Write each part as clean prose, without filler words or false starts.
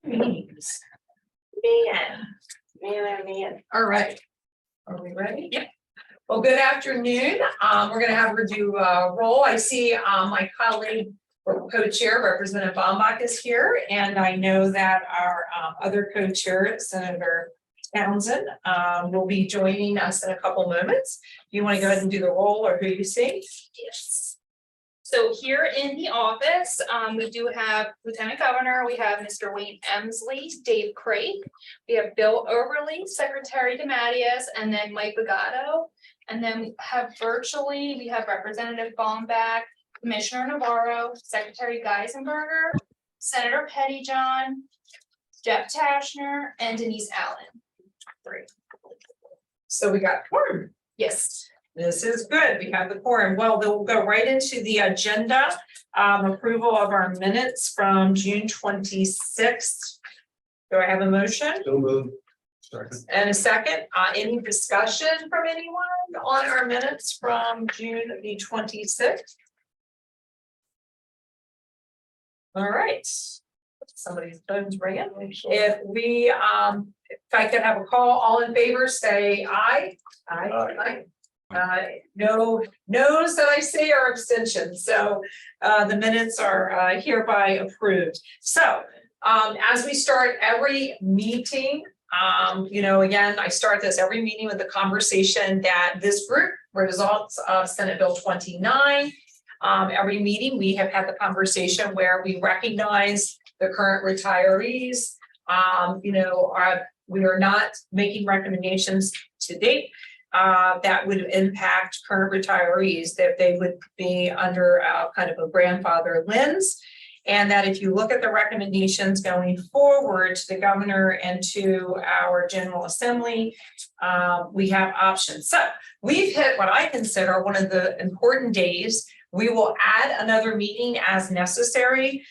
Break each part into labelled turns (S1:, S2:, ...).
S1: meetings. Man. All right. Are we ready? Yeah. Well, good afternoon. We're going to have her do a roll. I see my colleague, co-chair, Representative Baumbach is here, and I know that our other co-chair, Senator Townsend, will be joining us in a couple moments. You want to go ahead and do the roll, or who you see?
S2: Yes. So here in the office, we do have Lieutenant Governor, we have Mr. Wayne Emsley, Dave Craig, we have Bill Overly, Secretary DeMatteis, and then Mike Bagato. And then we have virtually, we have Representative Baumbach, Commissioner Navarro, Secretary Geisenberger, Senator Pettyjohn, Jeff Tashner, and Denise Allen. 3.
S1: So we got quorum.
S2: Yes.
S1: This is good. We have the quorum. Well, we'll go right into the agenda. Approval of our minutes from June 26th. Do I have a motion?
S3: So moved. Second.
S1: And a second. Any discussion from anyone on our minutes from June the 26th? All right. Somebody's phone's ringing. If we, if I can have a call, all in favor, say aye. Aye. No no's that I see are abstentions. So the minutes are hereby approved. So as we start every meeting, again, I start this every meeting with the conversation that this group results of Senate Bill 29. Every meeting we have had the conversation where we recognize the current retirees. We are not making recommendations to date that would impact current retirees, that they would be under kind of a grandfather lens. And that if you look at the recommendations going forward to the governor and to our General Assembly, we have options. So we've hit what I consider one of the important days. We will add another meeting as necessary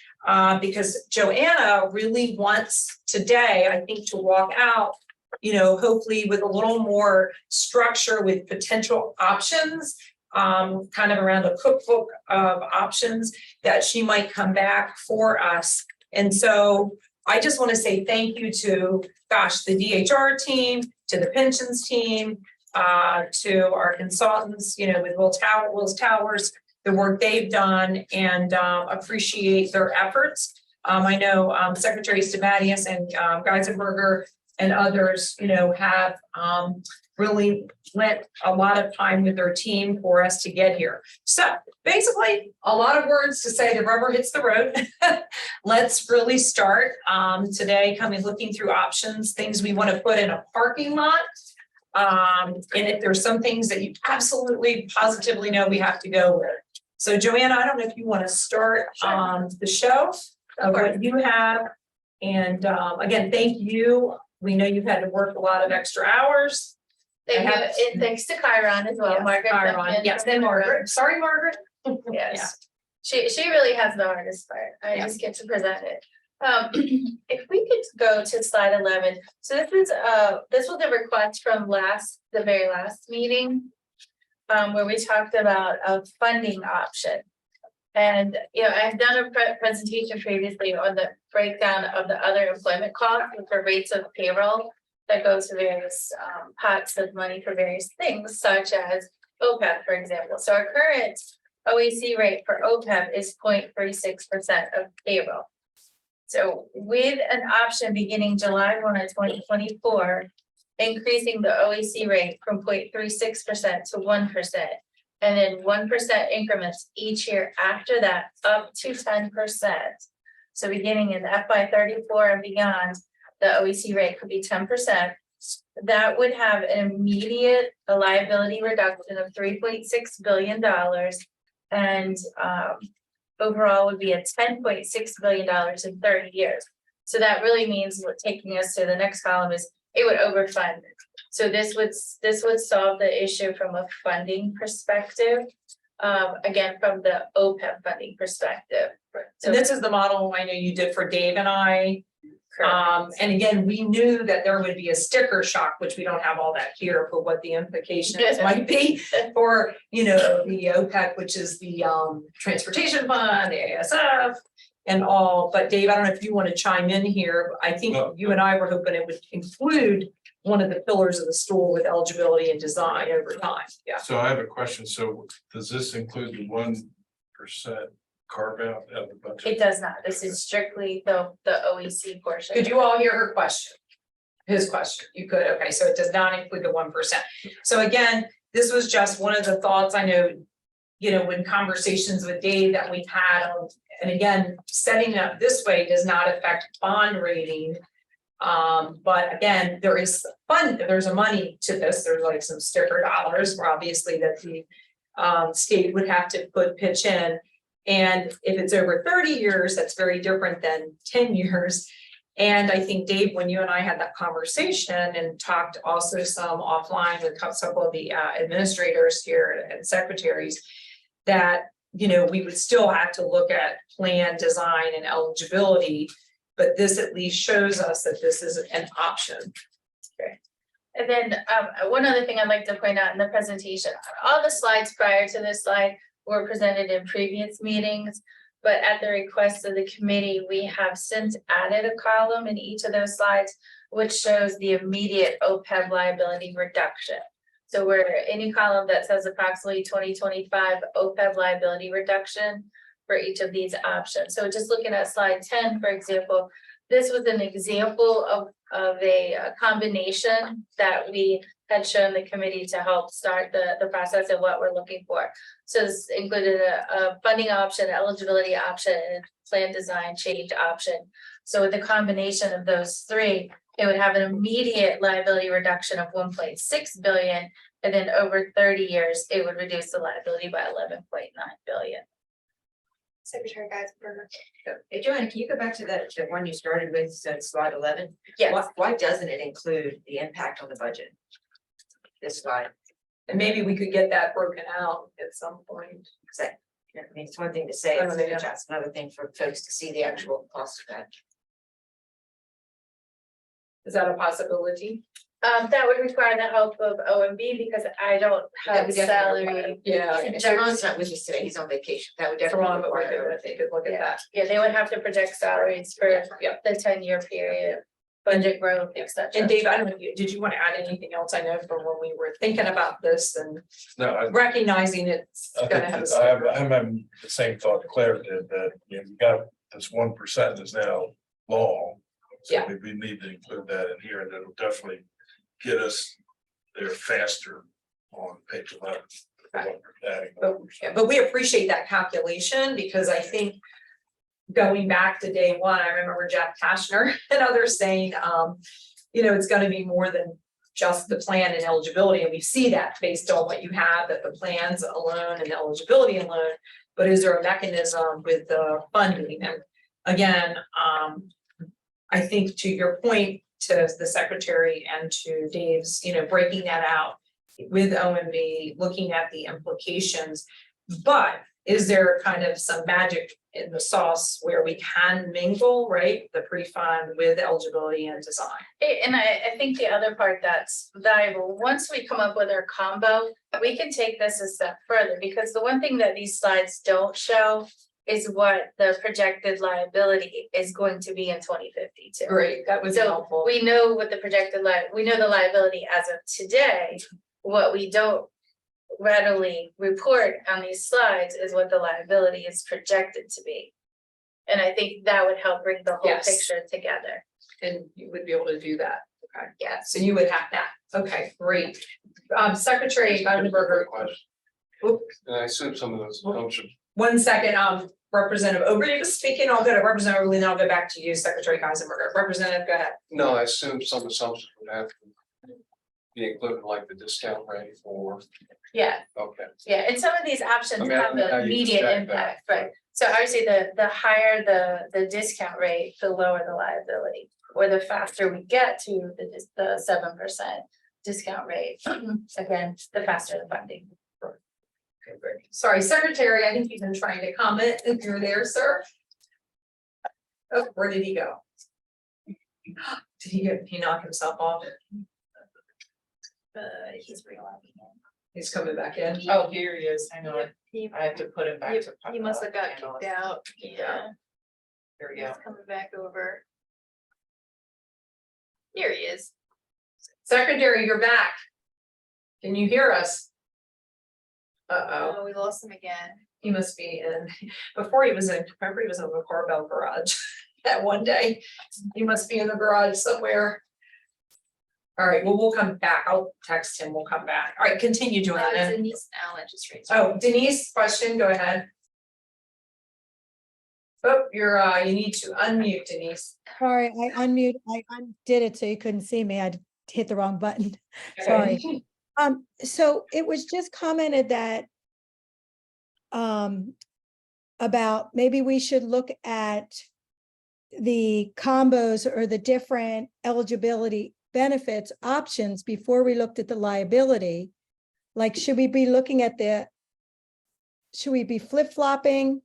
S1: because Joanna really wants today, I think, to walk out, hopefully with a little more structure with potential options, kind of around a cookbook of options that she might come back for us. And so I just want to say thank you to, the DHR team, to the pensions team, to our consultants, with Wills Towers, the work they've done, and appreciate their efforts. I know Secretaries DeMatteis and Geisenberger and others, have really lent a lot of time with their team for us to get here. So basically, a lot of words to say the rubber hits the road. Let's really start today, looking through options, things we want to put in a parking lot. And if there's some things that you absolutely positively know we have to go with. So Joanna, I don't know if you want to start the show of what you have. And again, thank you. We know you've had to work a lot of extra hours.
S4: Thank you, and thanks to Chiron as well,
S1: Yes,
S4: Margaret.
S1: Chiron. Yes, then Margaret. Sorry, Margaret.
S4: Yes, she really has the hardest part. I just get to present it. If we could go to slide 11. So this was a request from the very last meeting, where we talked about a funding option. And I've done a presentation previously on the breakdown of the other employment costs for rates of payroll that goes to various pots of money for various things, such as OPEB, for example. So our current OEC rate for OPEB is 0.36% of payroll. So with an option beginning July 1 of 2024, increasing the OEC rate from 0.36% to 1%, and then 1% increments each year after that, up to 10%. So beginning in FY 34 and beyond, the OEC rate could be 10%. That would have an immediate liability reduction of $3.6 billion, and overall would be a $10.6 billion in 30 years. So that really means what taking us to the next column is it would overfund. So this would solve the issue from a funding perspective. Again, from the OPEB funding perspective.
S1: So this is the model I know you did for Dave and I. And again, we knew that there would be a sticker shock, which we don't have all that here for what the implications might be for, the OPEC, which is the transportation fund, the ASF, and all, but Dave, I don't know if you want to chime in here. I think
S3: No.
S1: you and I were hoping it would include one of the pillars of the stool with eligibility and design over time. Yeah.
S3: So I have a question. So does this include the 1% carve out of the budget?
S4: It does not. This is strictly the OEC portion.
S1: Could you all hear her question? His question, you could, okay, so it does not include the 1%. So again, this was just one of the thoughts I know, you know, when conversations with Dave that we've had, and again, setting it up this way does not affect bond rating. But again, there's a money to this, there's like some sticker dollars where obviously that the state would have to pitch in. And if it's over 30 years, that's very different than 10 years. And I think, Dave, when you and I had that conversation and talked also some offline with several of the administrators here and secretaries, that, you know, we would still have to look at plan, design, and eligibility, but this at least shows us that this is an option.
S4: And then one other thing I'd like to point out in the presentation, all the slides prior to this slide were presented in previous meetings. But at the request of the committee, we have since added a column in each of those slides, which shows the immediate OPEB liability reduction. So we're any column that says approximately 2025 OPEB liability reduction for each of these options. So just looking at slide 10, for example, this was an example of a combination that we had shown the committee to help start the process of what we're looking for. So this included a funding option, eligibility option, and plan design change option. So with the combination of those three, it would have an immediate liability reduction of 1.6 billion, and then over 30 years, it would reduce the liability by 11.9 billion.
S2: Secretary Geisberger.
S5: Hey, Joanna, can you go back to that, the one you started with, slide 11?
S4: Yes.
S5: Why doesn't it include the impact on the budget? This slide,
S1: And maybe we could get that broken out at some point.
S5: because I mean, it's one thing to say,
S1: Oh, yeah.
S5: it's another thing for folks to see the actual cost of that.
S1: Is that a possibility?
S4: That would require the help of OMB because I don't
S5: That
S4: have
S5: would definitely require
S4: salary.
S1: Yeah.
S5: And Sharon's not with us today, he's on vacation, that would definitely
S1: But we
S5: require.
S1: could, they could look at
S4: Yeah,
S1: that.
S4: yeah, they would have to project salaries for
S1: Yeah.
S4: the 10-year period, budget growth, et cetera.
S1: And Dave, I don't know, did you want to add anything else? I know from when we were thinking about this and
S3: No, I
S1: recognizing it's
S3: I
S1: gonna
S3: think
S1: have a.
S3: that I'm having the same thought Claire did, that, you know, you got this 1% is now law. So
S1: Yeah.
S3: we need to include that in here, and it'll definitely get us there faster on page 11.
S1: Right.
S3: Adding
S1: But
S3: 1%.
S1: but we appreciate that calculation because I think going back to day one, I remember Jeff Kashner and others saying, you know, it's gonna be more than just the plan and eligibility. And we see that based on what you have, that the plans alone and eligibility alone. But is there a mechanism with the funding? And again, I think to your point, to the secretary and to Dave's, you know, breaking that out with OMB, looking at the implications. But is there kind of some magic in the sauce where we can mingle, right, the pre-fund with eligibility and design?
S4: And I think the other part that's valuable, once we come up with our combo, we can take this a step further, because the one thing that these slides don't show is what the projected liability is going to be in 2052.
S1: Great, that was
S4: So
S1: helpful.
S4: we know what the projected we know the liability as of today. What we don't readily report on these slides is what the liability is projected to be. And I think that would help bring the whole
S1: Yes.
S4: picture together.
S1: And you would be able to do that, okay?
S4: Yeah.
S1: So you would have that, okay, great. Secretary Vandenberger,
S6: And I assume some of those assumptions,
S1: 1 second, Representative Obrey was speaking, I'll go to Representative Obrey, then I'll go back to you, Secretary Kaisenberger. Representative, go ahead.
S6: no, I assume some assumptions would have to be included, like the discount rate or,
S4: Yeah,
S6: okay.
S4: yeah, and some of these options
S6: I mean, I
S4: have
S6: don't know how
S4: an
S6: you
S4: immediate
S6: expect that,
S4: impact, right? So obviously the higher the discount rate, the lower the liability, or the faster we get to the 7% discount rate. Again, the faster the funding.
S1: Okay, great. Sorry, Secretary, I think you've been trying to comment, if you're there, sir. Oh, where did he go? Did he knock himself off?
S4: He's realizing
S1: He's coming back in.
S7: Oh, here he is, hang on,
S2: He
S7: I have to put him back to.
S2: he must have got
S7: panelist.
S2: kicked out.
S4: it. Yeah.
S1: There we go.
S2: He's coming back over. Here he is.
S1: Secretary, you're back. Can you hear us? Uh-oh,
S2: Oh, we lost him again.
S1: he must be in, before he was in, remember he was in the Corbell garage that one day. He must be in the garage somewhere. All right, well, we'll come back. I'll text him. We'll come back. All right, continue, Joanna.
S2: Denise Allen just raised. her hand.
S1: Oh, Denise, question, go ahead. Oh, you're, you need to unmute, Denise.
S7: Sorry, I undid it so you couldn't see me. I hit the wrong button. Sorry.
S1: Okay.
S7: So it was just commented that about maybe we should look at the combos or the different eligibility benefits options before we looked at the liability. Like, should we be looking at should we be flip-flopping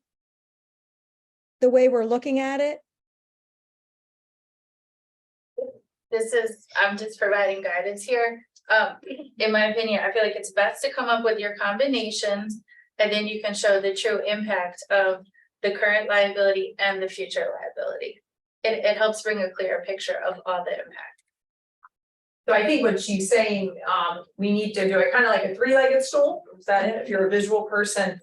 S7: the way we're looking at it?
S4: I'm just providing guidance here. In my opinion, I feel like it's best to come up with your combinations, and then you can show the true impact of the current liability and the future liability. It helps bring a clearer picture of all the impact.
S1: So I think what she's saying, we need to do it kind of like a three-legged stool. Is that it? If you're a visual person,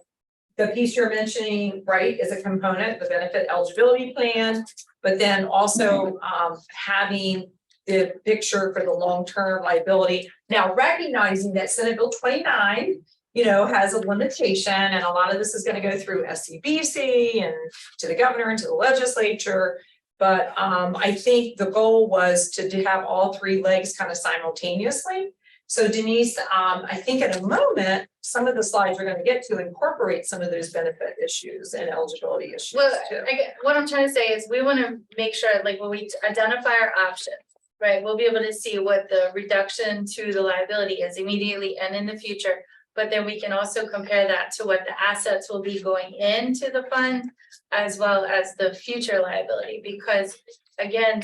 S1: the piece you're mentioning, right, is a component, the benefit eligibility plan, but then also having the picture for the long-term liability. Now, recognizing that Senate Bill 29, has a limitation, and a lot of this is going to go through SEBC and to the governor and to the legislature. But I think the goal was to have all three legs kind of simultaneously. So Denise, I think in a moment, some of the slides we're going to get to incorporate some of those benefit issues and eligibility issues
S4: Well,
S1: too.
S4: what I'm trying to say is we want to make sure, like, when we identify our options, right, we'll be able to see what the reduction to the liability is immediately and in the future. But then we can also compare that to what the assets will be going into the fund, as well as the future liability, because again,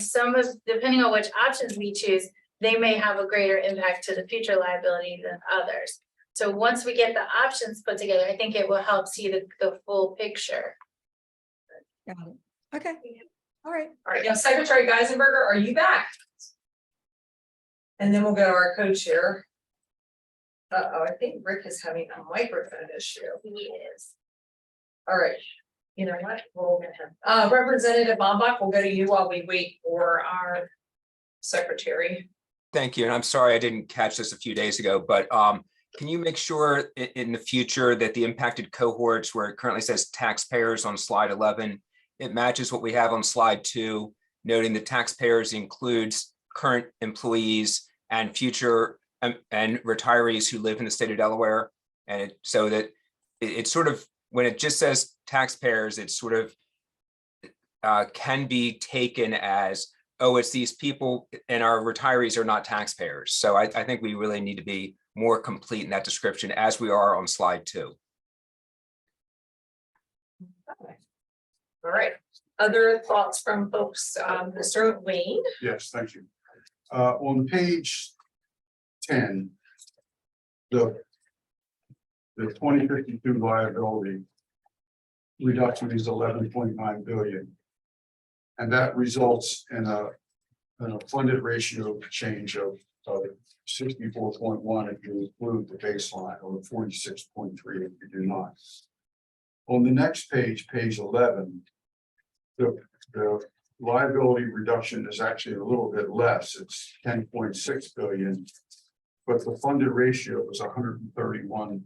S4: depending on which options we choose, they may have a greater impact to the future liability than others. So once we get the options put together, I think it will help see the full picture.
S7: Got it. Okay. All right.
S1: All right, now Secretary Geisenberger, are you back? And then we'll go to our co-chair. I think Rick is having a microphone issue.
S4: He is.
S1: All right, you know what, we'll get him. Representative Bombach, we'll go to you while we wait for our secretary.
S8: Thank you, and I'm sorry I didn't catch this a few days ago, but can you make sure in the future that the impacted cohorts, where it currently says taxpayers on slide 11, it matches what we have on slide 2, noting the taxpayers includes current employees and future and retirees who live in the state of Delaware, and so that it's sort of, when it just says taxpayers, it sort of can be taken as, oh, it's these people and our retirees are not taxpayers. So I think we really need to be more complete in that description, as we are on slide 2.
S1: All right, other thoughts from folks, Mr. Wayne?
S9: Yes, thank you. On page 10, the 2052 liability reduction is 11.9 billion. And that results in a funded ratio change of 64.1 if you include the baseline, or 46.3 if you do not. On the next page, page 11, the liability reduction is actually a little bit less. It's 10.6 billion, but the funded ratio is 131%.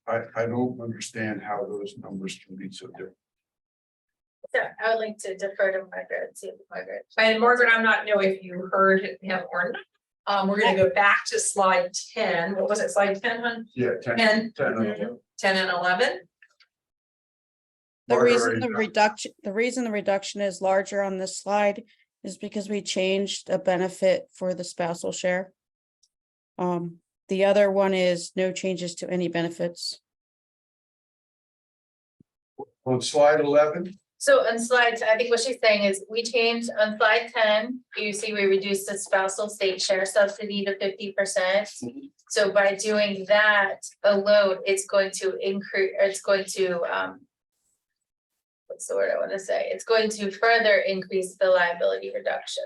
S9: I don't understand how those numbers can be so different.
S4: So I would like to defer to Margaret, see if Margaret.
S1: And Margaret, I'm not know if you heard him or not. We're gonna go back to slide 10. What was it, slide 10, hon?
S9: Yeah,
S1: 10,
S9: 10.
S1: 10 and 11.
S10: The
S9: Margaret
S10: reason
S9: already
S10: the
S9: got-
S10: reduction is larger on this slide is because we changed a benefit for the spousal share. The other one is no changes to any benefits.
S9: On slide 11,
S4: So on slide, I think what she's saying is we changed on slide 10, you see we reduced the spousal state share subsidy to 50%. So by doing that alone, it's going to increase, it's going to what's the word I want to say? It's going to further increase the liability reduction.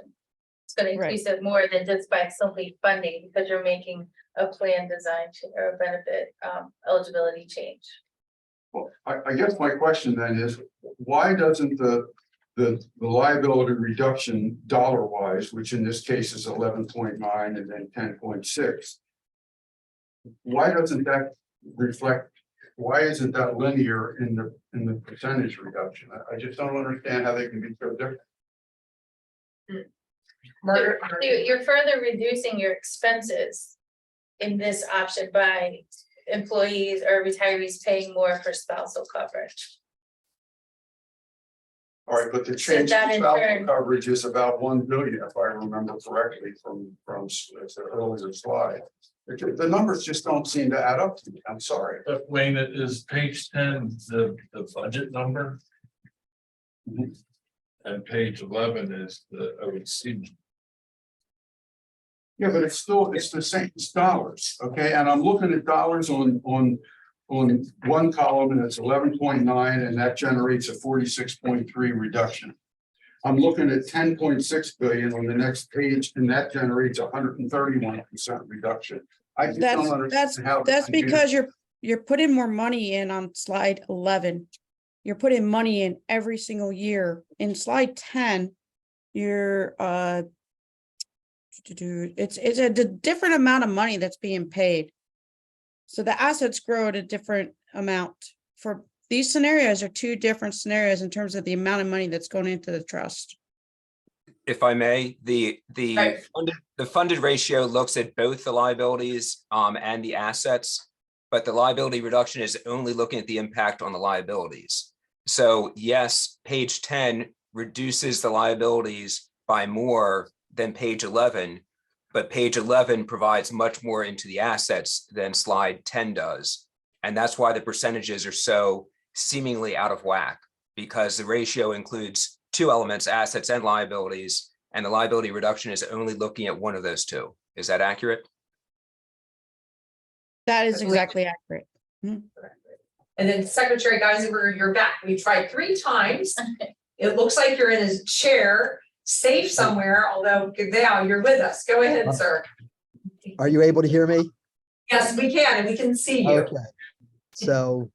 S4: It's gonna increase it more than just by simply funding, because you're making a plan design or a benefit eligibility change.
S9: Well, I guess my question then is, why doesn't the liability reduction dollar wise, which in this case is 11.9 and then 10.6. Why doesn't that reflect, why isn't that linear in the percentage reduction? I just don't understand how they can be so different.
S1: Margaret,
S4: So you're further reducing your expenses in this option by employees or retirees paying more for spousal coverage.
S9: All right, but the change
S4: that
S9: in
S4: in
S9: spousal
S4: turn-
S9: coverage is about 1 billion, if I remember correctly from the earlier slide. The numbers just don't seem to add up to me. I'm sorry.
S3: But Wayne, it is page 10, the budget number.
S9: Mhm.
S3: And page 11 is the OEC.
S9: Yeah, but it's the same, it's dollars, okay, and I'm looking at dollars on one column and it's 11.9 and that generates a 46.3 reduction. I'm looking at 10.6 billion on the next page and that generates 131% reduction. I just don't understand how.
S10: That's because you're putting more money in on slide 11. You're putting money in every single year. In slide 10, you're it's a different amount of money that's being paid. So the assets grow at a different amount. For these scenarios are two different scenarios in terms of the amount of money that's going into the trust.
S8: If I may, the
S1: Right.
S8: funded ratio looks at both the liabilities and the assets, but the liability reduction is only looking at the impact on the liabilities. So yes, page 10 reduces the liabilities by more than page 11, but page 11 provides much more into the assets than slide 10 does. And that's why the percentages are so seemingly out of whack, because the ratio includes two elements, assets and liabilities, and the liability reduction is only looking at one of those two. Is that accurate?
S10: That is exactly accurate.
S1: and then Secretary Geisinger, you're back. We tried 3 times. It looks like you're in his chair, safe somewhere, although now you're with us. Go ahead, sir.
S11: Are you able to hear me?
S1: Yes, we can, and we can see you.
S11: Okay. So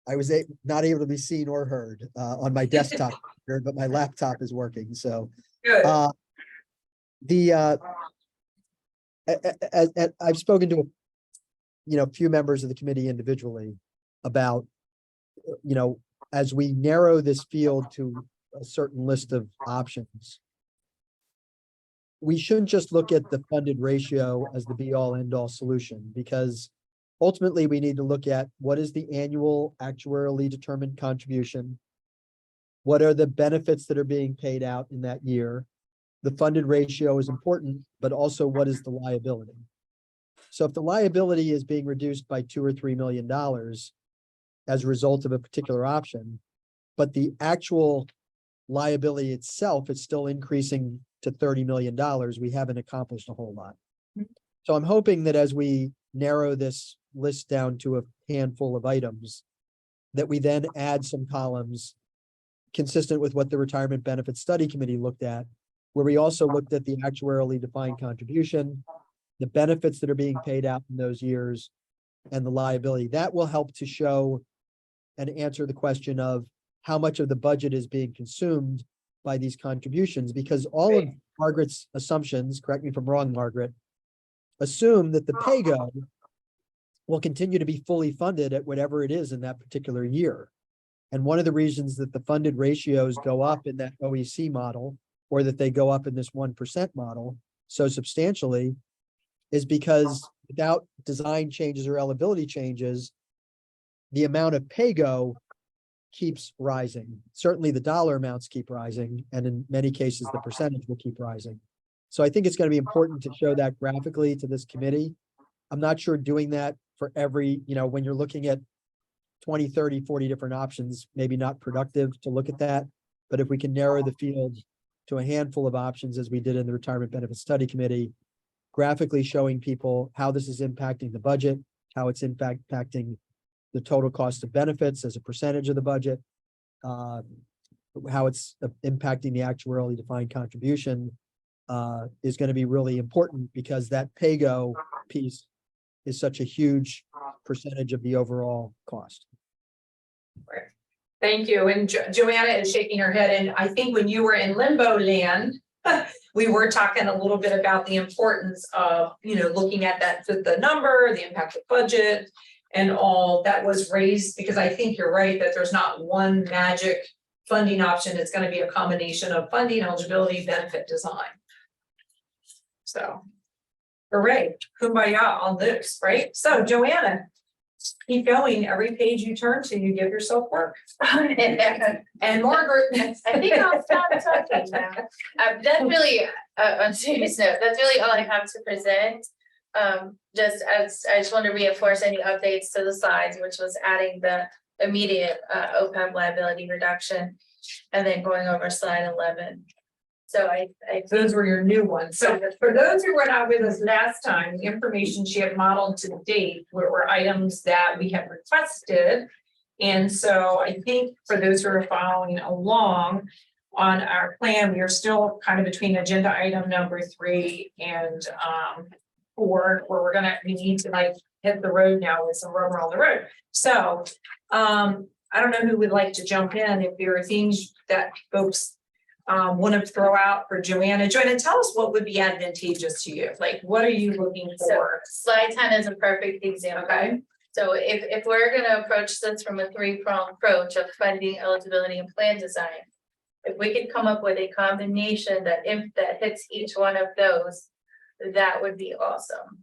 S11: I was not able to be seen or heard on my desktop, but my laptop is working. So
S1: Good.
S11: I've spoken to a few members of the committee individually about as we narrow this field to a certain list of options, we shouldn't just look at the funded ratio as the be all end all solution, because ultimately we need to look at what is the annual actuarially determined contribution. What are the benefits that are being paid out in that year? The funded ratio is important, but also what is the liability? So if the liability is being reduced by $2 or $3 million as a result of a particular option, but the actual liability itself is still increasing to $30 million, we haven't accomplished a whole lot. So I'm hoping that as we narrow this list down to a handful of items, that we then add some columns consistent with what the Retirement Benefits Study Committee looked at, where we also looked at the actuarially defined contribution, the benefits that are being paid out in those years, and the liability. That will help to show and answer the question of how much of the budget is being consumed by these contributions, because all of Margaret's assumptions, correct me if I'm wrong, Margaret, assume that the pay-go will continue to be fully funded at whatever it is in that particular year. And one of the reasons that the funded ratios go up in that OEC model, or that they go up in this 1% model so substantially, is because without design changes or eligibility changes, the amount of pay-go keeps rising. Certainly the dollar amounts keep rising, and in many cases, the percentage will keep rising. So I think it's going to be important to show that graphically to this committee. I'm not sure doing that for every, when you're looking at 20, 30, 40 different options, maybe not productive to look at that. But if we can narrow the field to a handful of options, as we did in the Retirement Benefits Study Committee, graphically showing people how this is impacting the budget, how it's in fact impacting the total cost of benefits as a percentage of the budget, how it's impacting the actuarially defined contribution is going to be really important because that pay-go piece is such a huge percentage of the overall cost.
S1: Thank you. And Joanna is shaking her head. And I think when you were in limbo land, we were talking a little bit about the importance of, looking at that, the number, the impact of budget and all that was raised, because I think you're right that there's not one magic funding option. It's going to be a combination of funding, eligibility, benefit design. So, hooray, kumbaya on this, right? So Joanna, keep going. Every page you turn to, you give yourself work. And Margaret.
S4: I think I'll stop talking now. That's really, on serious note, that's really all I have to present. I just want to reinforce any updates to the slides, which was adding the immediate OPEB liability reduction and then going over slide 11. So
S1: Those were your new ones. So for those who were not with us last time, the information she had modeled to date were items that we had requested. And so I think for those who are following along on our plan, we are still kind of between agenda item number 3 and 4, where we need to hit the road now with some rubber on the road. So I don't know who would like to jump in if there are things that folks want to throw out for Joanna. Joanna, tell us what would be advantageous to you. Like, what are you looking for?
S4: slide 10 is a perfect example.
S1: Okay.
S4: So if we're gonna approach this from a 3-pronged approach of funding, eligibility, and plan design, if we could come up with a combination that hits each one of those, that would be awesome.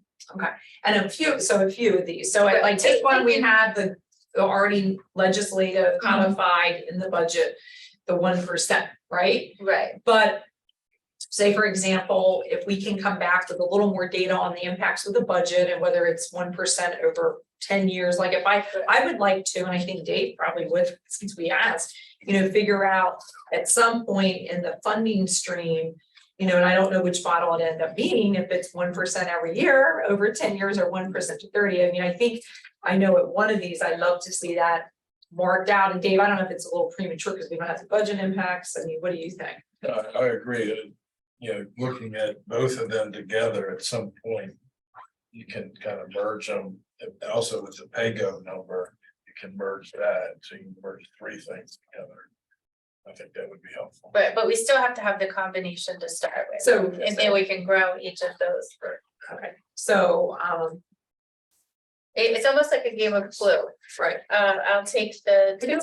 S1: And a few of these. So like take one, we had the already legislative codified in the budget, the 1%, right?
S4: Right.
S1: But say, for example, if we can come back with a little more data on the impacts of the budget and whether it's 1% over 10 years, like if I would like to, and I think Dave probably would, since we asked, figure out at some point in the funding stream, and I don't know which model it end up being, if it's 1% every year over 10 years or 1% to 30. I mean, I know at one of these, I'd love to see that marked out. And Dave, I don't know if it's a little premature because we don't have the budget impacts. I mean, what do you think?
S3: I agree. Looking at both of them together at some point, you can kind of merge them. Also with the pay-go number, you can merge that. So you can merge 3 things together. I think that would be helpful.
S4: But we still have to have the combination to start with.
S1: So
S4: and then we can grow each of those.
S1: Okay. So
S4: It's almost like a game of Clue.
S1: right.
S4: I'll take the 2%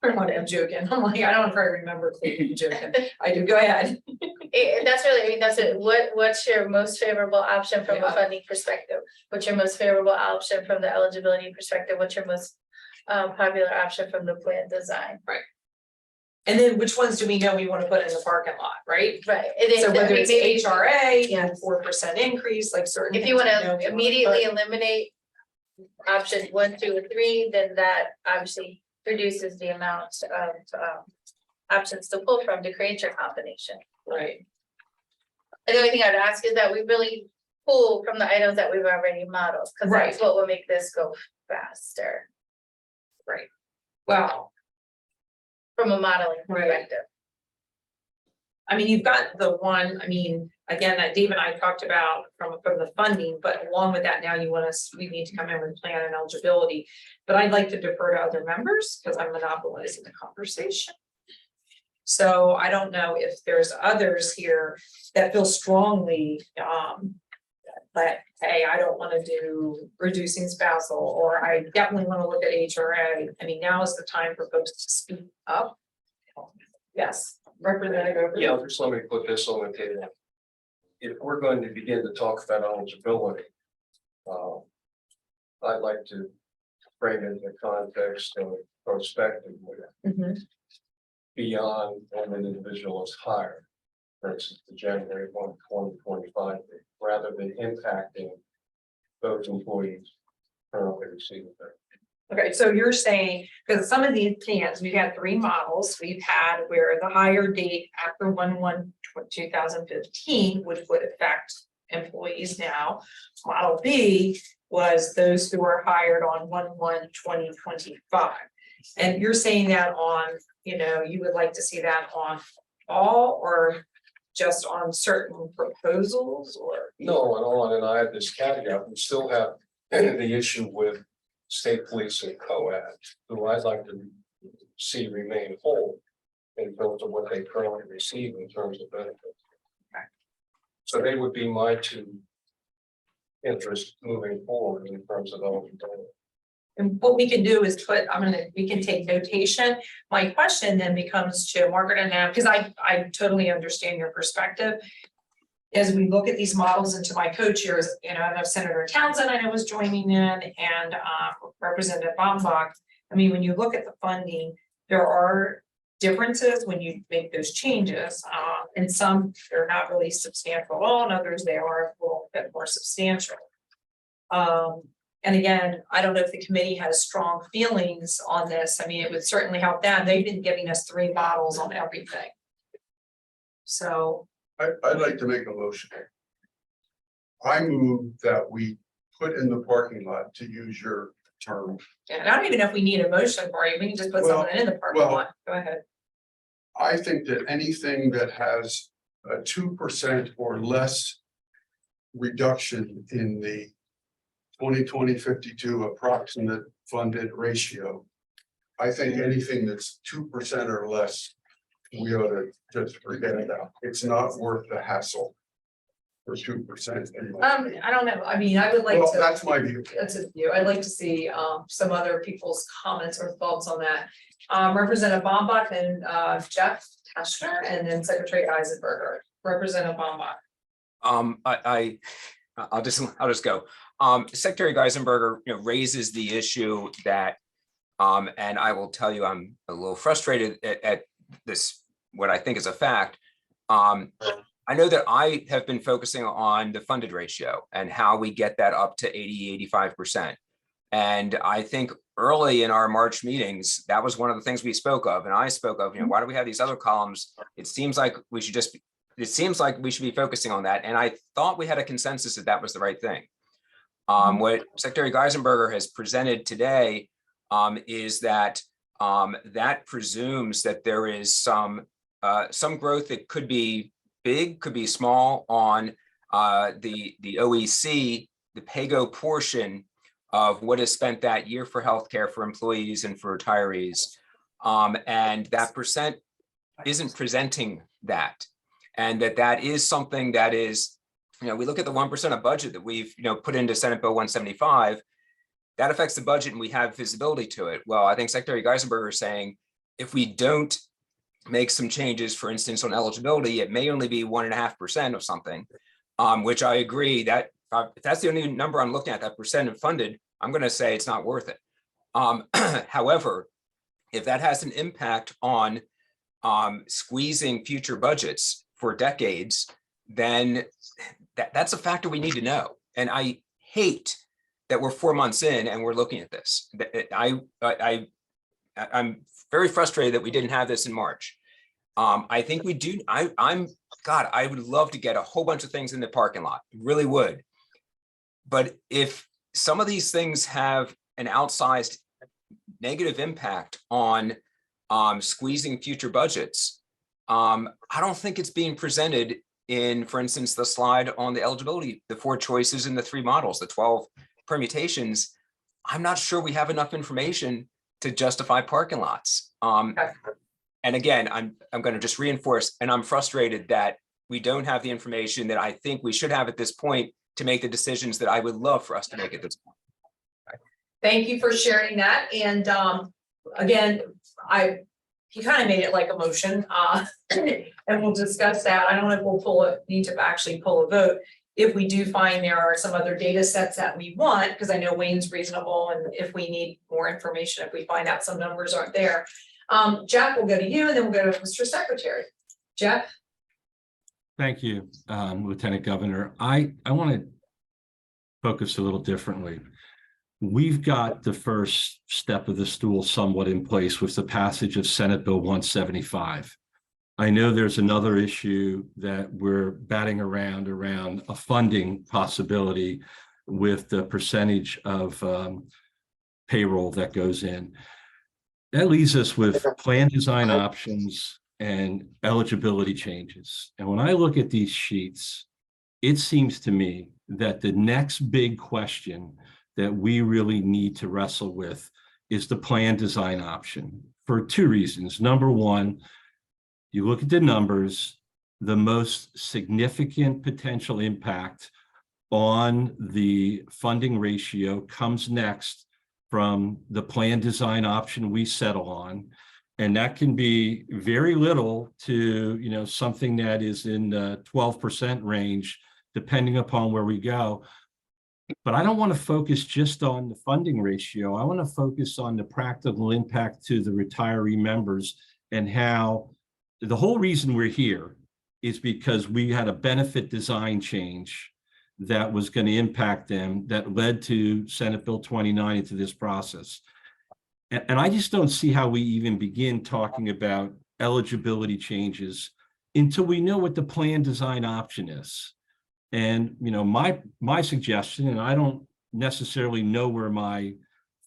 S4: funding.
S1: I'm joking. I'm like, I don't probably remember clearly joking. I do. Go ahead.
S4: That's really, that's it. What's your most favorable option from a funding perspective? What's your most favorable option from the eligibility perspective? What's your most popular option from the plan design?
S1: Right. And then which ones do we know we want to put in the parking lot, right?
S4: Right. And then,
S1: So whether it's HRA,
S4: Yes.
S1: 4% increase, like certain.
S4: if you want to immediately eliminate option 1, 2, or 3, then that obviously reduces the amount of options to pull from to create your combination.
S1: Right.
S4: And the only thing I'd ask is that we really pull from the items that we've already modeled, because
S1: Right.
S4: that's what will make this go faster
S1: Right. Well,
S4: from a modeling
S1: Right.
S4: perspective.
S1: I mean, you've got the one, I mean, again, that Dave and I talked about from the funding, but along with that, now we need to come in with plan and eligibility. But I'd like to defer to other members because I'm monopolizing the conversation. So I don't know if there's others here that feel strongly that, hey, I don't want to do reducing spousal, or I definitely want to look at HRA. I mean, now is the time for folks to speak up. Yes, Representative.
S6: Yeah, just let me put this on the table. If we're going to begin to talk about eligibility, I'd like to frame it in the context of prospectively
S1: Mhm.
S6: beyond when an individual is hired. For instance, the January 1, 2025, date, rather than impacting those employees currently receiving their.
S1: Okay, so you're saying, because some of these plans, we've had 3 models we've had where the hire date after 1/1/2015, which would affect employees now. Model B was those who were hired on 1/1/2025. And you're saying that on, you would like to see that on all or just on certain proposals or?
S6: No, and all, and I have this caveat, we still have the issue with state police and co-ed, who I'd like to see remain whole in terms of what they currently receive in terms of benefits.
S1: Okay.
S6: So they would be my two interests moving forward in terms of eligibility.
S1: And what we can do is we can take notation. My question then becomes to Margaret and now, because I totally understand your perspective. As we look at these models and to my co-chairs, I know Senator Townsend, I know was joining in, and Representative Bombach. I mean, when you look at the funding, there are differences when you make those changes. And some, they're not really substantial at all, and others they are a little bit more substantial. And again, I don't know if the committee has strong feelings on this. I mean, it would certainly help them. They've been giving us 3 models on everything. So,
S9: I'd like to make a motion. I move that we put in the parking lot, to use your term.
S1: and I don't even know if we need a motion for it. We can just put
S9: Well,
S1: something in the parking
S9: well-
S1: lot. Go ahead.
S9: I think that anything that has a 2% or less reduction in the 2020-52 approximate funded ratio. I think anything that's 2% or less, we ought to just forget about. It's not worth the hassle for 2%.
S1: I don't know. I mean, I would like
S9: Well,
S1: to.
S9: that's my view.
S1: That's a view. I'd like to see some other people's comments or thoughts on that. Representative Bombach and Jeff Teschner, and then Secretary Eisenberger. Representative Bombach.
S8: I'll just go. Secretary Geisenberger, raises the issue that, and I will tell you, I'm a little frustrated at this, what I think is a fact. I know that I have been focusing on the funded ratio and how we get that up to 80–85%. And I think early in our March meetings, that was one of the things we spoke of. And I spoke of, why do we have these other columns? It seems like we should be focusing on that. And I thought we had a consensus that that was the right thing. What Secretary Geisenberger has presented today is that that presumes that there is some growth that could be big, could be small on the OEC, the PAYGO portion of what is spent that year for healthcare for employees and for retirees. And that percent isn't presenting that. And that is something that is, we look at the 1% of budget that we've, put into Senate Bill 175, that affects the budget and we have visibility to it. Well, I think Secretary Geisenberger is saying, if we don't make some changes, for instance, on eligibility, it may only be 1.5% of something, which I agree that if that's the only number I'm looking at, that percent of funded, I'm going to say it's not worth it. However, if that has an impact on squeezing future budgets for decades, then that's a factor we need to know. And I hate that we're 4 months in and we're looking at this. I'm very frustrated that we didn't have this in March. I think we do. I would love to get a whole bunch of things in the parking lot, really would. But if some of these things have an outsized negative impact on squeezing future budgets, I don't think it's being presented in, for instance, the slide on the eligibility, the 4 choices and the 3 models, the 12 permutations. I'm not sure we have enough information to justify parking lots. And again, I'm going to just reinforce, and I'm frustrated that we don't have the information that I think we should have at this point to make the decisions that I would love for us to make at this point.
S1: Thank you for sharing that. And again, he kind of made it like a motion, and we'll discuss that. I don't know if we'll need to actually pull a vote. If we do find there are some other data sets that we want, because I know Wayne's reasonable, and if we need more information, if we find out some numbers aren't there. Jeff, we'll go to you and then we'll go to Mr. Secretary. Jeff?
S12: Thank you, Lieutenant Governor. I want to focus a little differently. We've got the first step of the stool somewhat in place with the passage of Senate Bill 175. I know there's another issue that we're batting around a funding possibility with the percentage of payroll that goes in. That leaves us with plan design options and eligibility changes. And when I look at these sheets, it seems to me that the next big question that we really need to wrestle with is the plan design option for two reasons. Number one, you look at the numbers, the most significant potential impact on the funding ratio comes next from the plan design option we settle on. And that can be very little to, you know, something that is in the 12% range, depending upon where we go. But I don't want to focus just on the funding ratio. I want to focus on the practical impact to the retiree members, and how the whole reason we're here is because we had a benefit design change that was going to impact them, that led to Senate Bill 29 into this process. And I just don't see how we even begin talking about eligibility changes until we know what the plan design option is. And, you know, my suggestion, and I don't necessarily know where my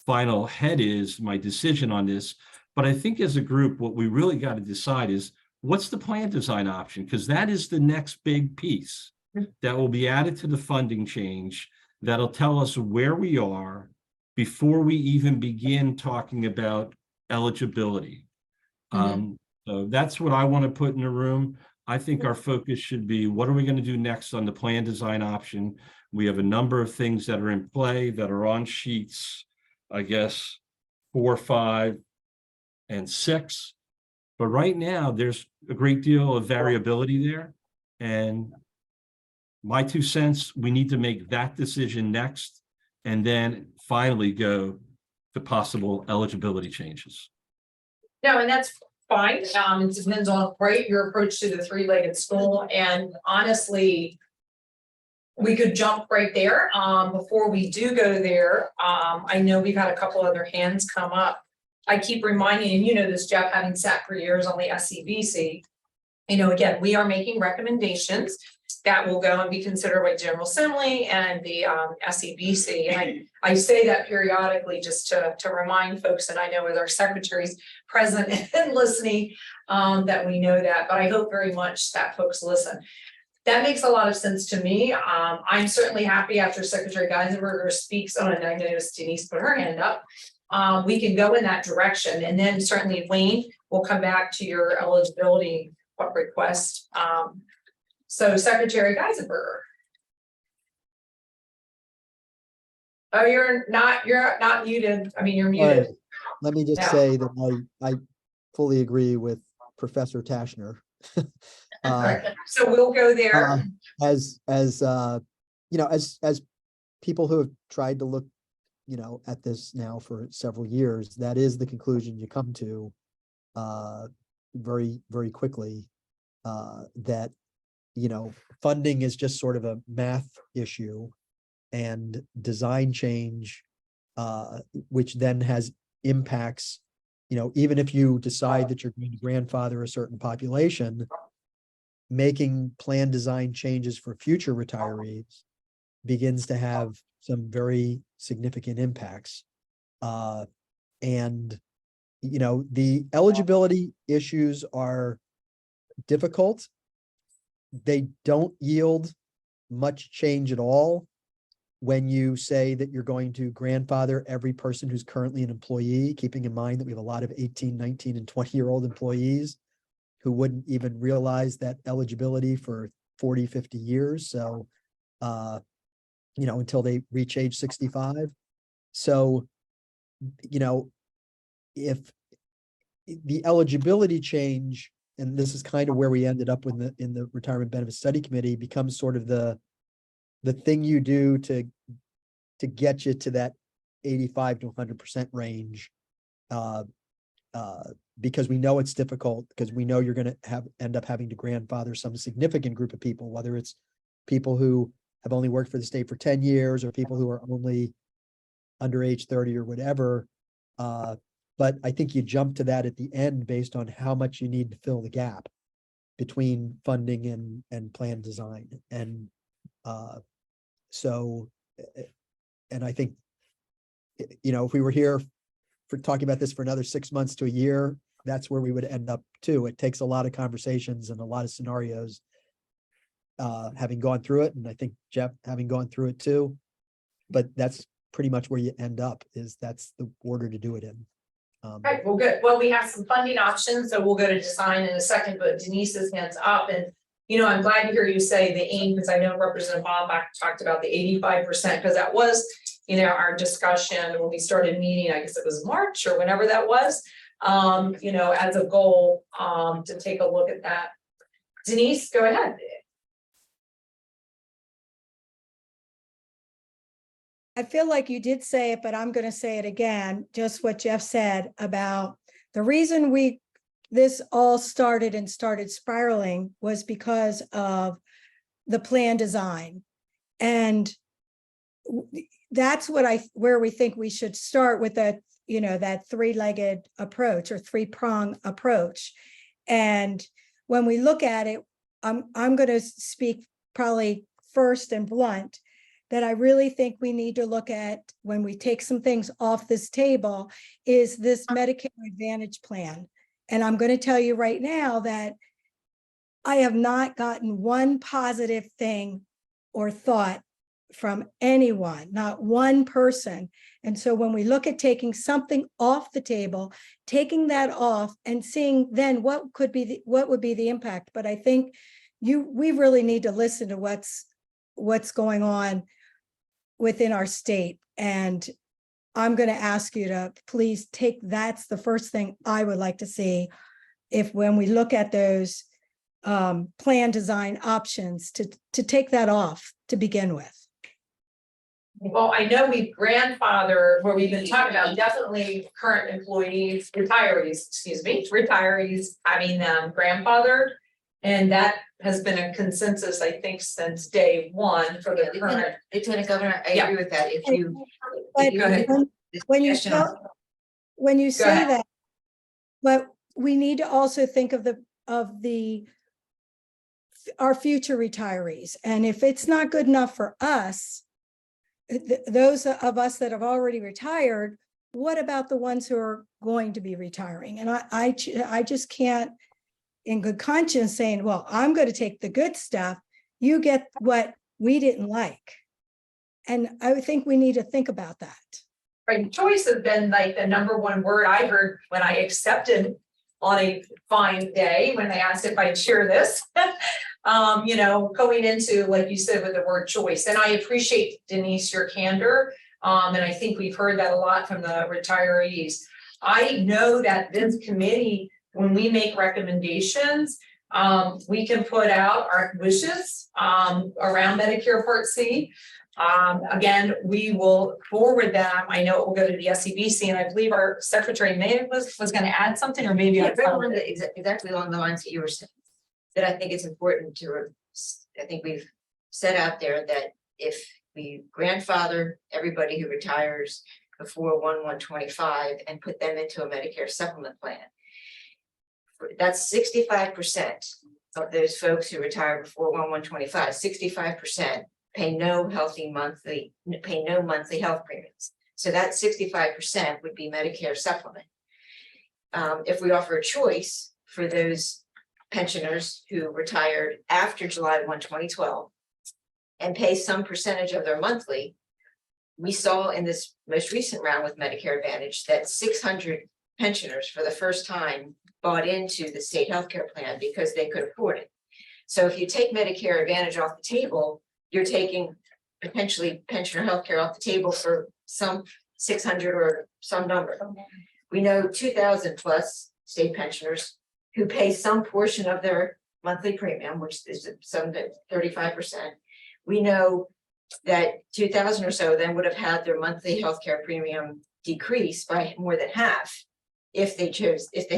S12: final head is, my decision on this, but I think as a group, what we really got to decide is what's the plan design option? Because that is the next big piece that will be added to the funding change that'll tell us where we are before we even begin talking about eligibility. So that's what I want to put in the room. I think our focus should be, what are we going to do next on the plan design option? We have a number of things that are in play that are on sheets, I guess, 4, 5, and 6. But right now, there's a great deal of variability there. And my 2 cents, we need to make that decision next, and then finally go to possible eligibility changes.
S1: No, and that's fine. It depends on, right, your approach to the three-legged stool. And honestly, we could jump right there. Before we do go there, I know we've had a couple other hands come up. I keep reminding, and you know this, Jeff, having sat for years on the SEBC, you know, again, we are making recommendations that will go and be considered by General Assembly and the SEBC. And I say that periodically just to remind folks, and I know with our secretaries present and listening, that we know that, but I hope very much that folks listen. That makes a lot of sense to me. I'm certainly happy after Secretary Geisenberger speaks on, and I noticed Denise put her hand up. We can go in that direction, and then certainly Wayne will come back to your eligibility request. So Secretary Geisenberger. Oh, you're not muted. I mean, you're muted.
S11: Right. Let me just
S1: Yeah.
S11: say that I fully agree with Professor Tashner.
S1: So we'll go there.
S11: As you know, as people who have tried to look, you know, at this now for several years, that is the conclusion you come to very, very quickly, that, you know, funding is just sort of a math issue, and design change, which then has impacts, you know, even if you decide that you're going to grandfather a certain population, making plan design changes for future retirees begins to have some very significant impacts. And, you know, the eligibility issues are difficult. They don't yield much change at all when you say that you're going to grandfather every person who's currently an employee, keeping in mind that we have a lot of 18, 19, and 20-year-old employees who wouldn't even realize that eligibility for 40, 50 years. So, you know, until they reach age 65. So, you know, if the eligibility change, and this is kind of where we ended up in the Retirement Benefits Study Committee, becomes sort of the thing you do to get you to that 85 to 100% range, because we know it's difficult, because we know you're going to end up having to grandfather some significant group of people, whether it's people who have only worked for the state for 10 years or people who are only under age 30 or whatever. But I think you jump to that at the end based on how much you need to fill the gap between funding and plan design. And so And I think, you know, if we were here for talking about this for another 6 months to a year, that's where we would end up too. It takes a lot of conversations and a lot of scenarios. Having gone through it, and I think Jeff having gone through it too. But that's pretty much where you end up, is that's the order to do it in.
S1: Right, well, good. Well, we have some funding options, so we'll go to design in a second, but Denise's hands up. And, you know, I'm glad to hear you say the aim, because I know Representative Bombach talked about the 85%, because that was, you know, our discussion when we started meeting, I guess it was March or whenever that was, you know, as a goal, to take a look at that. Denise, go ahead.
S7: I feel like you did say it, but I'm going to say it again, just what Jeff said about the reason this all started spiraling was because of the plan design. And that's where we think we should start with that, you know, that three-legged approach or three-prong approach. And when we look at it, I'm going to speak probably first and blunt, that I really think we need to look at when we take some things off this table is this Medicare Advantage plan. And I'm going to tell you right now that I have not gotten one positive thing or thought from anyone, not one person. And so when we look at taking something off the table, taking that off and seeing then what would be the impact. But I think we really need to listen to what's going on within our state. And I'm going to ask you to please that's the first thing I would like to see, if when we look at those plan design options, to take that off to begin with.
S1: Well, I know we've grandfathered, where we've been talking about definitely current employees, retirees, having them grandfathered. And that has been a consensus, I think, since day one for the current.
S5: Lieutenant Governor, I
S1: Yeah.
S5: agree with that. If you.
S7: But
S1: Go ahead.
S7: when you
S5: Suggestion.
S7: say
S1: ahead.
S7: that, but we need to also think of our future retirees. And if it's not good enough for us, those of us that have already retired, what about the ones who are going to be retiring? And I just can't, in good conscience, saying, well, I'm going to take the good stuff, you get what we didn't like. And I think we need to think about that.
S1: Right, choice has been like the number one word I heard when I accepted on a fine day, when they asked if I'd share this. You know, going into, like you said, with the word choice. And I appreciate, Denise, your candor. And I think we've heard that a lot from the retirees. I know that this committee, when we make recommendations, we can put out our wishes around Medicare Part C. Again, we will forward them. I know it will go to the SEBC, and I believe our secretary was going to add something, or maybe I found it.
S5: Exactly along the lines that you were saying, that I think it's important I think we've set out there that if we grandfather everybody who retires before 1/1/25 and put them into a Medicare supplement plan, that's 65% of those folks who retire before 1/1/25, 65% pay no monthly health premiums. So that 65% would be Medicare supplement. If we offer a choice for those pensioners who retired after July 1, 2012 and pay some percentage of their monthly, we saw in this most recent round with Medicare Advantage that 600 pensioners for the first time bought into the state healthcare plan because they could afford it. So if you take Medicare Advantage off the table, you're taking potentially pensioner healthcare off the table for some 600 or some number. We know 2,000 plus state pensioners who pay some portion of their monthly premium, which is some 35%. We know that 2,000 or so then would have had their monthly healthcare premium decrease by more than half if they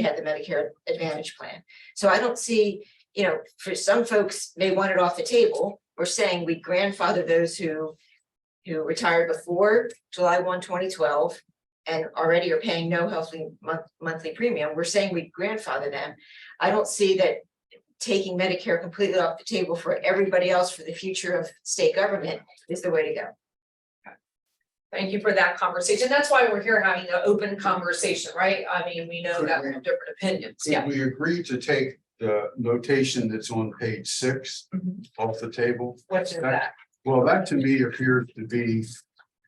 S5: had the Medicare Advantage plan. So I don't see, you know, for some folks may want it off the table. We're saying we grandfather those who retired before July 1, 2012 and already are paying no healthy monthly premium. We're saying we grandfather them. I don't see that taking Medicare completely off the table for everybody else for the future of state government is the way to go.
S1: Thank you for that conversation. That's why we're here having an open conversation, right? I mean, we know that we have different opinions,
S9: Could
S1: yeah.
S9: we agree to take the notation that's on page 6
S1: Mhm.
S9: off the table?
S1: What's in that?
S9: Well, that to me appears to be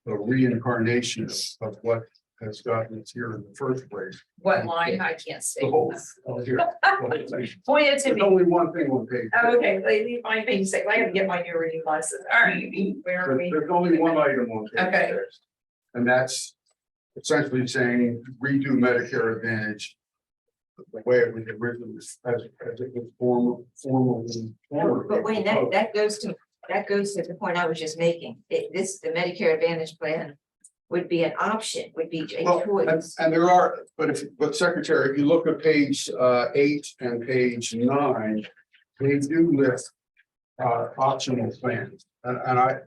S9: a reincarnation of what has gotten us here in the first place.
S1: What line? I can't see.
S9: The whole, oh, here. There's
S1: Point it to me.
S9: only one thing on page. 6.
S1: Okay, let me find page 6. I gotta get my new reading glasses. All right, where are we?
S9: There's only one item on page
S1: Okay.
S9: 6. And that's essentially saying redo Medicare Advantage the way it was originally, as it was formally.
S5: But wait, that goes to the point I was just making. The Medicare Advantage plan would be an option, would be a
S9: Well,
S5: choice.
S9: and there are, but Secretary, if you look at page 8 and page 9, they do list optional plans. And I,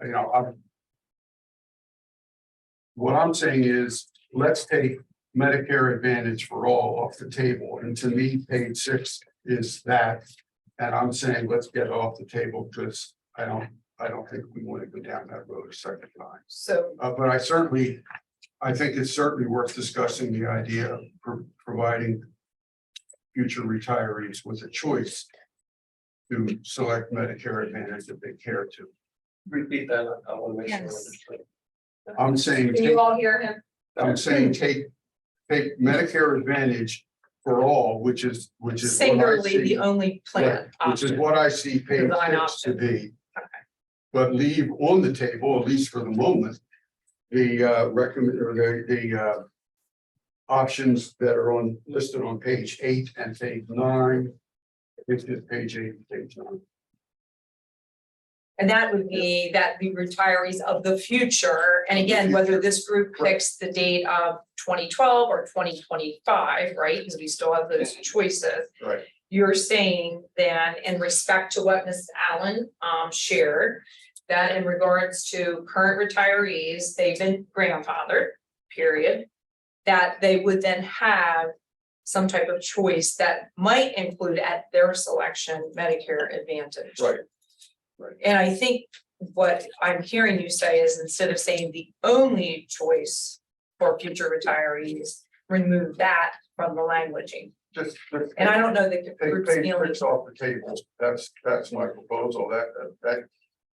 S9: you know, what I'm saying is, let's take Medicare Advantage for all off the table. And to me, page 6 is that. And I'm saying, let's get it off the table because I don't think we want to go down that road a second time.
S1: So,
S9: But I think it's certainly worth discussing the idea of providing future retirees with a choice to select Medicare Advantage if they care to.
S6: Repeat that, I want to make sure. I
S1: Yes.
S6: understand.
S9: I'm saying,
S1: can you all hear him?
S9: take Medicare Advantage for all, which is what I
S1: Singularly,
S9: see.
S1: the only plan
S9: Which is
S1: option.
S9: what I see page
S1: Design
S9: 6 to
S1: option.
S9: be.
S1: Okay.
S9: But leave on the table, at least for the moment, the recommend or the options that are listed on page 8 and page 9. It's just page 8 and page 9.
S1: And that would be that the retirees of the future, and again, whether this group picks the date of 2012 or 2025, right? Because we still have those choices.
S9: Right.
S1: You're saying then, in respect to what Ms. Allen shared, that in regards to current retirees, they've been grandfathered, period. That they would then have some type of choice that might include at their selection Medicare Advantage.
S9: Right.
S1: And I think what I'm hearing you say is, instead of saying the only choice for future retirees, remove that from the languaging.
S9: Just
S1: And I don't know that the
S9: take
S1: group's
S9: page
S1: feeling.
S9: 6 off the table. That's my proposal. That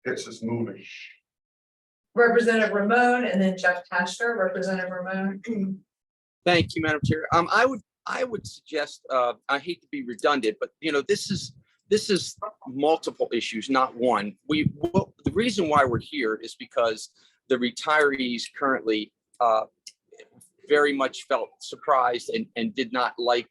S9: gets us moving.
S1: Representative Ramon and then Jeff Tashner, Representative Ramon.
S13: Thank you, Madam Chair. I would suggest, I hate to be redundant, but you know, this is multiple issues, not one. The reason why we're here is because the retirees currently very much felt surprised and did not like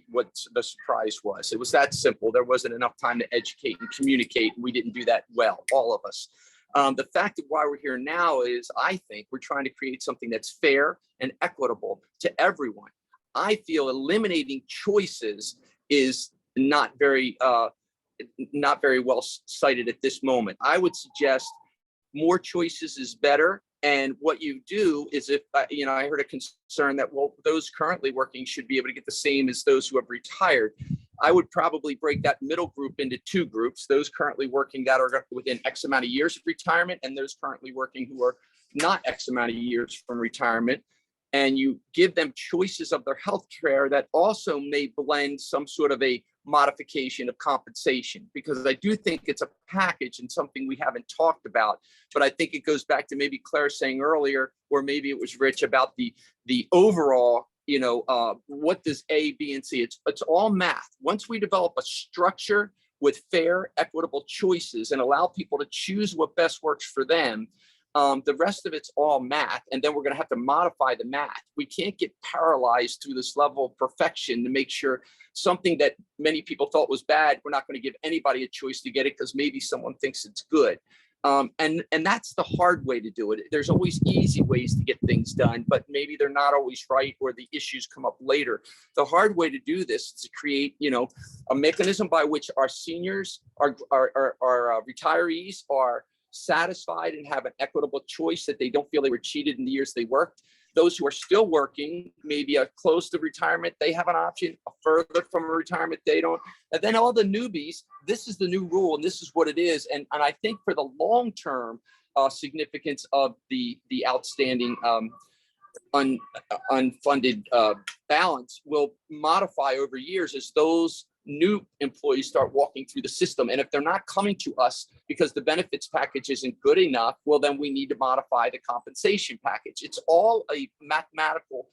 S13: what the surprise was. It was that simple. There wasn't enough time to educate and communicate. And we didn't do that well, all of us. The fact of why we're here now is, I think we're trying to create something that's fair and equitable to everyone. I feel eliminating choices is not very well cited at this moment. I would suggest more choices is better. And what you do is, if I heard a concern that, well, those currently working should be able to get the same as those who have retired. I would probably break that middle group into 2 groups: those currently working that are within X amount of years of retirement, and those currently working who are not X amount of years from retirement. And you give them choices of their health care that also may blend some sort of a modification of compensation, because I do think it's a package and something we haven't talked about. But I think it goes back to maybe Claire saying earlier, or maybe it was Rich, about the overall, what does A, B, and C? It's all math. Once we develop a structure with fair, equitable choices and allow people to choose what best works for them, the rest of it's all math, and then we're going to have to modify the math. We can't get paralyzed to this level of perfection to make sure something that many people thought was bad, we're not going to give anybody a choice to get it because maybe someone thinks it's good. And that's the hard way to do it. There's always easy ways to get things done, but maybe they're not always right, or the issues come up later. The hard way to do this is to create, a mechanism by which our seniors, our retirees are satisfied and have an equitable choice, that they don't feel they were cheated in the years they worked. Those who are still working, maybe are close to retirement, they have an option. Further from retirement, they don't. And then all the newbies, this is the new rule and this is what it is. And I think for the long term, significance of the outstanding unfunded balance will modify over years as those new employees start walking through the system. And if they're not coming to us because the benefits package isn't good enough, well, then we need to modify the compensation package. It's all a mathematical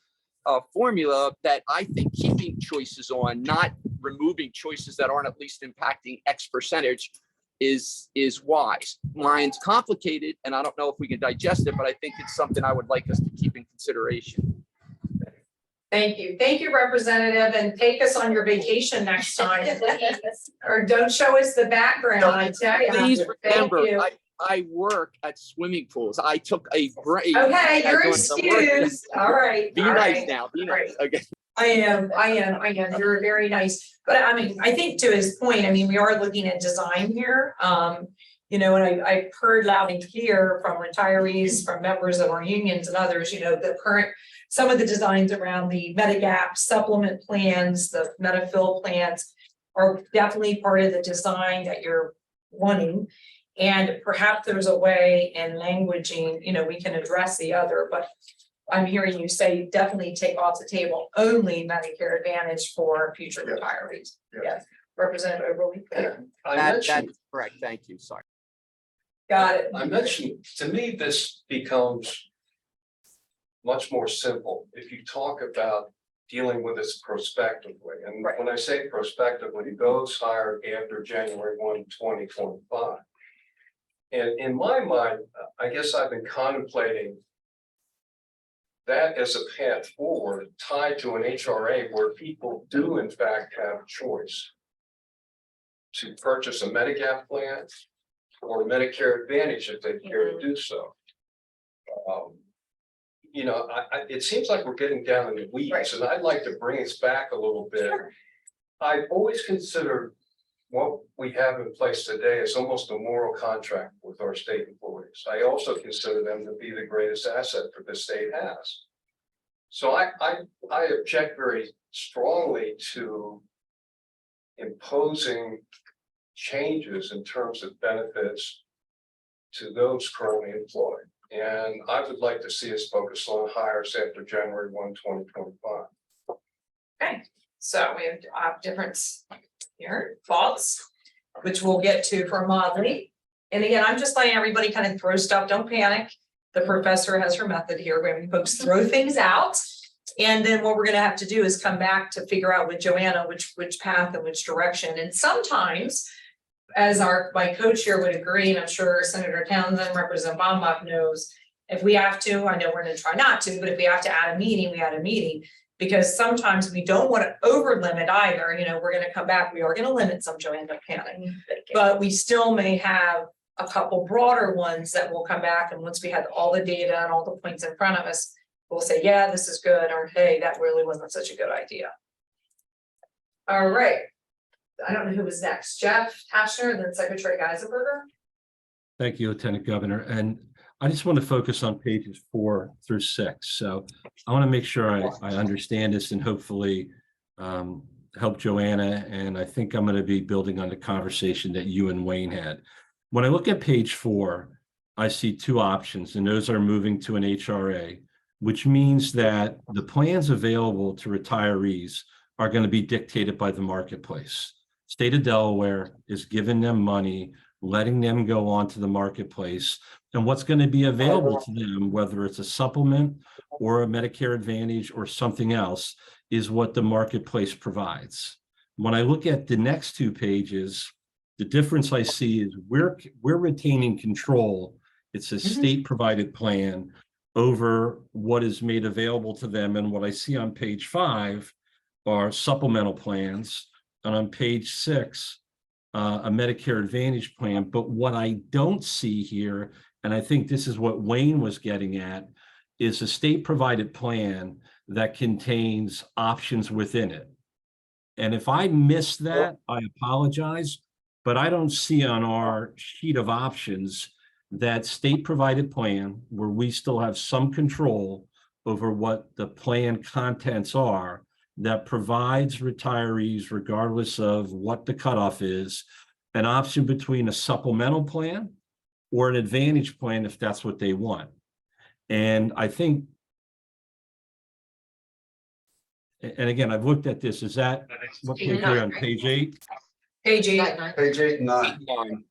S13: formula that I think keeping choices on, not removing choices that aren't at least impacting X percentage is wise. Mine's complicated, and I don't know if we can digest it, but I think it's something I would like us to keep in consideration.
S1: Thank you. Thank you, Representative, and take us on your vacation next time. Or don't show us the background, I tell you.
S13: Please
S1: Thank
S13: remember,
S1: you.
S13: I work at swimming pools. I took a break.
S1: Okay, you're
S13: during the work week.
S1: excused. All right.
S13: Be
S1: all
S13: nice
S1: right.
S13: now, be nice, okay?
S1: I am. You're very nice. But I mean, I think to his point, I mean, we are looking at design here. You know, and I've heard loud and clear from retirees, from members of our unions and others, you know, the current, some of the designs around the Medigap supplement plans, the Metafill plans are definitely part of the design that you're wanting. And perhaps there's a way in languaging, you know, we can address the other, but I'm hearing you say definitely take off the table only Medicare Advantage for future retirees. Yes, Representative Overly.
S6: I
S13: That's correct, thank you, sorry.
S1: Got it.
S6: mentioned, to me, this becomes much more simple if you talk about dealing with this prospectively. And
S1: Right.
S6: when I say prospectively, those hired after January 1, 2025. And in my mind, I guess I've been contemplating that as a path forward tied to an HRA where people do in fact have choice to purchase a Medigap plan or Medicare Advantage if they care to do so. You know, it seems like we're getting down in the weeds,
S1: Right.
S6: and I'd like to bring us back a little bit.
S1: Sure.
S6: I've always considered what we have in place today as almost a moral contract with our state employees. I also consider them to be the greatest asset that the state has. So I object very strongly to imposing changes in terms of benefits to those currently employed. And I would like to see us focus on hires after January 1, 2025.
S1: Okay, so we have different here thoughts, which we'll get to for Modley. And again, I'm just letting everybody kind of throw stuff, don't panic. The professor has her method here, we're having folks throw things out. And then what we're gonna have to do is come back to figure out with Joanna, which path and which direction. And sometimes, as my coach here would agree, and I'm sure Senator Townsend, Representative Bombach knows, if we have to, I know we're gonna try not to, but if we have to add a meeting, we add a meeting. Because sometimes we don't want to over limit either, you know, we're gonna come back, we are gonna limit some, Joanne, don't panic. But we still may have a couple broader ones that will come back, and once we have all the data and all the points in front of us, we'll say, yeah, this is good, or hey, that really wasn't such a good idea. All right. I don't know who was next, Jeff Tashner, then Secretary Geisenberger.
S12: Thank you, Lieutenant Governor. And I just want to focus on pages 4 through 6. So I want to make sure I understand this and hopefully help Joanna. And I think I'm going to be building on the conversation that you and Wayne had. When I look at page 4, I see two options, and those are moving to an HRA, which means that the plans available to retirees are going to be dictated by the marketplace. State of Delaware is giving them money, letting them go onto the marketplace, and what's going to be available to them, whether it's a supplement or a Medicare Advantage or something else, is what the marketplace provides. When I look at the next two pages, the difference I see is we're retaining control. It's a state-provided plan over what is made available to them. And what I see on page 5 are supplemental plans, and on page 6, a Medicare Advantage plan. But what I don't see here, and I think this is what Wayne was getting at, is a state-provided plan that contains options within it. And if I missed that, I apologize, but I don't see on our sheet of options that state-provided plan where we still have some control over what the plan contents are, that provides retirees, regardless of what the cutoff is, an option between a supplemental plan or an advantage plan if that's what they want. And I think, and again, I've looked at this, is that what page are you on, page 8?
S1: Page 8,
S5: Slide 9.
S9: Page 8 and 9.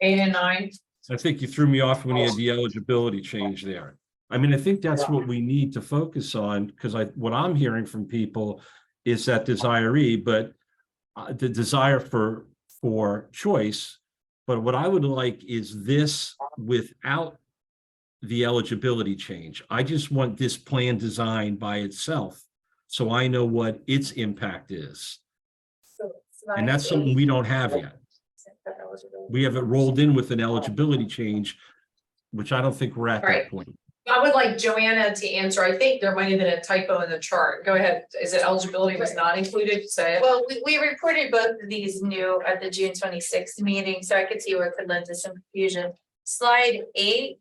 S1: 8 and 9.
S12: I think you threw me off when you had the eligibility change there. I mean, I think that's what we need to focus on, because what I'm hearing from people is that desiree, but the desire for choice. But what I would like is this without the eligibility change. I just want this plan designed by itself, so I know what its impact is. And that's something we don't have yet. We have it rolled in with an eligibility change, which I don't think we're at
S1: Right.
S12: that point.
S1: I would like Joanna to answer. I think there might have been a typo in the chart. Go ahead. Is it eligibility was not included? Say it.
S4: Well, we reported both of these new at the June 26th meeting, so I could see where it could lend to some confusion. Slide 8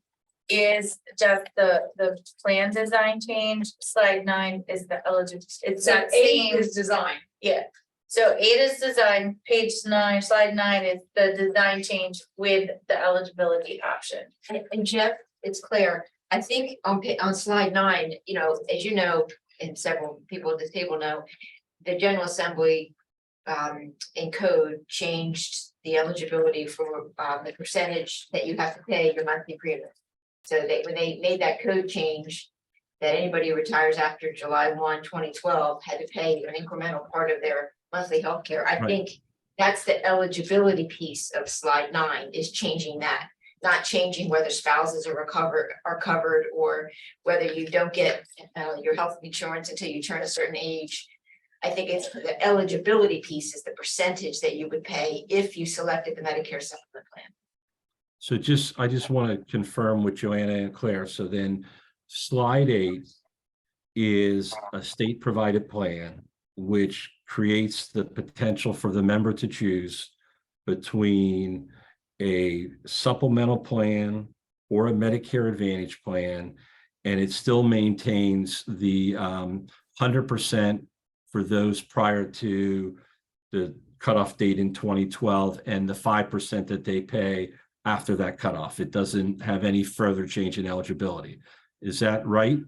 S4: is just the plan design change. Slide 9 is the eligible. It's
S1: So
S4: that
S1: 8
S4: same,
S1: is design.
S4: yeah. So 8 is design, page 9, slide 9 is the design change with the eligibility option.
S5: And Jeff, it's clear. I think on slide 9, you know, as you know, and several people at this table know, the General Assembly in code changed the eligibility for the percentage that you have to pay your monthly premium. So when they made that code change, that anybody who retires after July 1, 2012 had to pay an incremental part of their monthly health care. I think that's the eligibility piece of slide 9 is changing that. Not changing whether spouses are covered or whether you don't get your health insurance until you turn a certain age. I think it's the eligibility piece is the percentage that you would pay if you selected the Medicare supplement plan.
S12: So I just want to confirm with Joanna and Claire. So then slide 8 is a state provided plan, which creates the potential for the member to choose between a supplemental plan or a Medicare Advantage plan, and it still maintains the 100% for those prior to the cutoff date in 2012 and the 5% that they pay after that cutoff. It doesn't have any further change in eligibility. Is that right?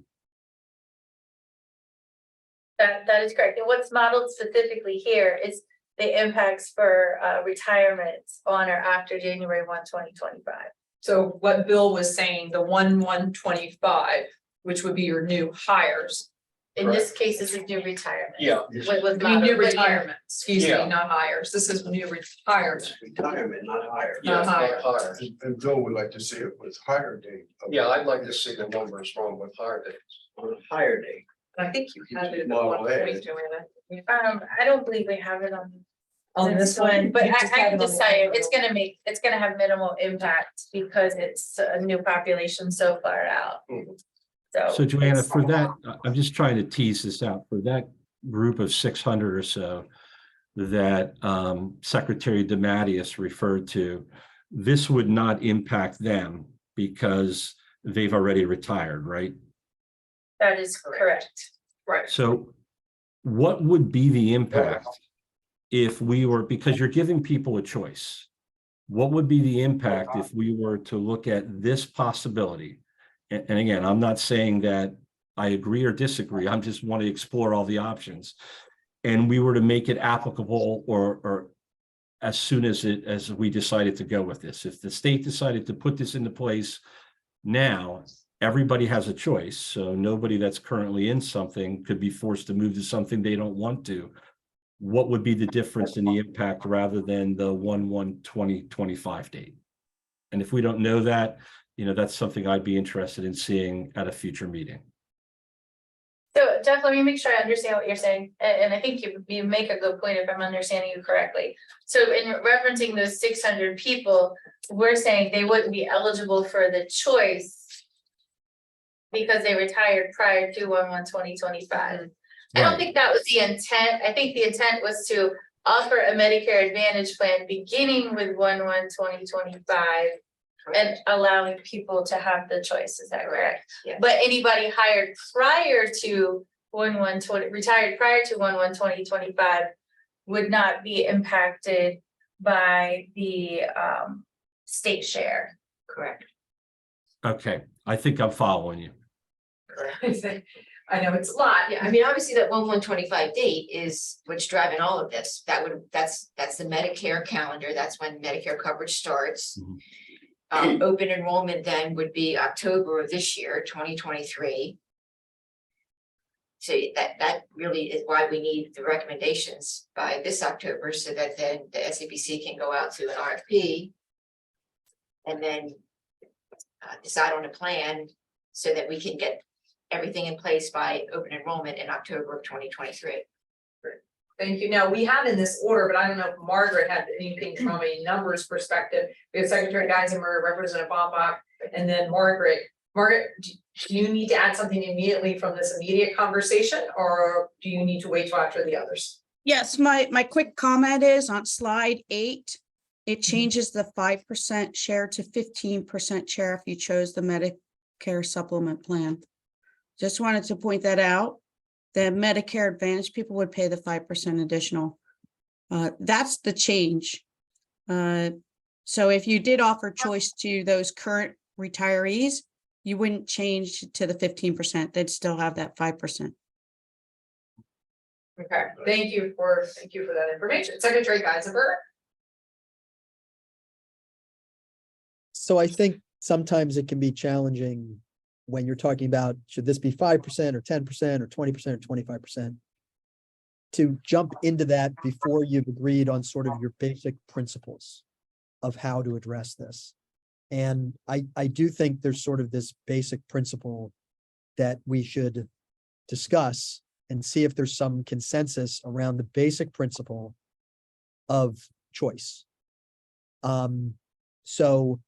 S4: That is correct. And what's modeled specifically here is the impacts for retirements on or after January 1, 2025.
S1: So what Bill was saying, the 1/1/25, which would be your new hires.
S4: In this case, this is new retirement.
S6: Yeah.
S4: What was
S1: I mean, new
S4: modeled, but yeah.
S1: retirement, excuse me,
S6: Yeah.
S1: not hires. This is new retirement.
S9: Retirement, not higher.
S1: Not higher.
S6: Higher.
S9: And Bill would like to see it with higher date.
S6: Yeah, I'd like to see the numbers from with higher dates.
S9: On a higher date.
S1: I think you had it at
S9: Model
S1: one
S9: A.
S1: point, Joanna.
S4: I don't believe we have it on
S1: On this one,
S4: but
S1: you
S4: I
S1: just
S4: can
S1: had it on
S4: just
S1: the
S4: tell you,
S1: other
S4: it's gonna have minimal impact because it's a new population so far out.
S6: Mhm.
S12: So Joanna,
S4: it's-
S12: for that, I'm just trying to tease this out, for that group of 600 or so that Secretary DeMatteis referred to, this would not impact them because they've already retired, right?
S4: That is correct.
S1: Right.
S12: So what would be the impact if we were, because you're giving people a choice, what would be the impact if we were to look at this possibility? And again, I'm not saying that I agree or disagree. I'm just want to explore all the options. And we were to make it applicable or as soon as we decided to go with this. If the state decided to put this into place now, everybody has a choice. So nobody that's currently in something could be forced to move to something they don't want to. What would be the difference in the impact rather than the 1/1/2025 date? And if we don't know that, that's something I'd be interested in seeing at a future meeting.
S4: So Jeff, let me make sure I understand what you're saying, and I think you make a good point if I'm understanding you correctly. So in referencing those 600 people, we're saying they wouldn't be eligible for the choice because they retired prior to 1/1/2025. I don't
S12: Right.
S4: think that was the intent. I think the intent was to offer a Medicare Advantage plan beginning with 1/1/2025 and allowing people to have the choice. Is that correct?
S5: Yes.
S4: But anybody hired prior to 1/1/20 retired prior to 1/1/2025 would not be impacted by the state share.
S5: Correct.
S12: Okay, I think I'm following you.
S1: I know it's a lot.
S5: Yeah, I mean, obviously that 1/1/25 date is what's driving all of this. That's the Medicare calendar. That's when Medicare coverage starts.
S12: Mhm.
S5: Open enrollment then would be October of this year, 2023. So that really is why we need the recommendations by this October, so that then the SEBC can go out to an RFP. And then decide on a plan so that we can get everything in place by open enrollment in October of 2023.
S1: Thank you. Now, we have in this order, but I don't know if Margaret had anything from a numbers perspective. We have Secretary Geisinger, Representative Bombach, and then Margaret. Margaret, do you need to add something immediately from this immediate conversation, or do you need to wait till after the others?
S10: Yes, my quick comment is on slide 8. It changes the 5% share to 15% share if you chose the Medicare supplement plan. Just wanted to point that out. The Medicare Advantage people would pay the 5% additional. That's the change. So if you did offer choice to those current retirees, you wouldn't change to the 15%. They'd still have that 5%.
S1: Okay, thank you for that information. Secretary Geisinger.
S11: So I think sometimes it can be challenging when you're talking about, should this be 5% or 10% or 20% or 25%? To jump into that before you've agreed on sort of your basic principles of how to address this. And I do think there's sort of this basic principle that we should discuss and see if there's some consensus around the basic principle of choice. So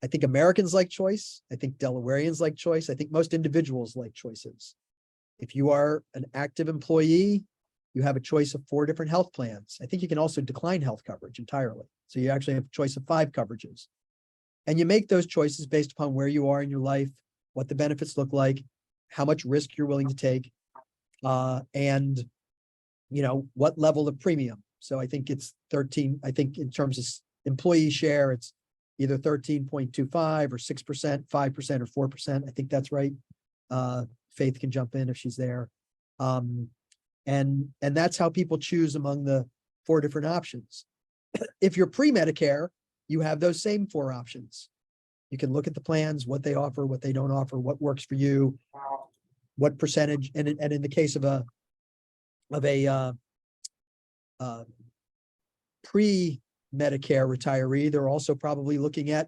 S11: I think Americans like choice. I think Delawareans like choice. I think most individuals like choices. If you are an active employee, you have a choice of 4 different health plans. I think you can also decline health coverage entirely. So you actually have a choice of 5 coverages. And you make those choices based upon where you are in your life, what the benefits look like, how much risk you're willing to take, and what level of premium. So I think it's 13. I think in terms of employee share, it's either 13.25 or 6%, 5% or 4%. I think that's right. Faith can jump in if she's there. And that's how people choose among the 4 different options. If you're pre-Medicare, you have those same 4 options. You can look at the plans, what they offer, what they don't offer, what works for you, what percentage. And in the case of a pre-Medicare retiree, they're also probably looking at,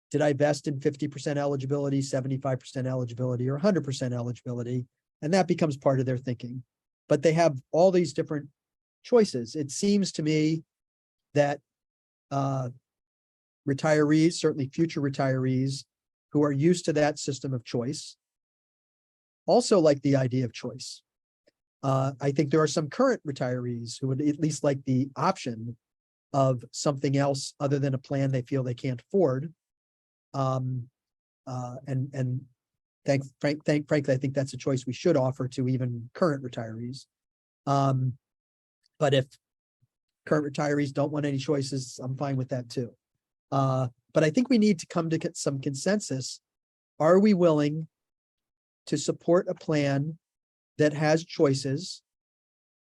S11: did I vest in 50% eligibility, 75% eligibility, or 100% eligibility? And that becomes part of their thinking. But they have all these different choices. It seems to me that retirees, certainly future retirees who are used to that system of choice, also like the idea of choice. I think there are some current retirees who would at least like the option of something else other than a plan they feel they can't afford. Frankly, I think that's a choice we should offer to even current retirees. But if current retirees don't want any choices, I'm fine with that too. But I think we need to come to get some consensus. Are we willing to support a plan that has choices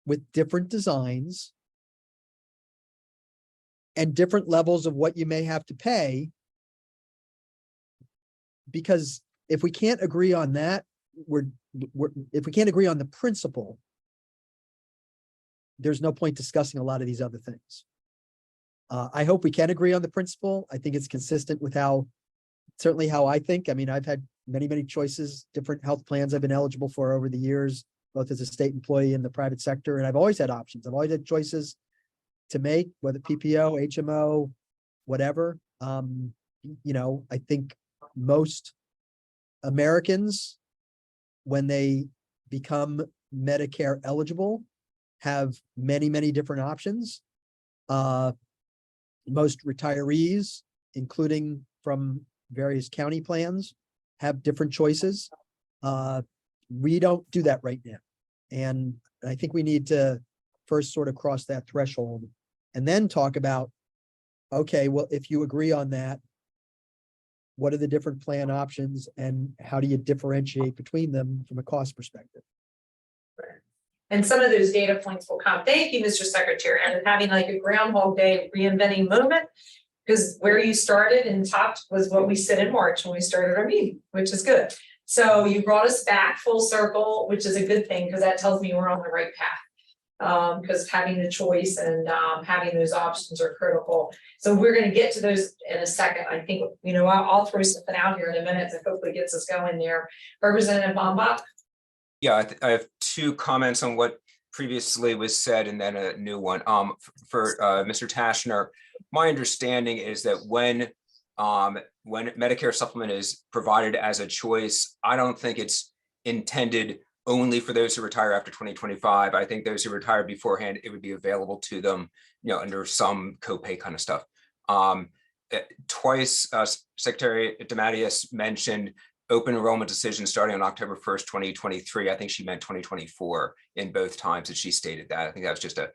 S11: with different designs and different levels of what you may have to pay? Because if we can't agree on that, if we can't agree on the principle, there's no point discussing a lot of these other things. I hope we can agree on the principle. I think it's consistent with certainly how I think. I mean, I've had many choices, different health plans I've been eligible for over the years, both as a state employee and the private sector. And I've always had options. I've always had choices to make, whether PPO, HMO, whatever. I think most Americans, when they become Medicare eligible, have many different options. Most retirees, including from various county plans, have different choices. We don't do that right now. And I think we need to first sort of cross that threshold and then talk about, okay, well, if you agree on that, what are the different plan options and how do you differentiate between them from a cost perspective?
S1: And some of those data points will come. Thank you, Mr. Secretary, and having like a Groundhog Day reinventing moment. Because where you started and topped was what we said in March when we started our meeting, which is good. So you brought us back full circle, which is a good thing, because that tells me we're on the right path. Because having the choice and having those options are critical. So we're going to get to those in a second. I think, you know, I'll throw something out here in a minute that hopefully gets us going there. Representative Bombach.
S8: Yeah, I have two comments on what previously was said and then a new one. For Mr. Tashner, my understanding is that when Medicare supplement is provided as a choice, I don't think it's intended only for those who retire after 2025. I think those who retired beforehand, it would be available to them, you know, under some copay kind of stuff. Twice, Secretary DeMatteis mentioned open enrollment decision starting on October 1st, 2023. I think she meant 2024 in both times that she stated that. I think that was just a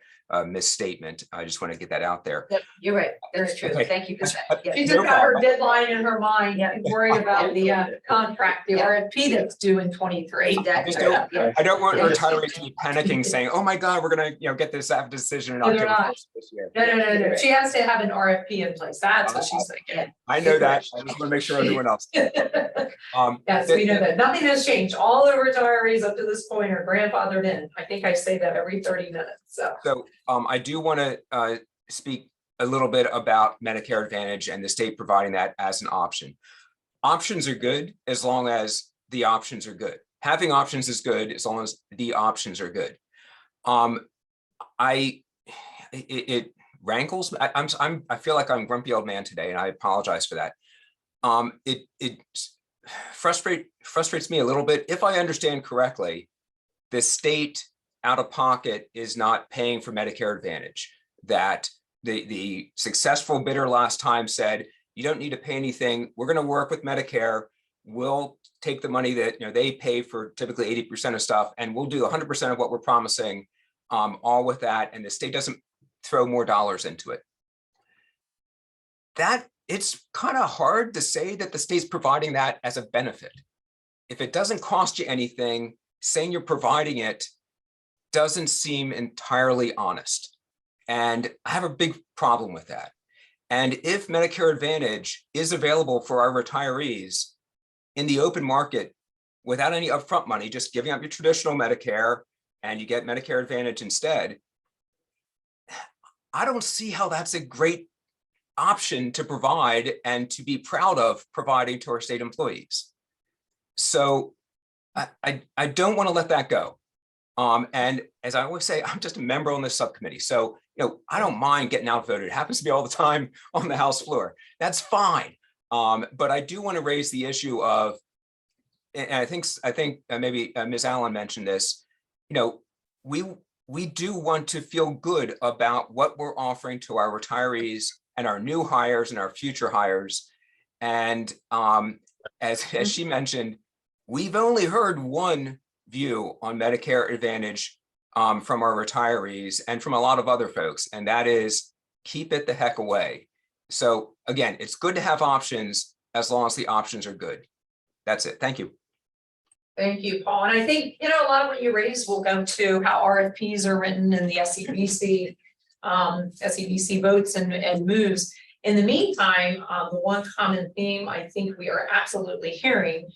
S8: misstatement. I just want to get that out there.
S5: Yep, you're right. That's true.
S8: Okay.
S5: Thank you for that. Yeah.
S1: She just got her deadline in her mind, worried about the contract, the RFP that's due in 23.
S5: Exactly.
S8: I don't want retirees to be panicking saying, oh my God, we're gonna, you know, get this after decision in
S1: No, they're
S8: October
S1: not.
S8: 1st this year.
S1: No. She has to have an RFP in place. That's what she's thinking.
S8: I know that. I just want to make sure everyone else.
S1: Yes, we know that. Nothing has changed. All the retirees up to this point are grandfathered in. I think I say that every 30 minutes, so.
S8: So I do want to speak a little bit about Medicare Advantage and the state providing that as an option. Options are good as long as the options are good. Having options is good as long as the options are good. It rankles. I feel like I'm grumpy old man today, and I apologize for that. It frustrates me a little bit. If I understand correctly, the state out of pocket is not paying for Medicare Advantage. That the successful bidder last time said, you don't need to pay anything. We're going to work with Medicare. We'll take the money that, you know, they pay for typically 80% of stuff, and we'll do 100% of what we're promising, all with that. And the state doesn't throw more dollars into it. That it's kind of hard to say that the state's providing that as a benefit. If it doesn't cost you anything, saying you're providing it doesn't seem entirely honest. And I have a big problem with that. And if Medicare Advantage is available for our retirees in the open market without any upfront money, just giving up your traditional Medicare and you get Medicare Advantage instead, I don't see how that's a great option to provide and to be proud of providing to our state employees. So I don't want to let that go. And as I always say, I'm just a member on this subcommittee. So, you know, I don't mind getting outvoted. It happens to be all the time on the House floor. That's fine. But I do want to raise the issue of, and I think maybe Ms. Allen mentioned this, you know, we do want to feel good about what we're offering to our retirees and our new hires and our future hires. And as she mentioned, we've only heard one view on Medicare Advantage from our retirees and from a lot of other folks, and that is keep it the heck away. So again, it's good to have options as long as the options are good. That's it. Thank you.
S1: Thank you, Paul. And I think, you know, a lot of what you raised will go to how RFPs are written in the SEBC, SEBC votes and moves. In the meantime, the one common theme I think we are absolutely hearing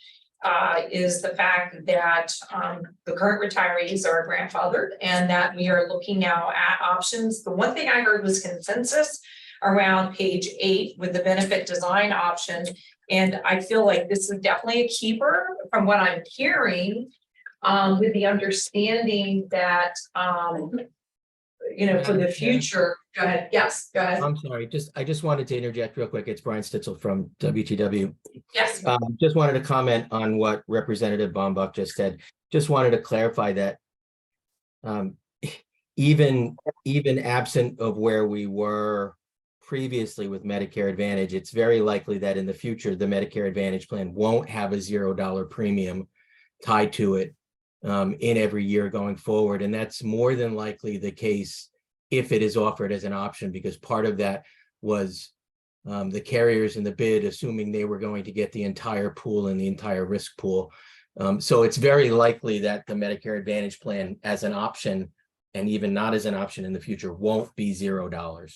S1: is the fact that the current retirees are grandfathered and that we are looking now at options. The one thing I heard was consensus around page 8 with the benefit design option. And I feel like this is definitely a keeper from what I'm hearing, with the understanding that, you know, for the future. Go ahead. Yes, go ahead.
S14: I'm sorry, I just wanted to interject real quick. It's Brian Stitzel from WTW.
S1: Yes.
S14: Just wanted to comment on what Representative Bombach just said. Just wanted to clarify that even absent of where we were previously with Medicare Advantage, it's very likely that in the future, the Medicare Advantage plan won't have a $0 premium tied to it in every year going forward. And that's more than likely the case if it is offered as an option, because part of that was the carriers in the bid, assuming they were going to get the entire pool and the entire risk pool. So it's very likely that the Medicare Advantage plan as an option, and even not as an option in the future, won't be $0.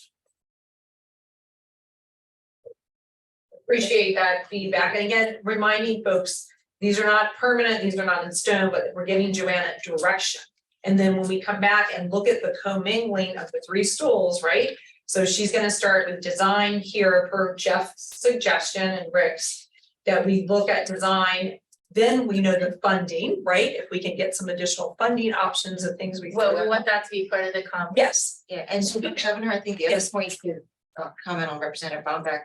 S1: Appreciate that feedback. And again, reminding folks, these are not permanent, these are not in stone, but we're giving Joanna direction. And then when we come back and look at the commingling of the 3 stools, right? So she's gonna start with design here per Jeff's suggestion and Rick's, that we look at design. Then we know the funding, right? If we can get some additional funding options and things we.
S4: Well, we want that to be part of the comp.
S1: Yes,
S5: Yeah, and so the governor, I think the other
S1: Yes.
S5: point to comment on Representative Baumbeck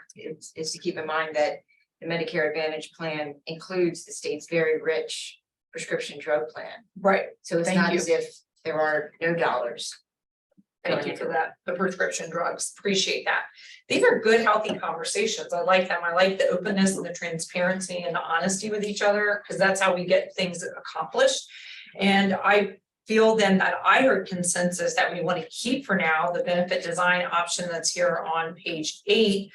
S5: is to keep in mind that the Medicare Advantage plan includes the state's very rich prescription drug plan.
S1: right.
S5: So it's
S1: Thank
S5: not
S1: you.
S5: as if there are no dollars.
S1: Thank you for that, the prescription drugs, appreciate that. These are good, healthy conversations, I like them, I like the openness and the transparency and the honesty with each other, because that's how we get things accomplished. And I feel then that I heard consensus that we want to keep for now the benefit design option that's here on page 8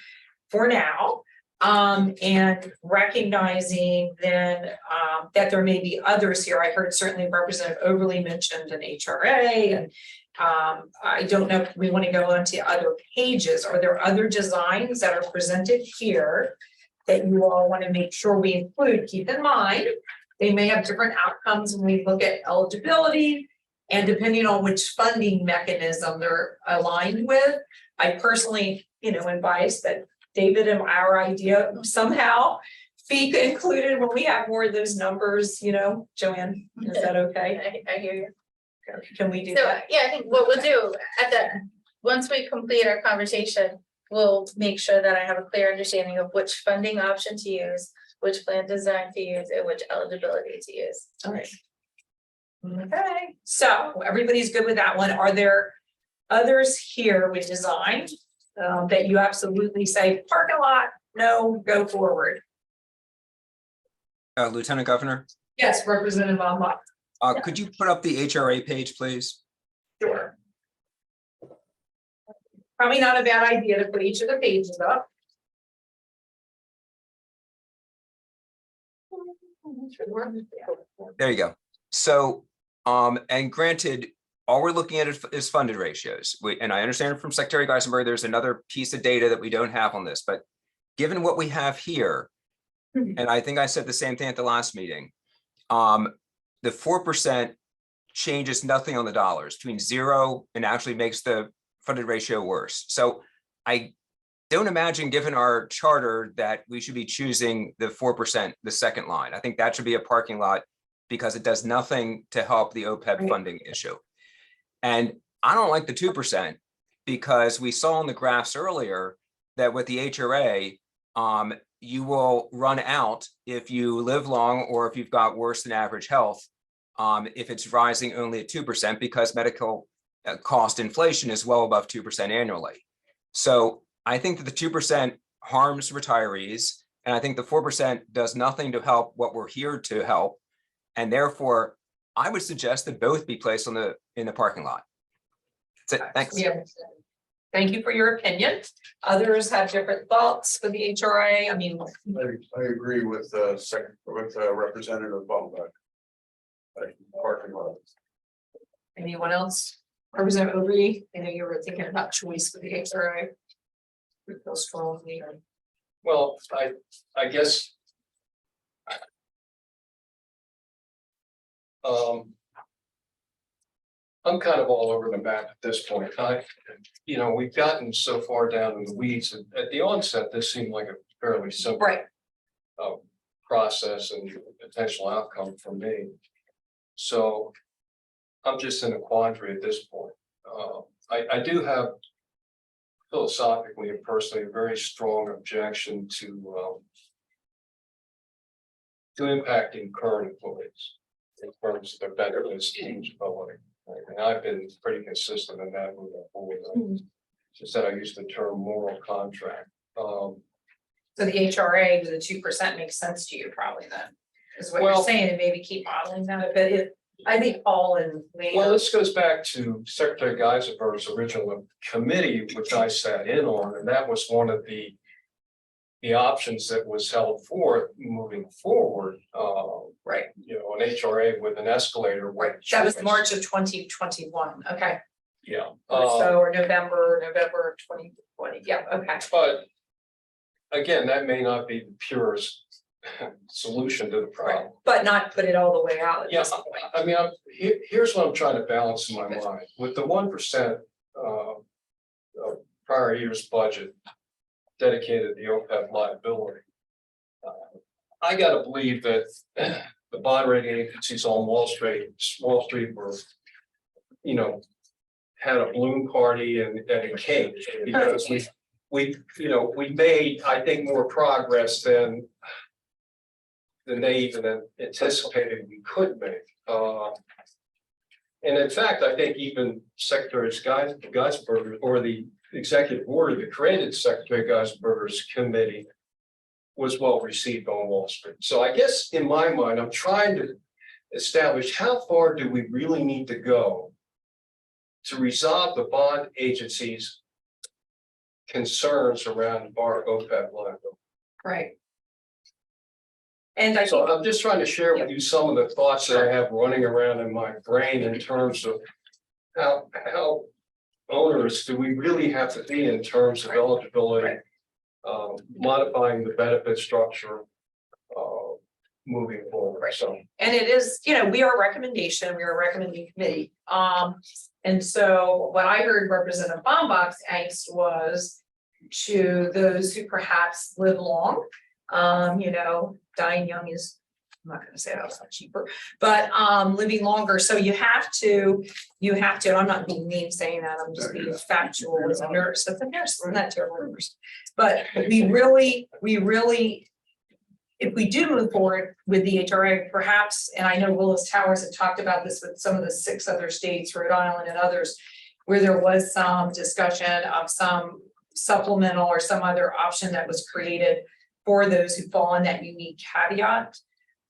S1: for now. And recognizing then that there may be others here. I heard certainly Representative Overly mentioned an HRA, and I don't know if we want to go on to other pages. Are there other designs that are presented here that you all want to make sure we include? Keep in mind, they may have different outcomes when we look at eligibility, and depending on which funding mechanism they're aligned with. I personally, am biased that David and our idea somehow FECA included when we have more of those numbers, Joanne, is that okay?
S4: I hear you.
S1: Can we do
S4: So,
S1: that?
S4: yeah, I think what we'll do once we complete our conversation, we'll make sure that I have a clear understanding of which funding option to use, which plan design to use, and which eligibility to use.
S1: All right. Okay, so everybody's good with that one. Are there others here with design that you absolutely say parking lot, no, go forward?
S8: Lieutenant Governor,
S1: Yes, Representative Baumbeck.
S8: could you put up the HRA page, please?
S1: Sure. Probably not a bad idea to put each of the pages up.
S8: There you go. So, and granted, all we're looking at is funded ratios. And I understand from Secretary Geisenberg, there's another piece of data that we don't have on this, but given what we have here, and I think I said the same thing at the last meeting, the 4% changes nothing on the dollars between 0 and actually makes the funded ratio worse. So I don't imagine, given our charter, that we should be choosing the 4%, the second line. I think that should be a parking lot because it does nothing to help the OPEB funding issue. And I don't like the 2% because we saw in the graphs earlier that with the HRA, you will run out if you live long or if you've got worse than average health, if it's rising only at 2% because medical cost inflation is well above 2% annually. So I think that the 2% harms retirees, and I think the 4% does nothing to help what we're here to help. And therefore, I would suggest that both be placed in the parking lot. That's it. Thanks.
S1: Yeah. Thank you for your opinion. Others have different thoughts for the HRA. I mean,
S9: I agree with Representative Baumbeck. Parking lot.
S1: anyone else? Representative Overy, I know you were thinking about choice for the HRA. We feel strongly.
S6: Well, I guess. I'm kind of all over the map at this point. We've gotten so far down in the weeds, and at the onset, this seemed like a fairly simple.
S1: Right.
S6: Process and potential outcome for me. So I'm just in a quandary at this point. I do have philosophically and personally a very strong objection to impacting current employees in terms of their benefits and eligibility. And I've been pretty consistent in that moving forward. Just that I use the term moral contract.
S1: So the HRA to the 2% makes sense to you probably then, is what you're
S6: Well-
S1: saying, and maybe keep modeling that, but I think all in.
S6: Well, this goes back to Secretary Geisenberg's original committee, which I sat in on, and that was one of the the options that was held forth moving forward,
S1: Right,
S6: you know, an HRA with an escalator.
S1: right. That was March of 2021. Okay.
S6: Yeah.
S1: So, or November of 2020. Yeah, okay.
S6: But again, that may not be the purest solution to the problem.
S1: But not put it all the way out at
S6: Yeah,
S1: this point.
S6: I mean, here's what I'm trying to balance in my mind, with the 1% of prior year's budget dedicated to the OPEB liability. I gotta believe that the bond rating agencies on Wall Street were, you know, had a balloon party and a cake, because we made, I think, more progress than they even anticipated we could make. And in fact, I think even Secretary Geisberger, or the executive order that created Secretary Geisberger's committee, was well received on Wall Street. So I guess in my mind, I'm trying to establish how far do we really need to go to resolve the bond agency's concerns around our OPEB liability.
S1: Right. And I
S6: So
S1: think,
S6: I'm just trying to share with you some of the thoughts that I have running around in my brain in terms of how onerous do we really have to be in terms of eligibility, modifying the benefit structure, moving forward. So,
S1: and it is, you know, we are a recommending committee. And so what I heard Representative Bombach's angst was to those who perhaps live long, you know, dying young is, I'm not gonna say that's not cheaper, but living longer. So you have to, I'm not being mean saying that, I'm just being factual as a nurse. As a nurse, we're not terrible numbers. But we really, if we do move forward with the HRA, perhaps, and I know Willis Towers had talked about this with some of the 6 other states, Rhode Island and others, where there was some discussion of some supplemental or some other option that was created for those who fall in that unique caveat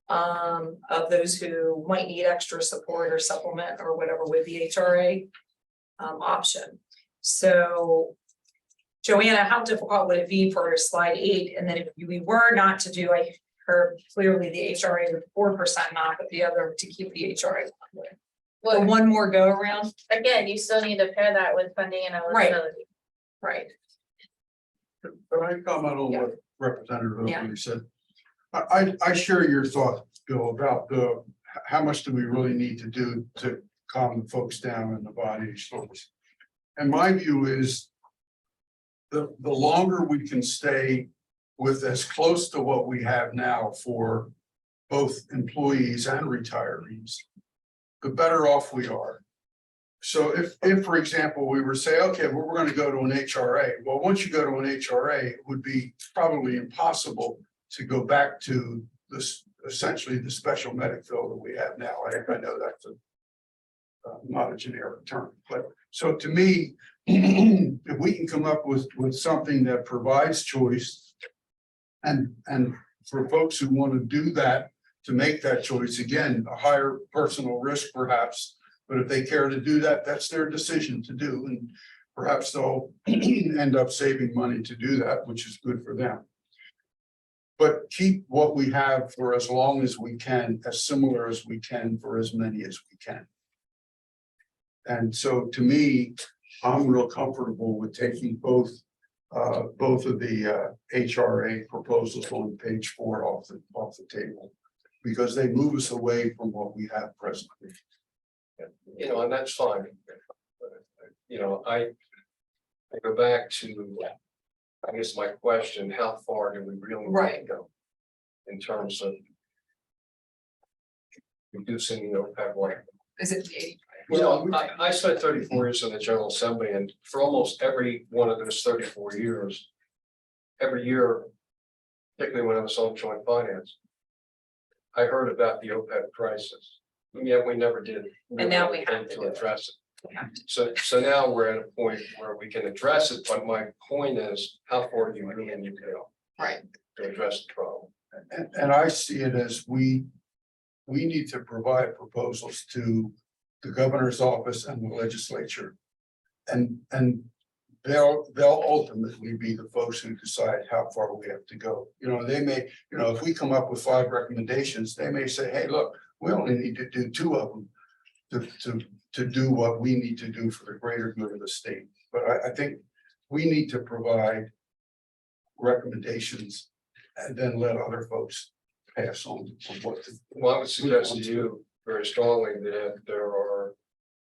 S1: of those who might need extra support or supplement or whatever with the HRA option. So Joanna, how difficult would it be for slide 8? And then if we were not to do, I heard clearly the HRA with 4% not, but the other to keep the HRA. Well, one more go around.
S4: Again, you still need to pair that with funding and eligibility.
S1: Right.
S9: But I comment on what Representative
S1: Yeah.
S9: Oakley said. I share your thought, Bill, about how much do we really need to do to calm the folks down in the body stores. And my view is the longer we can stay with as close to what we have now for both employees and retirees, the better off we are. So if for example, we were to say, okay, well, we're going to go to an HRA. Well, once you go to an HRA, it would be probably impossible to go back to this, essentially the special medic fill that we have now. I know that's not a generic term, but so to me, if we can come up with something that provides choice and for folks who want to do that, to make that choice, again, a higher personal risk perhaps, but if they care to do that, that's their decision to do. And perhaps they'll end up saving money to do that, which is good for them. But keep what we have for as long as we can, as similar as we can for as many as we can. And so to me, I'm real comfortable with taking both of the HRA proposals on page 4 off the table, because they move us away from what we have presently.
S6: you know, and that's fine. You know, I go back to, I guess my question, how far do we really want to go in terms of reducing the OPEB liability?
S1: Is it the 80?
S6: You know, I spent 34 years in the General Assembly, and for almost every one of those 34 years, every year, particularly when I was on Joint Finance, I heard about the OPEB crisis, and yet we never did.
S1: And now we have
S6: to address it. So now we're at a point where we can address it, but my point is, how far do you really need to go?
S1: Right.
S6: To address the problem.
S9: And I see it as we need to provide proposals to the governor's office and the legislature. And they'll ultimately be the folks who decide how far we have to go. You know, they may, you know, if we come up with 5 recommendations, they may say, hey, look, we only need to do 2 of them to do what we need to do for the greater good of the state. But I think we need to provide recommendations and then let other folks pass on what to.
S6: Well, I would suggest to you very strongly that if there are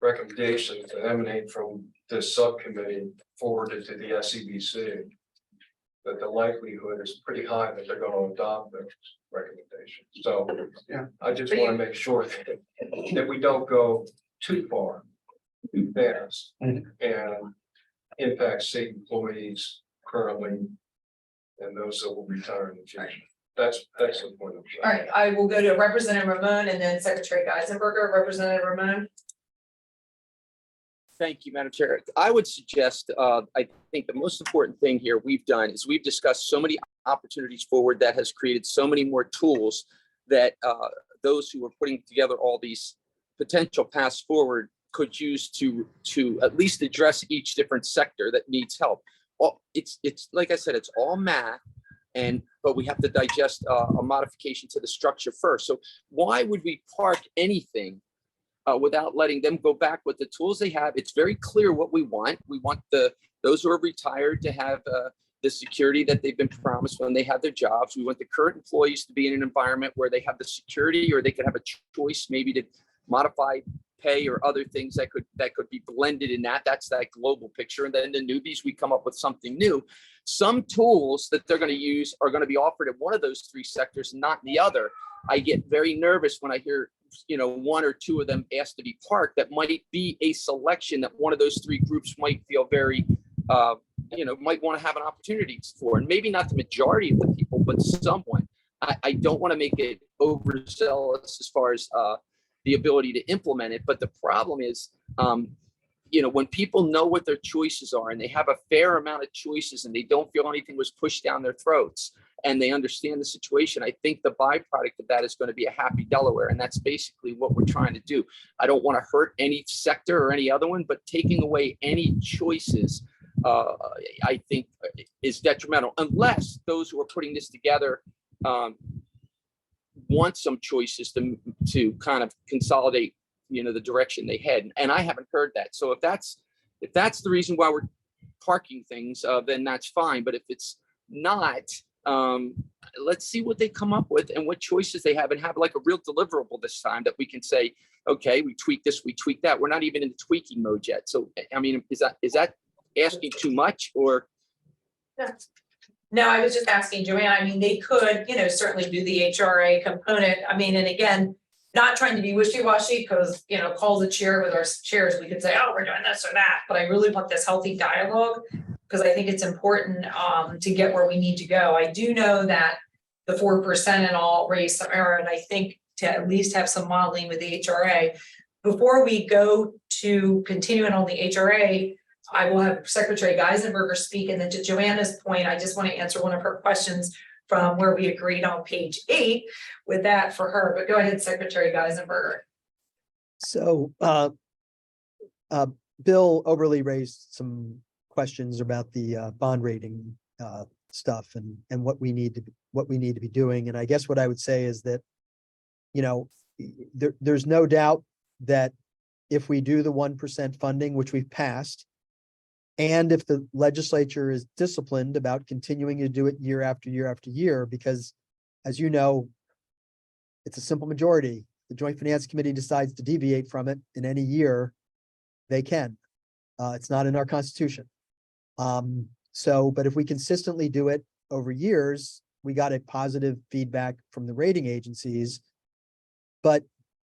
S6: recommendations that emanate from this subcommittee forwarded to the SEBC, that the likelihood is pretty high that they're going to adopt those recommendations. So
S9: Yeah.
S6: I just want to make sure that we don't go too far, too fast, and impact state employees currently and those that will retire in the future. That's the point of
S1: All right, I will go to Representative Ramon and then Secretary Geisenberger. Representative Ramon.
S13: Thank you, Madam Chair. I would suggest, I think the most important thing here we've done is we've discussed so many opportunities forward that has created so many more tools that those who are putting together all these potential paths forward could use to at least address each different sector that needs help. Well, it's like I said, it's all math, but we have to digest a modification to the structure first. So why would we park anything without letting them go back with the tools they have? It's very clear what we want. We want those who are retired to have the security that they've been promised when they have their jobs. We want the current employees to be in an environment where they have the security, or they could have a choice maybe to modify pay or other things that could be blended in that. That's that global picture. And then the newbies, we come up with something new. Some tools that they're going to use are going to be offered in one of those 3 sectors, not in the other. I get very nervous when I hear, you know, 1 or 2 of them asked to be parked. That might be a selection that one of those 3 groups might feel very, might want to have an opportunity for, and maybe not the majority of the people, but someone. I don't want to make it overzealous as far as the ability to implement it. But the problem is, when people know what their choices are and they have a fair amount of choices and they don't feel anything was pushed down their throats and they understand the situation, I think the byproduct of that is going to be a happy Delaware. And that's basically what we're trying to do. I don't want to hurt any sector or any other one, but taking away any choices, I think is detrimental, unless those who are putting this together want some choices to kind of consolidate, the direction they head. And I haven't heard that. So if that's the reason why we're parking things, then that's fine. But if it's not, let's see what they come up with and what choices they have, and have like a real deliverable this time that we can say, okay, we tweak this, we tweak that. We're not even in the tweaking mode yet. So, I mean, is that asking too much, or?
S1: No, I was just asking Joanne. I mean, they could, certainly do the HRA component. I mean, and again, not trying to be wishy-washy, because, call the chair with our chairs, we could say, oh, we're doing this or that, but I really want this healthy dialogue, because I think it's important to get where we need to go. I do know that the 4% and all raised some error, and I think to at least have some modeling with the HRA. Before we go to continuing on the HRA, I will have Secretary Geisenberger speak, and then to Joanna's point, I just want to answer one of her questions from where we agreed on page 8 with that for her, but go ahead, Secretary Geisenberger.
S11: So Bill Oberly raised some questions about the bond rating stuff and what we need to be doing. And I guess what I would say is that, there's no doubt that if we do the 1% funding, which we've passed, and if the legislature is disciplined about continuing to do it year after year after year, because as you know, it's a simple majority. The Joint Finance Committee decides to deviate from it in any year, they can. It's not in our Constitution. But if we consistently do it over years, we got a positive feedback from the rating agencies. But,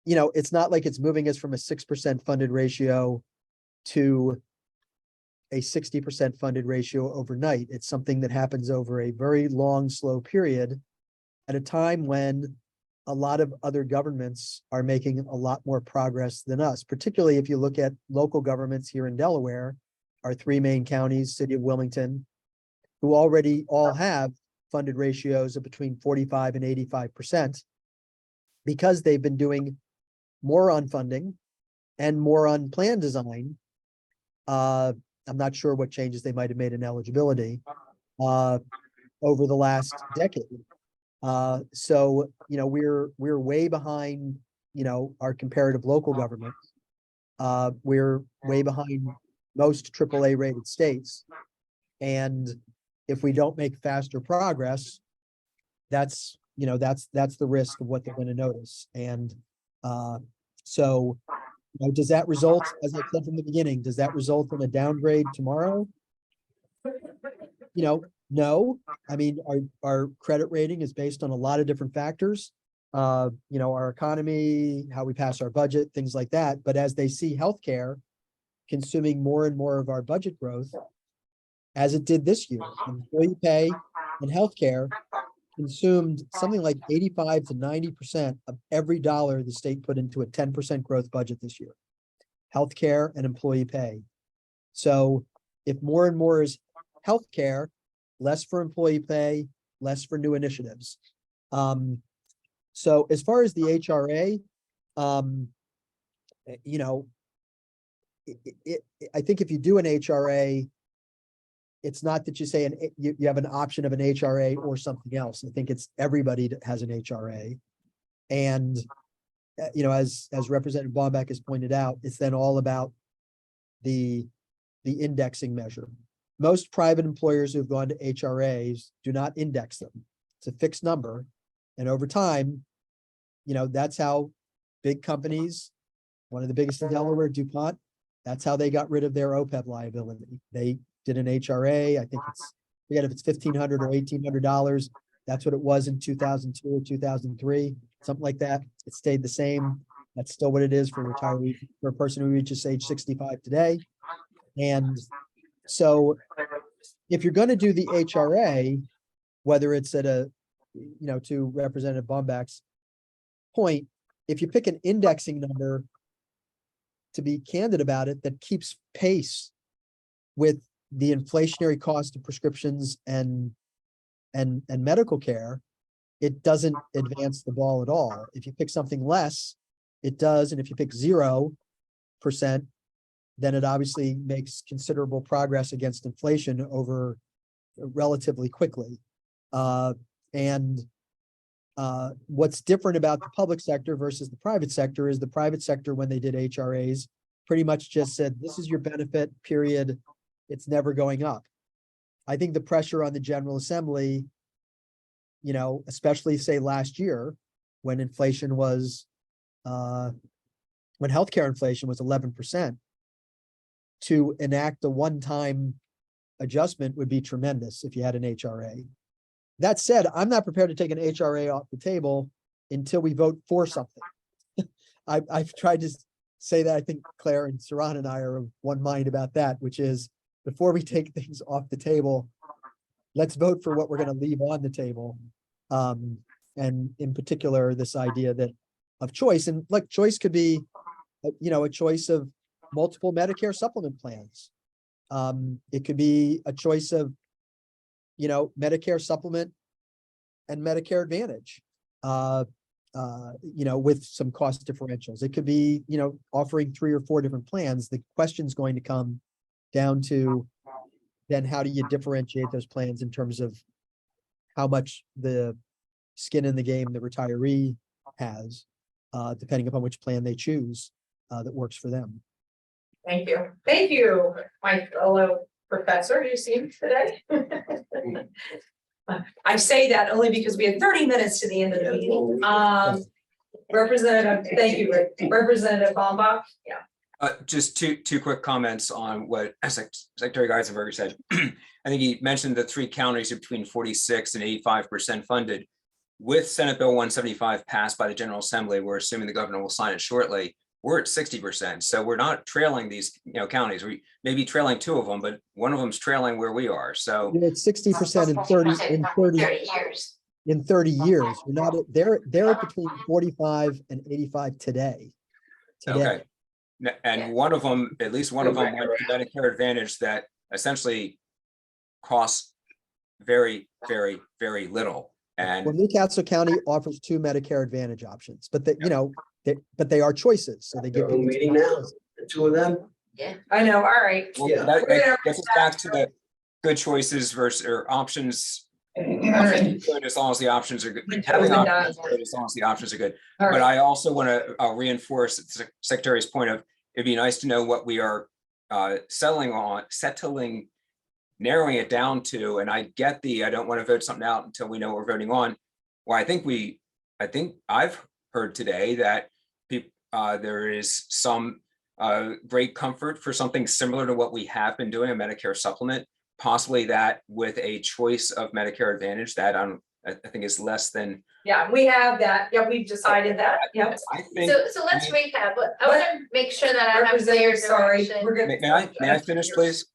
S11: it's not like it's moving us from a 6% funded ratio to a 60% funded ratio overnight. It's something that happens over a very long, slow period at a time when a lot of other governments are making a lot more progress than us, particularly if you look at local governments here in Delaware, our 3 main counties, city of Wilmington, who already all have funded ratios of between 45 and 85%, because they've been doing more on funding and more on plan design I'm not sure what changes they might have made in eligibility over the last decade. So, we're way behind, our comparative local government. We're way behind most AAA rated states. And if we don't make faster progress, that's the risk of what they're going to notice. And so, does that result, as I said from the beginning, does that result in a downgrade tomorrow? No. I mean, our credit rating is based on a lot of different factors. Our economy, how we pass our budget, things like that. But as they see healthcare consuming more and more of our budget growth, as it did this year, employee pay and healthcare consumed something like 85 to 90% of every dollar the state put into a 10% growth budget this year. Healthcare and employee pay. So if more and more is healthcare, less for employee pay, less for new initiatives. So as far as the HRA, I think if you do an HRA, it's not that you say you have an option of an HRA or something else. I think it's everybody that has an HRA. And, as Representative Bomback has pointed out, it's then all about the indexing measure. Most private employers who've gone to HRAs do not index them. It's a fixed number. And over time, that's how big companies, one of the biggest in Delaware, DuPont, that's how they got rid of their OPEB liability. They did an HRA. I think forget if it's $1,500 or $1,800. That's what it was in 2002 or 2003, something like that. It stayed the same. That's still what it is for a person who reaches age 65 today. And so if you're going to do the HRA, whether it's at to Representative Bomback's point, if you pick an indexing number, to be candid about it, that keeps pace with the inflationary cost of prescriptions and medical care, it doesn't advance the ball at all. If you pick something less, it does. And if you pick 0%, then it obviously makes considerable progress against inflation over relatively quickly. What's different about the public sector versus the private sector is the private sector, when they did HRAs, pretty much just said, this is your benefit, period. It's never going up. I think the pressure on the General Assembly, especially say last year, when inflation was, when healthcare inflation was 11%, to enact a one-time adjustment would be tremendous if you had an HRA. That said, I'm not prepared to take an HRA off the table until we vote for something. I've tried to say that. I think Claire and Saran and I are of one mind about that, which is before we take things off the table, let's vote for what we're going to leave on the table. And in particular, this idea of choice, and like choice could be, a choice of multiple Medicare supplement plans. It could be a choice of, Medicare supplement and Medicare Advantage, with some cost differentials. It could be, offering 3 or 4 different plans. The question's going to come down to then how do you differentiate those plans in terms of how much the skin in the game the retiree has, depending upon which plan they choose that works for them.
S1: Thank you. Thank you, my fellow professor you see today. I say that only because we had 30 minutes to the end of the meeting. Thank you, Representative Bombach. Yeah.
S8: Just two quick comments on what Secretary Geisenberger said. I think he mentioned the 3 counties are between 46 and 85% funded. With Senate Bill 175 passed by the General Assembly, we're assuming the governor will sign it shortly. We're at 60%. So we're not trailing these counties. We may be trailing 2 of them, but one of them's trailing where we are. So
S11: You're at 60% in 30 years. In 30 years. We're not they're at between 45 and 85 today.
S8: Okay. And one of them, at least one of them, went to Medicare Advantage that essentially costs very, very, very little. And
S11: Well, Newcastle County offers 2 Medicare Advantage options, but but they are choices. So they give
S15: Their own meeting now, the 2 of them.
S1: I know, all right.
S8: Well,
S9: Yeah.
S8: that gets us back to the good choices versus or options. Options are good as long as the options are good. Having options is good as long as the options are good.
S1: All
S8: But
S1: right.
S8: I also want to reinforce the Secretary's point of, it'd be nice to know what we are settling, narrowing it down to, and I get I don't want to vote something out until we know what we're voting on. Well, I think I've heard today that there is some great comfort for something similar to what we have been doing, a Medicare supplement, possibly that with a choice of Medicare Advantage that I think is less than.
S1: Yeah, we have that. Yeah, we've decided that. Yep.
S8: I think.
S4: So let's recap, but I want to make sure that I have clear
S1: Representative, sorry,
S4: direction.
S1: we're gonna.
S8: May I finish, please?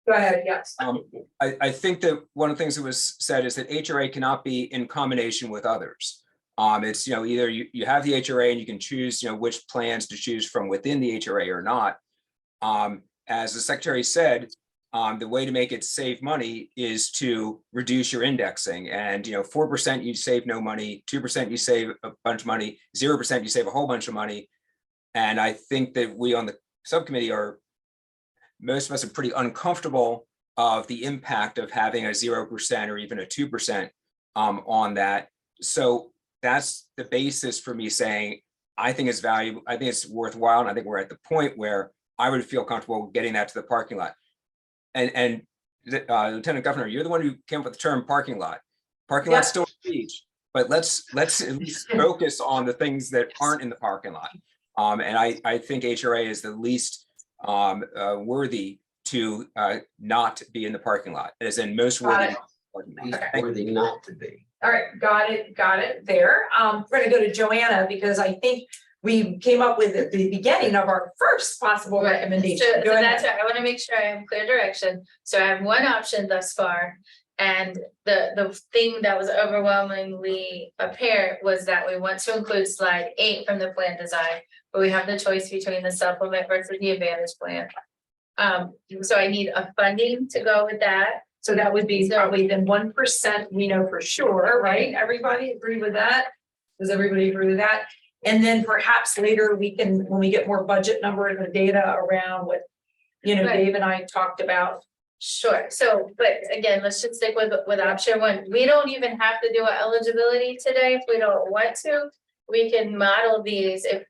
S1: Go ahead, yes.
S8: I think that one of the things that was said is that HRA cannot be in combination with others. It's, either you have the HRA and you can choose, which plans to choose from within the HRA or not. As the Secretary said, the way to make it save money is to reduce your indexing, and 4% you save no money, 2% you save a bunch of money, 0% you save a whole bunch of money. And I think that we on the subcommittee most of us are pretty uncomfortable of the impact of having a 0% or even a 2% on that. So that's the basis for me saying, I think it's valuable. I think it's worthwhile. And I think we're at the point where I would feel comfortable getting that to the parking lot. And Lieutenant Governor, you're the one who came up with the term parking lot. Parking lot's still a speech, but let's at least focus on the things that aren't in the parking lot. And I think HRA is the least worthy to not be in the parking lot, as in most worthy.
S9: Worthy not to be.
S1: All right, got it there. We're gonna go to Joanna because I think we came up with at the beginning of our first possible recommendation.
S4: So
S1: Go ahead.
S4: that's why I want to make sure I have clear direction. So I have one option thus far. And the thing that was overwhelmingly apparent was that we want to include slide 8 from the plan design, but we have the choice between the supplement versus the advantage plan. So I need a funding to go with that.
S1: So that would be probably then 1%, we know for sure, right? Everybody agree with that? Does everybody agree with that? And then perhaps later we can, when we get more budget numbers and data around what,
S4: Right.
S1: Dave and I talked about.
S4: Sure, so, but again, let's just stick with option 1. We don't even have to do an eligibility today if we don't want to. We can model these if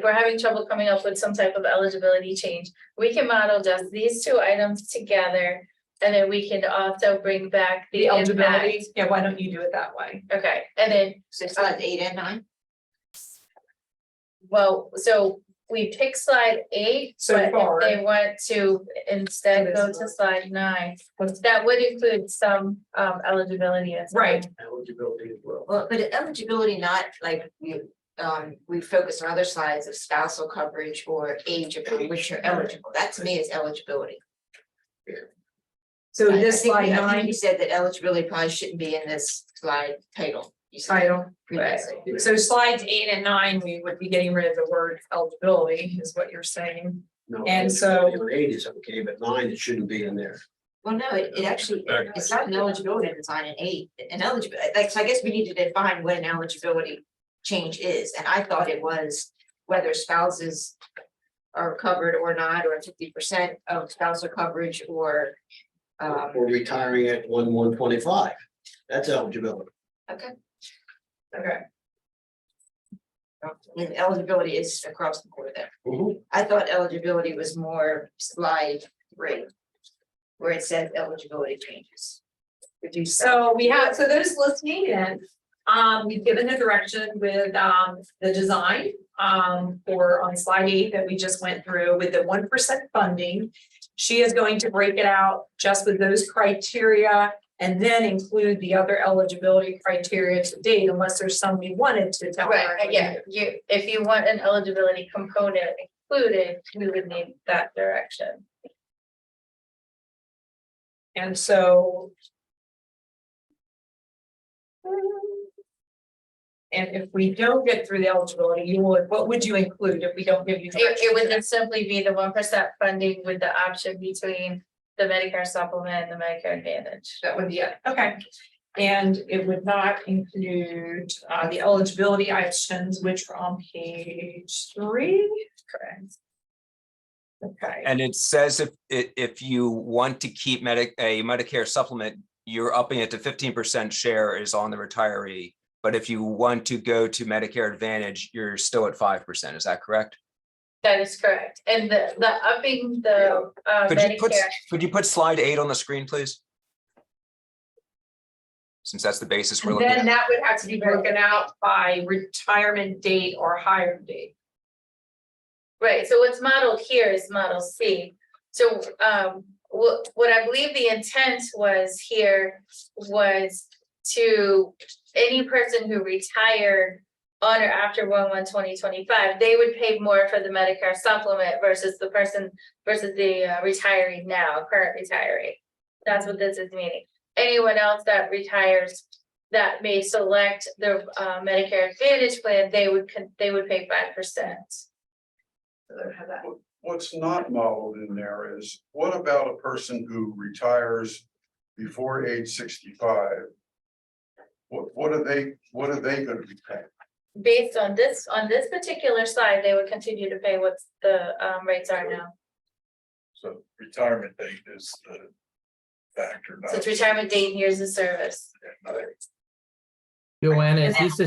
S4: we're having trouble coming up with some type of eligibility change. We can model just these 2 items together. And then we can also bring back the
S1: Eligibility.
S4: impact.
S1: Yeah, why don't you do it that way?
S4: Okay, and then,
S5: So slide 8 and 9.
S4: well, so we pick slide 8,
S1: So
S4: but
S1: far.
S4: if they want to instead go to slide 9, that would include some eligibility as well.
S1: Right.
S9: Eligibility as well.
S5: Well, but eligibility, not like we focus on other slides of spousal coverage or age upon which you're eligible. That to me is eligibility.
S1: So
S5: I
S1: this
S5: think
S1: slide
S5: I think
S1: 9
S5: you said that eligibility probably shouldn't be in this slide title. You said
S1: title.
S5: previously.
S1: So slides 8 and 9, we would be getting rid of the word eligibility is what you're saying.
S9: No,
S1: And so-
S9: eligibility on 8 is okay, but 9, it shouldn't be in there.
S5: Well, no, it actually, it's not an eligibility design in 8, an eligibility, like, so I guess we need to define what an eligibility change is, and I thought it was whether spouses are covered or not, or 50% of spousal coverage, or
S9: Or retiring at 1/1/25. That's eligibility.
S5: okay,
S1: Okay.
S5: and eligibility is across the board there.
S9: Mhm.
S5: I thought eligibility was more slide 3, where it says eligibility changes.
S1: So we have, so those listening in, we've given the direction with the design for on slide 8 that we just went through with the 1% funding. She is going to break it out just with those criteria and then include the other eligibility criteria to date, unless there's some we wanted to tell her.
S4: Right, yeah, if you want an eligibility component included, we would need that direction.
S1: And so. And if we don't get through the eligibility, what would you include if we don't give you?
S4: It would just simply be the 1% funding with the option between the Medicare supplement and the Medicare Advantage.
S1: That would be it, okay. And it would not include the eligibility options, which are on page 3.
S4: Correct.
S1: Okay,
S8: And it says if you want to keep a Medicare supplement, you're upping it to 15% share is on the retiree. But if you want to go to Medicare Advantage, you're still at 5%. Is that correct?
S4: That is correct. And the upping the Medicare,
S8: Could you put slide 8 on the screen, please? Since that's the basis we're
S1: and
S8: looking
S1: then
S8: at.
S1: that would have to be broken out by retirement date or hire date.
S4: right, so what's modeled here is model C. So what I believe the intent was here was to any person who retired on or after 1/1/2025, they would pay more for the Medicare supplement versus the person versus the retiree now, current retiree. That's what this is meaning. Anyone else that retires that may select the Medicare Advantage plan, they would pay 5%.
S9: What's not modeled in there is, what about a person who retires before age 65? What are they gonna be paying?
S4: Based on this particular slide, they would continue to pay what the rates are now.
S3: So retirement date is the factor.
S4: So it's retirement date and years of service.
S14: Joanna, is this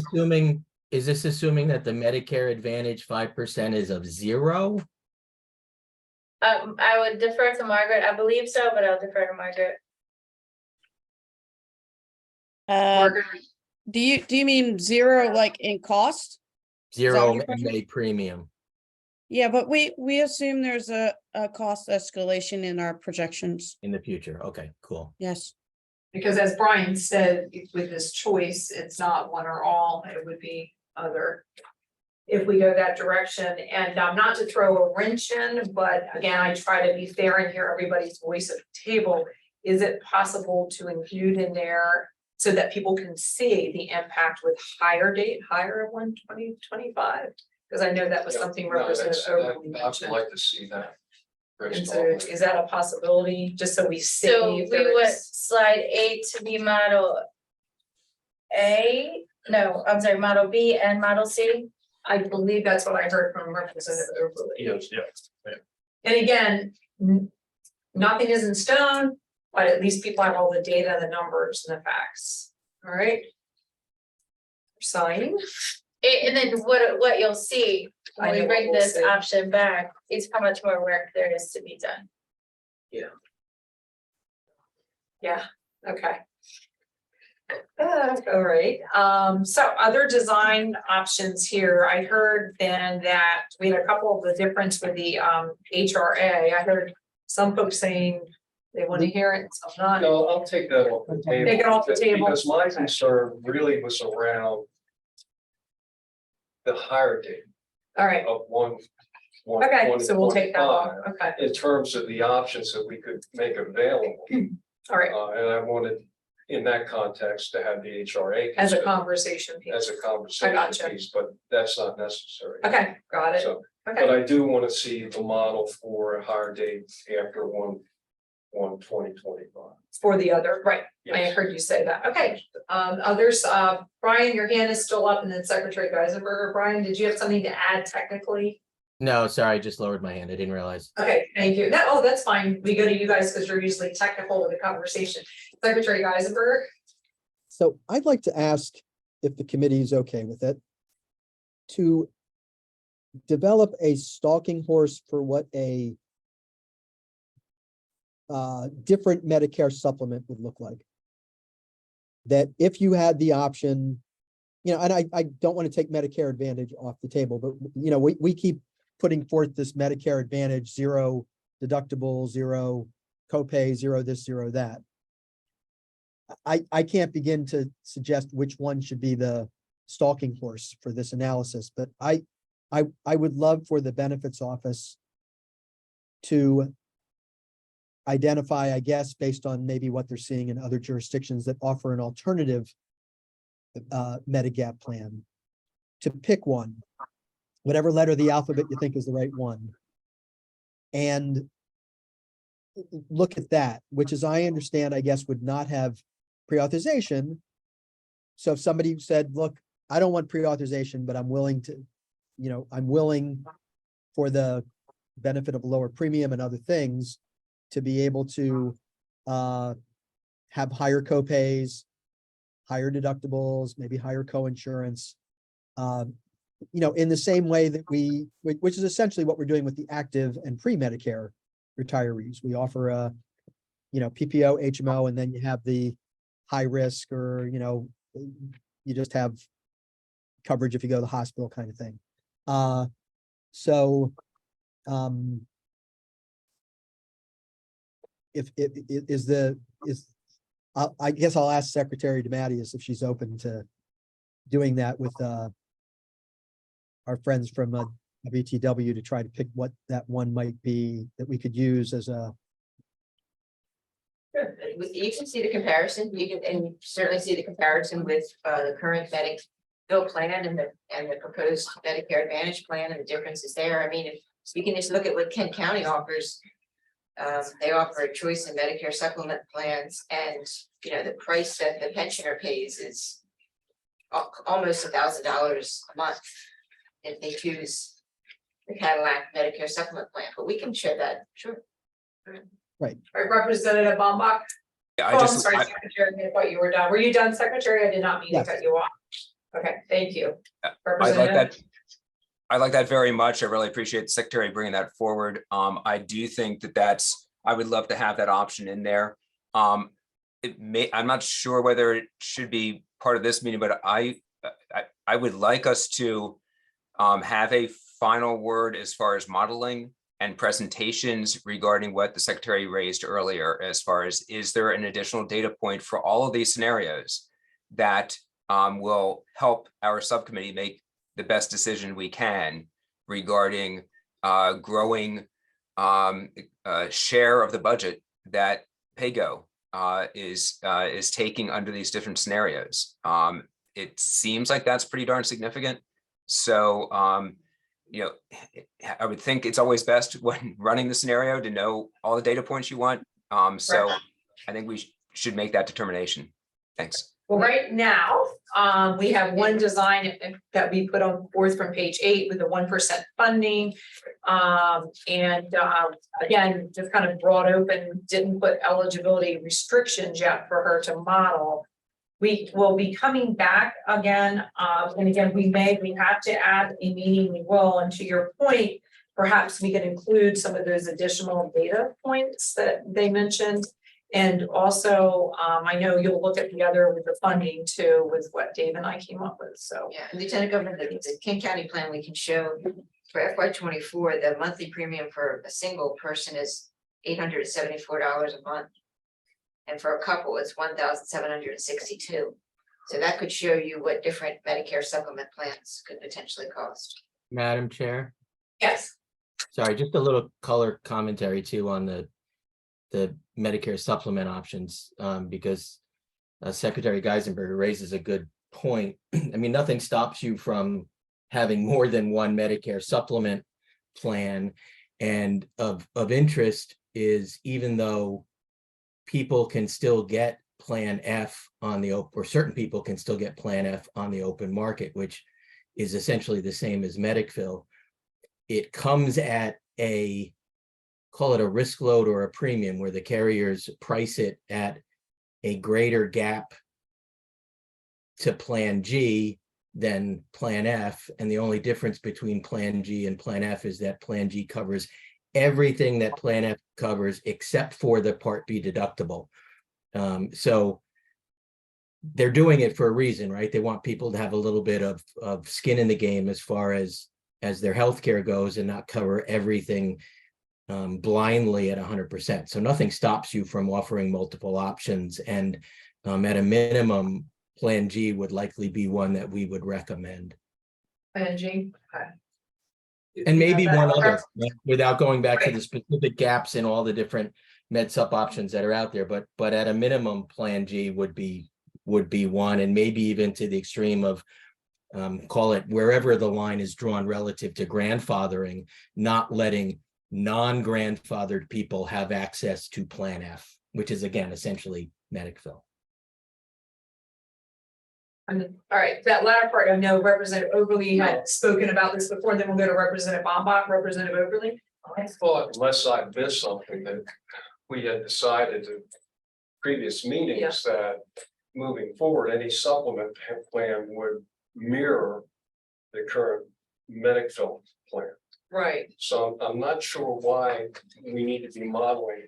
S14: assuming that the Medicare Advantage 5% is of 0?
S4: I would defer to Margaret. I believe so, but I'll defer to Margaret.
S1: Margaret,
S10: Do you mean 0 like in cost?
S14: Zero
S10: your question?
S14: MA premium.
S10: Yeah, but we assume there's a cost escalation in our projections.
S14: In the future. Okay, cool.
S10: Yes.
S1: because as Brian said, with this choice, it's not one or all, it would be other. If we go that direction, and not to throw a wrench in, but again, I try to be fair and hear everybody's voice at the table. Is it possible to include in there so that people can see the impact with higher date, higher of 1/20/25? Because I know that was something Representative Overly
S6: I would
S1: mentioned.
S6: like to see that.
S1: And so is that a possibility, just so we see?
S4: So
S1: if
S4: we
S1: there
S4: would
S1: is-
S4: slide 8 to be model A, no, I'm sorry, model B and model C.
S1: I believe that's what I heard from Representative Overly.
S3: Yes,
S1: And again, nothing is in stone, but at least people have all the data, the numbers and the facts, all right? Sign.
S4: And then what you'll see
S1: I
S4: when
S1: know
S4: we
S1: what
S4: bring
S1: we'll
S4: this
S1: see.
S4: option back is how much more work there is to be done.
S1: Yeah, okay. All right, so other design options here, I heard then that we had a couple of the difference with the HRA, I heard some folks saying they want to hear it, some not.
S6: No, I'll take that off the table.
S1: Take it off the table.
S6: Because my concern really was around the higher date
S1: All right,
S6: of one.
S1: okay, so we'll take that off,
S6: 1/25,
S1: okay,
S6: in terms of the options that we could make available.
S1: all right,
S6: And I wanted, in that context, to have the HRA.
S1: as a
S6: considered
S1: conversation
S6: As
S1: piece,
S6: a conversation
S1: gotcha.
S6: piece, but that's not necessary.
S1: okay, got it,
S6: So, but
S1: okay,
S6: I do want to see the model for a higher date after 1/1/2025.
S1: for the other, right, I
S6: Yes.
S1: heard you say that, okay, others, Brian, your hand is still up, and then Secretary Geisenberger, Brian, did you have something to add technically?
S14: No, sorry, I just lowered my hand. I didn't realize.
S1: Okay, thank you, that, oh, that's fine, we go to you guys because you're usually technical with the conversation, Secretary Geisenberger.
S11: So I'd like to ask if the committee is okay with it, to develop a stalking horse for what a different Medicare supplement would look like. That if you had the option, and I don't want to take Medicare Advantage off the table, but we keep putting forth this Medicare Advantage, 0 deductible, 0 copay, 0 this, 0 that. I can't begin to suggest which one should be the stalking horse for this analysis, but I would love for the benefits office to identify, I guess, based on maybe what they're seeing in other jurisdictions that offer an alternative Medigap plan, to pick one, whatever letter of the alphabet you think is the right one, and look at that, which, as I understand, I guess, would not have pre-authorization. So if somebody said, look, I don't want pre-authorization, but I'm willing to, I'm willing for the benefit of a lower premium and other things to be able to have higher copays, higher deductibles, maybe higher coinsurance. In the same way that which is essentially what we're doing with the active and pre-Medicare retirees. We offer a, PPO, HMO, and then you have the high risk or, you just have coverage if you go to the hospital kind of thing. I guess I'll ask Secretary DeMatteis if she's open to doing that with our friends from WTW to try to pick what that one might be that we could use as a.
S5: Sure. You can see the comparison, and certainly see the comparison with the current Medicare plan and the proposed Medicare Advantage plan and the differences there. I mean, if you can just look at what Kent County offers, they offer a choice in Medicare supplement plans, and the price that the pensioner pays is almost $1,000 a month if they choose the Cadillac Medicare supplement plan. But we can share that, sure.
S11: Right.
S1: All right, Representative Bombach.
S8: Yeah,
S1: Oh, I'm sorry, Secretary, I thought you were done. Were you done, Secretary? I did not mean to
S11: Yes.
S1: cut you off. Okay, thank you.
S8: I like
S1: Representative?
S8: that. I like that very much. I really appreciate the Secretary bringing that forward. I do think I would love to have that option in there. I'm not sure whether it should be part of this meeting, but I would like us to have a final word as far as modeling and presentations regarding what the Secretary raised earlier, as far as, is there an additional data point for all of these scenarios that will help our subcommittee make the best decision we can regarding growing share of the budget that PAYGO is taking under these different scenarios. It seems like that's pretty darn significant. So, I would think it's always best when running the scenario to know all the data points you want. So
S1: Right.
S8: I think we should make that determination. Thanks.
S1: Well, right now, we have one design that we put on forth from page 8 with the 1% funding. Again, just kind of broad open, didn't put eligibility restrictions yet for her to model. We will be coming back again, and again, we have to add a meeting, we will, and to your point, perhaps we can include some of those additional data points that they mentioned. And also, I know you'll look at the other with the funding too, with what Dave and I came up with, so.
S5: Yeah, and Lieutenant Governor, the King County plan, we can show for FY24, the monthly premium for a single person is $874 a month. And for a couple, it's $1,762. So that could show you what different Medicare supplement plans could potentially cost.
S14: Madam Chair,
S1: Yes.
S14: sorry, just a little color commentary too on the Medicare supplement options, because Secretary Geisenberger raises a good point. I mean, nothing stops you from having more than one Medicare supplement plan, and of interest is, even though people can still get Plan F on the open, or certain people can still get Plan F on the open market, which is essentially the same as Medicare. It comes at call it a risk load or a premium, where the carriers price it at a greater gap to Plan G than Plan F. And the only difference between Plan G and Plan F is that Plan G covers everything that Plan F covers except for the Part B deductible. So they're doing it for a reason, right? They want people to have a little bit of skin in the game as far as their healthcare goes, and not cover everything blindly at 100%. So nothing stops you from offering multiple options. And at a minimum, Plan G would likely be one that we would recommend.
S1: Plan G, okay.
S14: And maybe
S1: Yeah,
S14: one other,
S1: that's-
S14: right, without going back to
S1: Right.
S14: the specific gaps in all the different med sup options that are out there, but at a minimum, Plan G would be one, and maybe even to the extreme of call it wherever the line is drawn relative to grandfathering, not letting non-grandfathered people have access to Plan F, which is again essentially Medicare.
S1: All right, that latter part, I know Representative Overly had spoken about this before, then we'll go to Representative Bombach. Representative Overly.
S6: I thought, unless I missed something, that we had decided in previous meetings that moving forward, any supplement plan would mirror the current Medicare plan.
S1: Right.
S6: So I'm not sure why we need to be modeling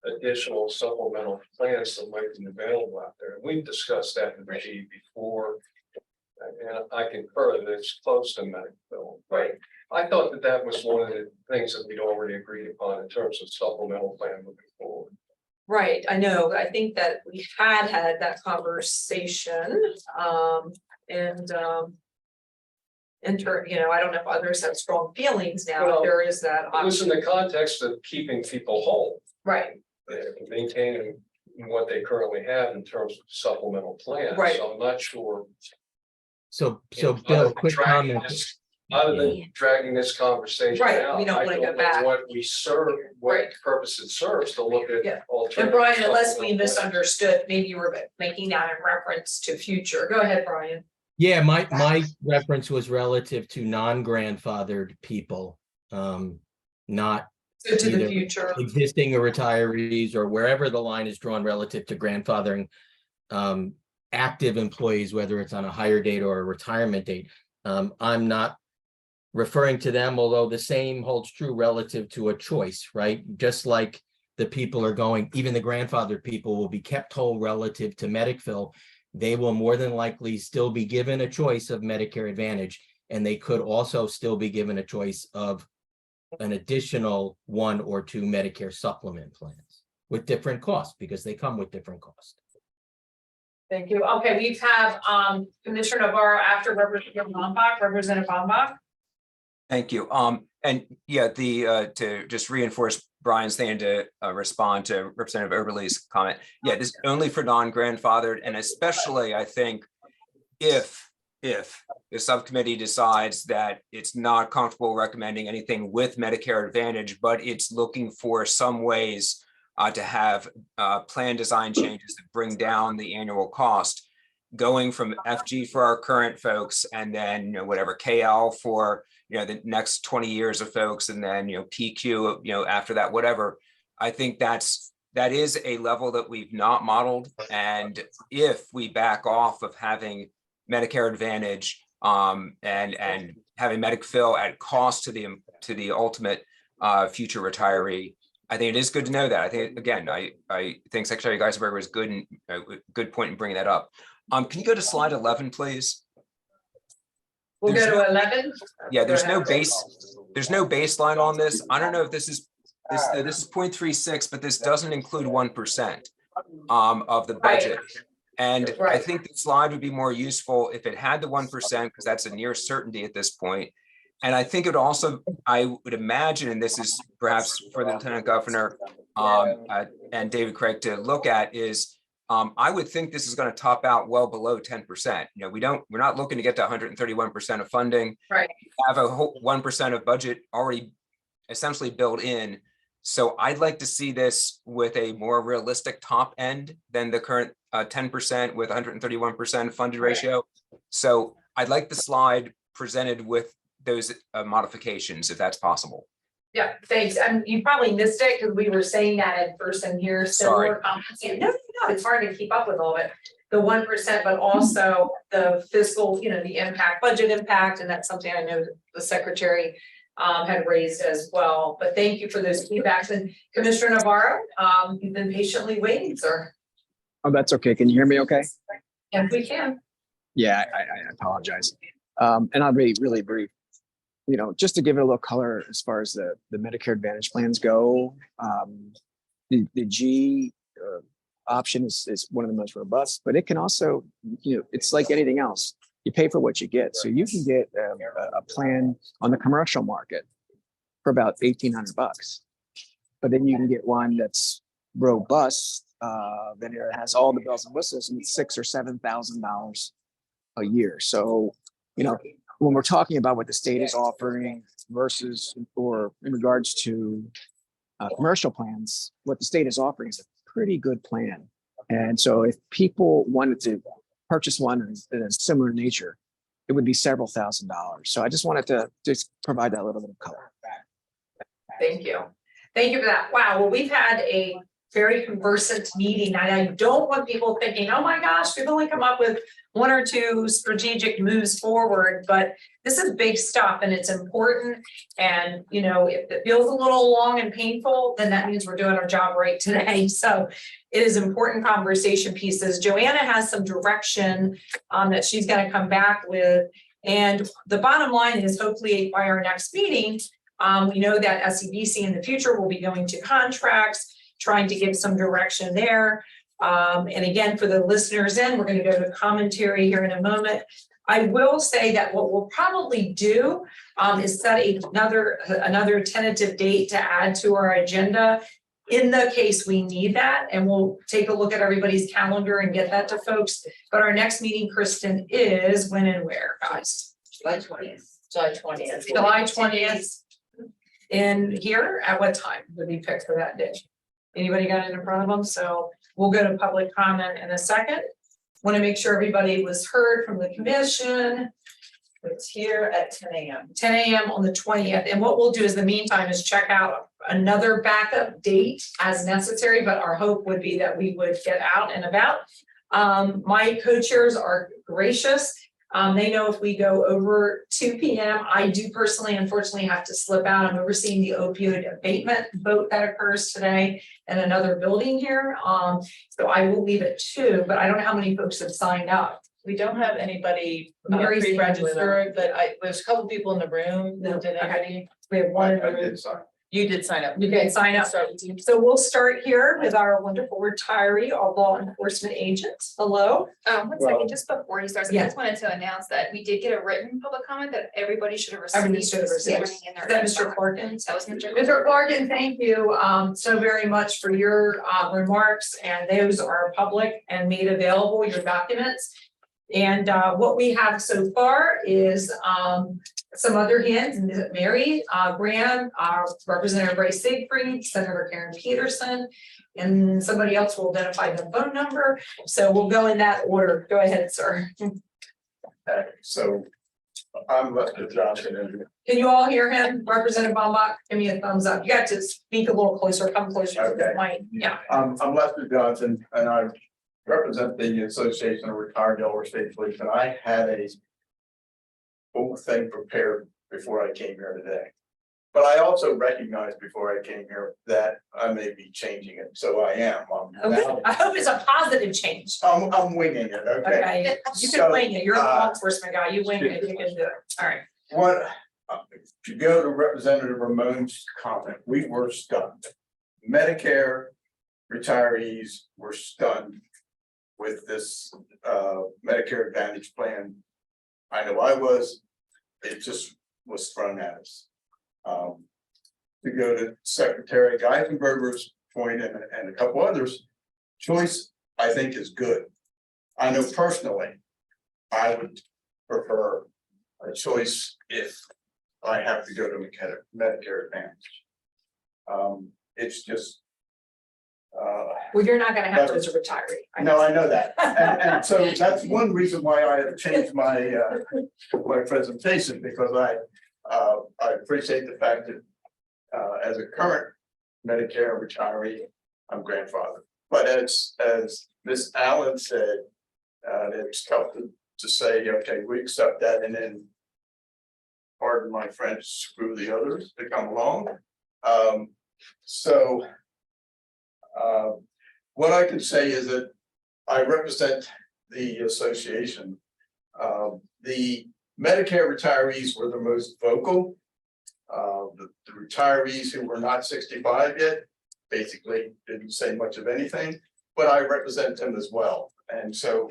S6: additional supplemental plans that might be available out there. We've discussed that in the G before. And I concur that it's close to Medicare.
S1: Right.
S6: I thought that that was one of the things that we'd already agreed upon in terms of supplemental plan moving forward.
S1: Right, I know, I think that we had that conversation, and you know, I don't know if others have strong feelings now,
S6: Well,
S1: if there is that
S6: It was in
S1: option.
S6: the context of keeping people whole,
S1: Right,
S6: maintaining what they currently have in terms of supplemental plans.
S1: Right.
S6: So I'm not sure.
S14: So
S6: you know,
S14: Bill,
S6: other than
S14: quick
S6: dragging
S14: comment.
S6: this- Other than dragging this conversation
S1: Right,
S6: out.
S1: we don't
S6: I
S1: wanna go
S6: know
S1: back.
S6: What we serve, what
S1: Right.
S6: purpose it serves to look at.
S1: Yeah.
S6: alternative
S1: and Brian, unless we
S6: supplemental plans.
S1: misunderstood, maybe you were making that in reference to future, go ahead, Brian.
S14: Yeah, my reference was relative to non-grandfathered people, not
S1: So to the
S14: Either
S1: future,
S14: existing or retirees or wherever the line is drawn relative to grandfathering active employees, whether it's on a hire date or a retirement date. I'm not referring to them, although the same holds true relative to a choice, right? Just like the people are going, even the grandfathered people will be kept whole relative to Medicare. They will more than likely still be given a choice of Medicare Advantage, and they could also still be given a choice of an additional 1 or 2 Medicare supplement plans with different costs because they come with different costs.
S1: thank you, okay, we have Commissioner Navarro after Representative Bombach.
S8: Thank you. And yeah, to just reinforce Brian's thing to respond to Representative Oberle's comment. Yeah, this is only for non-grandfathered, and especially I think if the subcommittee decides that it's not comfortable recommending anything with Medicare Advantage, but it's looking for some ways to have plan design changes that bring down the annual cost, going from FG for our current folks, and then, you know, whatever KL for, you know, the next 20 years of folks, and then, you know, PQ, you know, after that, whatever. I think that is a level that we've not modeled. And if we back off of having Medicare Advantage and having Medicare at cost to the ultimate future retiree, I think it is good to know that. I think, again, I think Secretary Geisberger was good and good point in bringing that up. Can you go to slide 11, please?
S1: We'll
S8: There's
S1: go to 11.
S8: Yeah,
S1: Go
S8: there's
S1: ahead.
S8: no baseline on this. I don't know if this is 0.36, but this doesn't include 1% of the budget. And I
S1: Right.
S8: think the slide would be more useful if it had the 1%, because that's a near certainty at this point. And I think it also, I would imagine, and this is perhaps for the Lieutenant Governor and David Craig to look at, is I would think this is going to top out well below 10%. You know, we're not looking to get to 131% of funding.
S1: Right.
S8: We have a whole 1% of budget already essentially built in. So I'd like to see this with a more realistic top end than the current 10% with 131% funded ratio. So I'd like the slide presented with those modifications, if that's possible.
S1: Yeah, thanks. And you probably missed it because we were saying that at first in here.
S8: Sorry.
S1: No, it's hard to keep up with all of it. The 1%, but also the fiscal, you know, the impact, budget impact, and that's something I know the secretary had raised as well. But thank you for those feedbacks. And Commissioner Navarro, you've been patiently waiting, sir.
S15: Oh, that's okay. Can you hear me okay?
S1: If we can.
S15: Yeah, I apologize. And I'll be really brief. You know, just to give it a little color as far as the Medicare Advantage plans go, the G option is one of the most robust, but it can also, you know, it's like anything else. You pay for what you get. So you can get a plan on the commercial market for about $1,800, but then you can get one that's robust, that it has all the bells and whistles, and it's $6,000 or $7,000 a year. So, you know, when we're talking about what the state is offering versus, or in regards to commercial plans, what the state is offering is a pretty good plan. And so if people wanted to purchase one in a similar nature, it would be several $1,000s. So I just wanted to just provide that little bit of color.
S1: Thank you. Thank you for that. Wow, well, we've had a very conversant meeting, and I don't want people thinking, oh my gosh, we've only come up with one or two strategic moves forward, but this is big stuff and it's important. And, you know, if it feels a little long and painful, then that means we're doing our job right today. So it is important conversation pieces. Joanna has some direction that she's gonna come back with. And the bottom line is hopefully by our next meeting, we know that SEBC in the future will be going to contracts, trying to give some direction there. And again, for the listeners in, we're going to go to commentary here in a moment. I will say that what we'll probably do is set another tentative date to add to our agenda in the case we need that. And we'll take a look at everybody's calendar and get that to folks. But our next meeting, Kristen, is when and where, guys?
S5: July 20th. July 20th.
S1: July 20th. In here, at what time would be picked for that day? Anybody got it in front of them? So we'll go to public comment in a second. Want to make sure everybody was heard from the commission. It's here at 10 a.m. 10 a.m. on the 20th. And what we'll do is the meantime is check out another backup date as necessary, but our hope would be that we would get out and about. My co-chairs are gracious. They know if we go over 2 p.m. I do personally, unfortunately, have to slip out. I'm overseeing the opioid abatement vote that occurs today in another building here. So I will leave at 2, but I don't know how many folks have signed up.
S16: We don't have anybody
S1: Mary's
S16: pre-registered, but there's a couple people in the room.
S1: No,
S16: Did
S1: okay.
S16: anybody?
S1: We have one in the
S3: I
S1: room.
S3: did sign.
S16: You did sign up.
S1: You can sign up.
S16: Start with you.
S1: So we'll start here with our wonderful retiree, our law enforcement agent. Hello.
S2: One second, just before he starts, I
S1: Yeah.
S2: just wanted to announce that we did get a written public comment that everybody should have received.
S1: Everybody should have
S2: this
S1: received.
S2: morning in
S1: Is
S2: their
S1: that Mr.
S2: inbox.
S1: Clarkins?
S2: That was Mr.
S1: Mr. Clarkin, thank you so very much for your remarks, and those are public and made available, your documents. And what we have so far is some other hands, Mary Graham, Representative Ray Siegfried, Senator Karen Peterson, and somebody else will identify the phone number. So we'll go in that order. Go ahead, sir.
S3: So I'm Lester Johnson, and
S1: Can you all hear him? Representative Bombach, give me a thumbs up. You got to speak a little closer, come closer to the mic. Yeah.
S3: I'm Lester Johnson, and I represent the Association of Retired Delaware State Police, and I had a whole thing prepared before I came here today. But I also recognized before I came here that I may be changing it, so I am.
S1: Okay. I hope it's a positive change.
S3: I'm winging it, okay?
S1: Okay, you can
S3: So,
S1: wing it. You're a law enforcement guy. You wing it. You can do it. All right.
S3: What, to go to Representative Ramon's comment, we were stunned. Medicare retirees were stunned with this Medicare Advantage plan. I know I was, it just was thrown at us. To go to Secretary Geisenberger's point and a couple others, choice, I think, is good. I know personally, I would prefer a choice if I have to go to Medicare Advantage. It's just.
S1: Well, you're not gonna have to as a retiree.
S3: No, I know that. And so that's one reason why I have changed my my presentation, because I appreciate the fact that as a current Medicare retiree, I'm grandfathered. But as Ms. Allen said, it's tough to say, okay, we accept that, and then, pardon my French, screw the others to come along. What I can say is that I represent the association. The Medicare retirees were the most vocal. The retirees who were not 65 yet basically didn't say much of anything, but I represent them as well. And so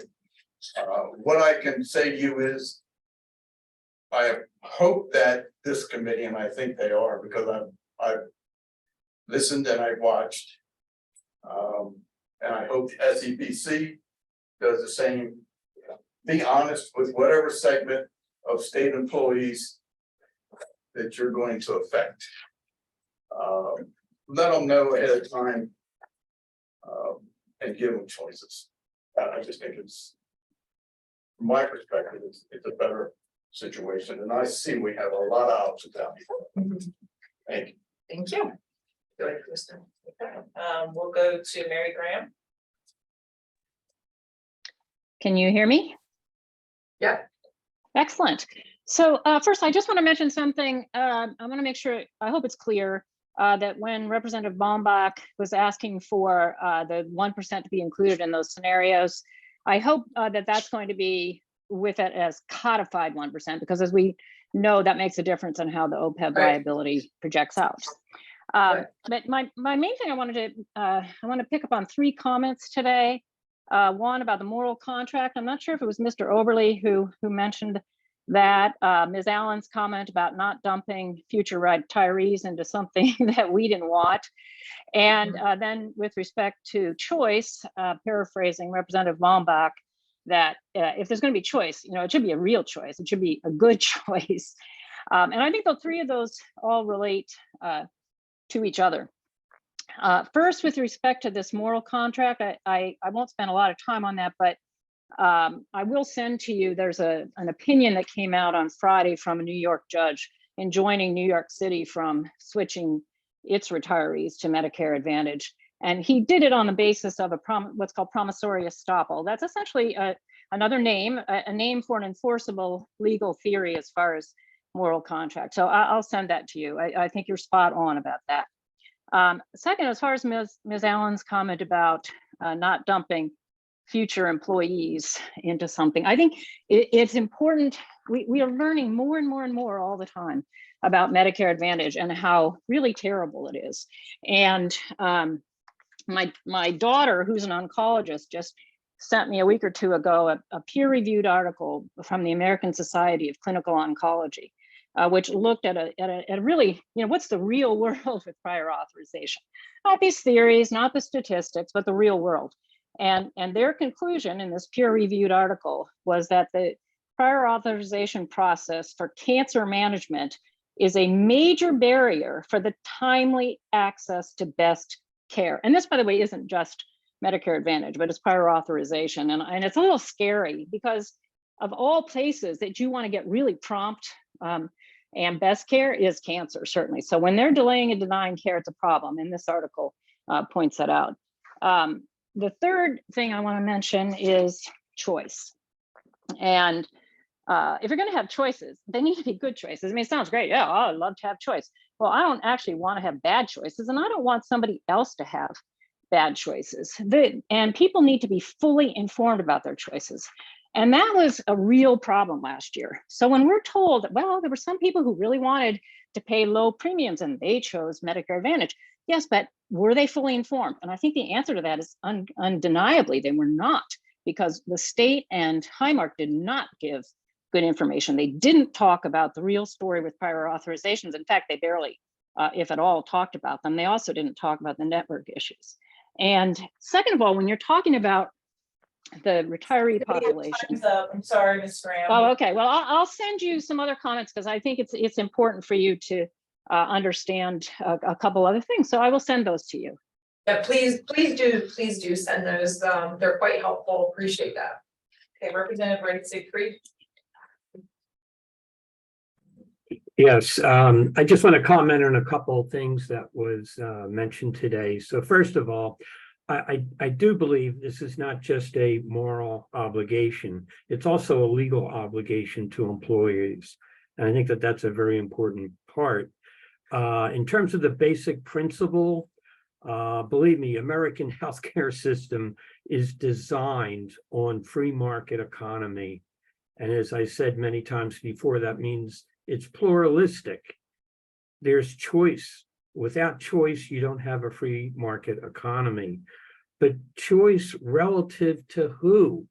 S3: what I can say to you is I hope that this committee, and I think they are, because I've listened and I've watched, and I hope the SEBC does the same. Be honest with whatever segment of state employees that you're going to affect. Let them know ahead of time and give them choices. I just think it's, from my perspective, it's a better situation. And I see we have a lot of options out here. Thank you.
S16: Thank you. Go ahead, Kristen. Okay, we'll go to Mary Graham.
S17: Can you hear me?
S16: Yep.
S17: Excellent. So first, I just want to mention something. I want to make sure, I hope it's clear that when Representative Baumbach was asking for the 1% to be included in those scenarios, I hope that that's going to be with it as codified 1%, because as we know, that makes a difference on how the OPEB liability projects out. But my main thing I want to pick up on 3 comments today. One about the moral contract. I'm not sure if it was Mr. Oberly who mentioned that. Ms. Allen's comment about not dumping future retirees into something that we didn't want. And then with respect to choice, paraphrasing Representative Baumbach, that if there's going to be choice, it should be a real choice. It should be a good choice. And I think the 3 of those all relate to each other. First, with respect to this moral contract, I won't spend a lot of time on that, but I will send to you, there's an opinion that came out on Friday from a New York judge enjoining New York City from switching its retirees to Medicare Advantage. And he did it on the basis of what's called promissory estoppel. That's essentially another name, a name for an enforceable legal theory as far as moral contract. So I'll send that to you. I think you're spot on about that. Second, as far as Ms. Allen's comment about not dumping future employees into something, I think it's important. We are learning more and more and more all the time about Medicare Advantage and how really terrible it is. And my daughter, who's an oncologist, just sent me a week or 2 ago a peer-reviewed article from the American Society of Clinical Oncology, which looked at a really, what's the real world with prior authorization? Not these theories, not the statistics, but the real world. And their conclusion in this peer-reviewed article was that the prior authorization process for cancer management is a major barrier for the timely access to best care. And this, by the way, isn't just Medicare Advantage, but it's prior authorization. And it's a little scary because of all places that you want to get really prompt and best care is cancer, certainly. So when they're delaying and denying care, it's a problem. And this article points that out. The third thing I want to mention is choice. And if you're going to have choices, they need to be good choices. I mean, it sounds great. Yeah, I'd love to have choice. Well, I don't actually want to have bad choices, and I don't want somebody else to have bad choices. And people need to be fully informed about their choices. And that was a real problem last year. So when we're told that, well, there were some people who really wanted to pay low premiums and they chose Medicare Advantage. Yes, but were they fully informed? And I think the answer to that is undeniably they were not, because the state and Highmark did not give good information. They didn't talk about the real story with prior authorizations. In fact, they barely, if at all, talked about them. They also didn't talk about the network issues. And second of all, when you're talking about the retiree population.
S16: I'm sorry, Ms. Graham.
S17: Oh, okay. Well, I'll send you some other comments because I think it's important for you to understand a couple other things. So I will send those to you.
S1: Yeah, please do send those. They're quite helpful. Appreciate that.
S16: Okay, Representative Wright Siegfried.
S18: Yes, I just want to comment on a couple of things that was mentioned today. So first of all, I do believe this is not just a moral obligation. It's also a legal obligation to employees. And I think that that's a very important part. In terms of the basic principle, believe me, American healthcare system is designed on free market economy. And as I said many times before, that means it's pluralistic. There's choice. Without choice, you don't have a free market economy. But choice relative to who?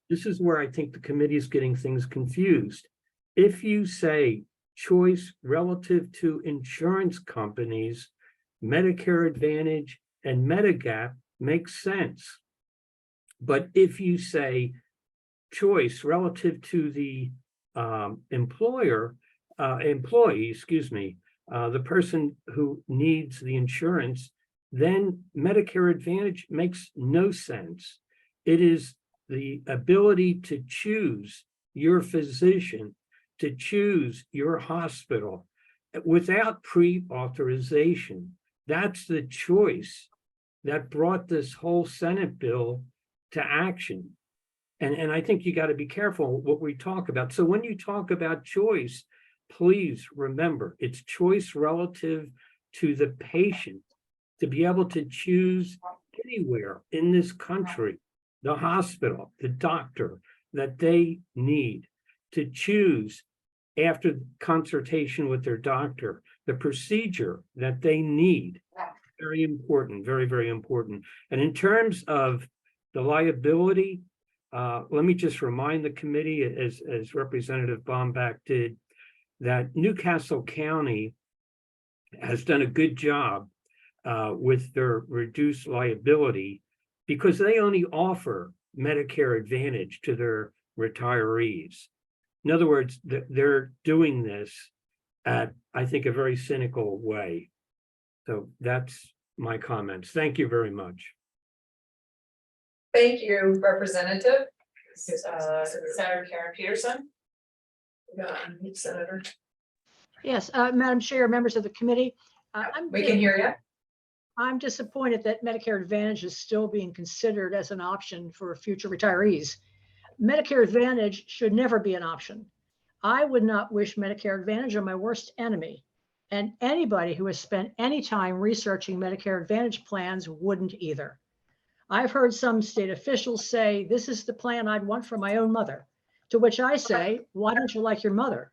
S18: This is where I think the committee is getting things confused. If you say choice relative to insurance companies, Medicare Advantage and Medigap makes sense. But if you say choice relative to the employee, the person who needs the insurance, then Medicare Advantage makes no sense. It is the ability to choose your physician, to choose your hospital. without pre-authorization. That's the choice that brought this whole Senate bill to action. And I think you got to be careful what we talk about. So when you talk about choice, please remember it's choice relative to the patient to be able to choose anywhere in this country, the hospital, the doctor that they need, to choose after consultation with their doctor, the procedure that they need. Very important, very, very important. And in terms of the liability, let me just remind the committee, as Representative Bombach did, that Newcastle County has done a good job with their reduced liability because they only offer Medicare Advantage to their retirees. In other words, they're doing this at, I think, a very cynical way. So that's my comments. Thank you very much.
S16: Thank you, Representative. Senator Karen Peterson. Senator.
S19: Yes, Madam Chair, members of the committee.
S16: We can hear you.
S19: I'm disappointed that Medicare Advantage is still being considered as an option for future retirees. Medicare Advantage should never be an option. I would not wish Medicare Advantage on my worst enemy. And anybody who has spent any time researching Medicare Advantage plans wouldn't either. I've heard some state officials say, this is the plan I'd want for my own mother. To which I say, why don't you like your mother?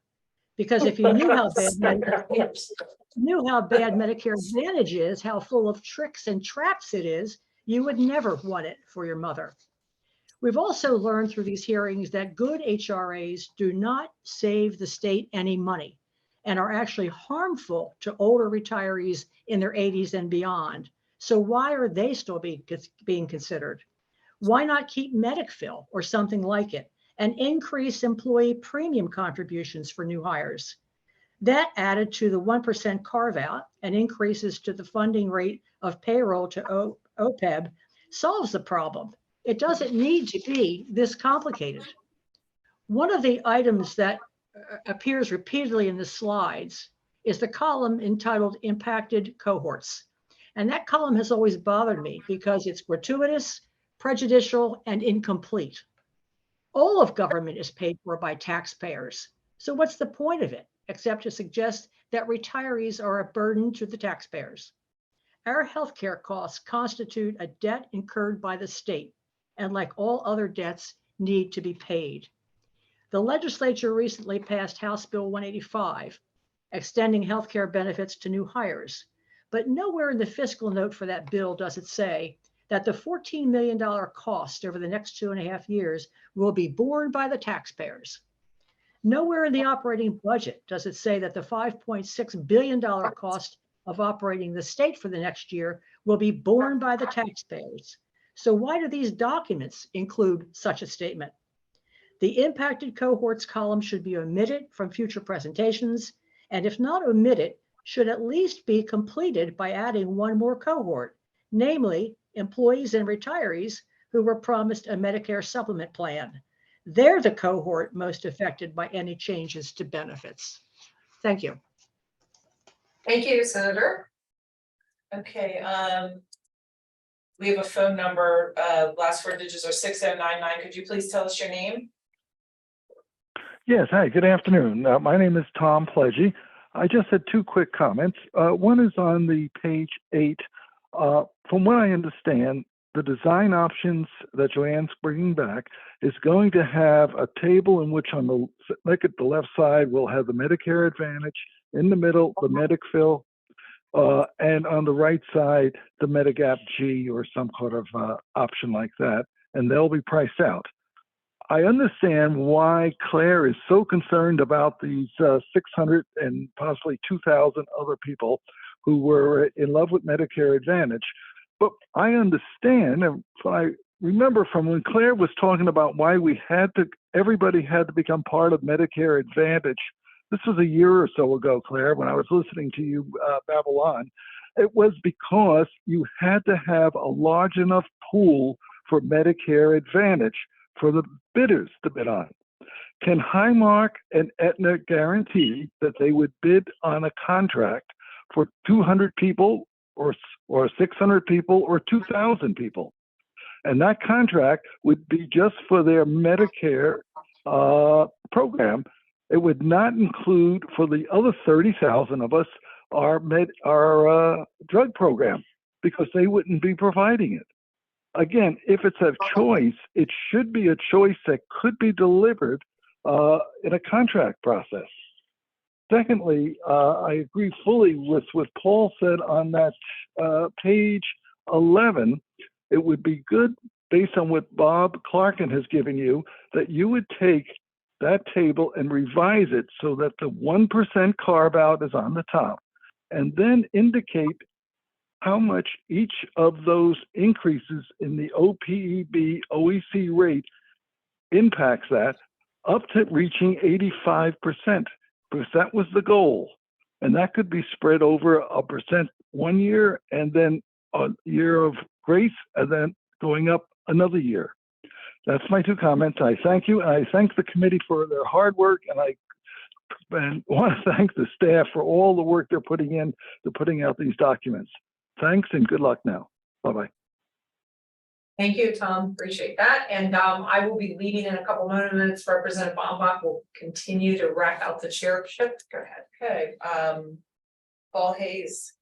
S19: Because if you knew how bad Medicare Advantage is, how full of tricks and traps it is, you would never want it for your mother. We've also learned through these hearings that good HRAs do not save the state any money and are actually harmful to older retirees in their 80s and beyond. So why are they still being considered? Why not keep MedicFill or something like it and increase employee premium contributions for new hires? That added to the 1% carve out and increases to the funding rate of payroll to OPEB solves the problem. It doesn't need to be this complicated. One of the items that appears repeatedly in the slides is the column entitled Impacted Cohorts. And that column has always bothered me because it's gratuitous, prejudicial, and incomplete. All of government is paid for by taxpayers. So what's the point of it, except to suggest that retirees are a burden to the taxpayers? Our healthcare costs constitute a debt incurred by the state, and like all other debts, need to be paid. The legislature recently passed House Bill 185, extending healthcare benefits to new hires. But nowhere in the fiscal note for that bill does it say that the $14 million cost over the next 2.5 years will be borne by the taxpayers. Nowhere in the operating budget does it say that the $5.6 billion cost of operating the state for the next year will be borne by the taxpayers. So why do these documents include such a statement? The impacted cohorts column should be omitted from future presentations, and if not omitted, should at least be completed by adding one more cohort, namely employees and retirees who were promised a Medicare supplement plan. They're the cohort most affected by any changes to benefits. Thank you.
S16: Thank you, Senator. Okay, we have a phone number, last four digits are 6099. Could you please tell us your name?
S20: Yes, hi, good afternoon. My name is Tom Pledgey. I just had two quick comments. One is on the page 8. From what I understand, the design options that Joanne's bringing back is going to have a table in which on the, look at the left side, we'll have the Medicare Advantage, in the middle, the MedicFill, and on the right side, the Medigap G or some kind of option like that, and they'll be priced out. I understand why Claire is so concerned about these 600 and possibly 2,000 other people who were in love with Medicare Advantage. But I understand, and I remember from when Claire was talking about why everybody had to become part of Medicare Advantage. This was a year or so ago, Claire, when I was listening to you babble on. It was because you had to have a large enough pool for Medicare Advantage for the bidders to bid on. can Highmark and Aetna guarantee that they would bid on a contract for 200 people or 600 people or 2,000 people? And that contract would be just for their Medicare program. It would not include for the other 30,000 of us our drug program, because they wouldn't be providing it. Again, if it's a choice, it should be a choice that could be delivered in a contract process. Secondly, I agree fully with what Paul said on that page 11. It would be good, based on what Bob Clarkin has given you, that you would take that table and revise it so that the 1% carve out is on the top, and then indicate how much each of those increases in the OPEB OEC rate impacts that, up to reaching 85%, because that was the goal. And that could be spread over a percent 1 year, and then a year of grace, and then going up another year. That's my 2 comments. I thank you, and I thank the committee for their hard work, and I want to thank the staff for all the work they're putting in to putting out these documents. Thanks and good luck now. Bye-bye.
S1: Thank you, Tom. Appreciate that. And I will be leaving in a couple more minutes. Representative Bombach will continue to wrap out the chairship. Go ahead.
S16: Okay, Paul Hayes.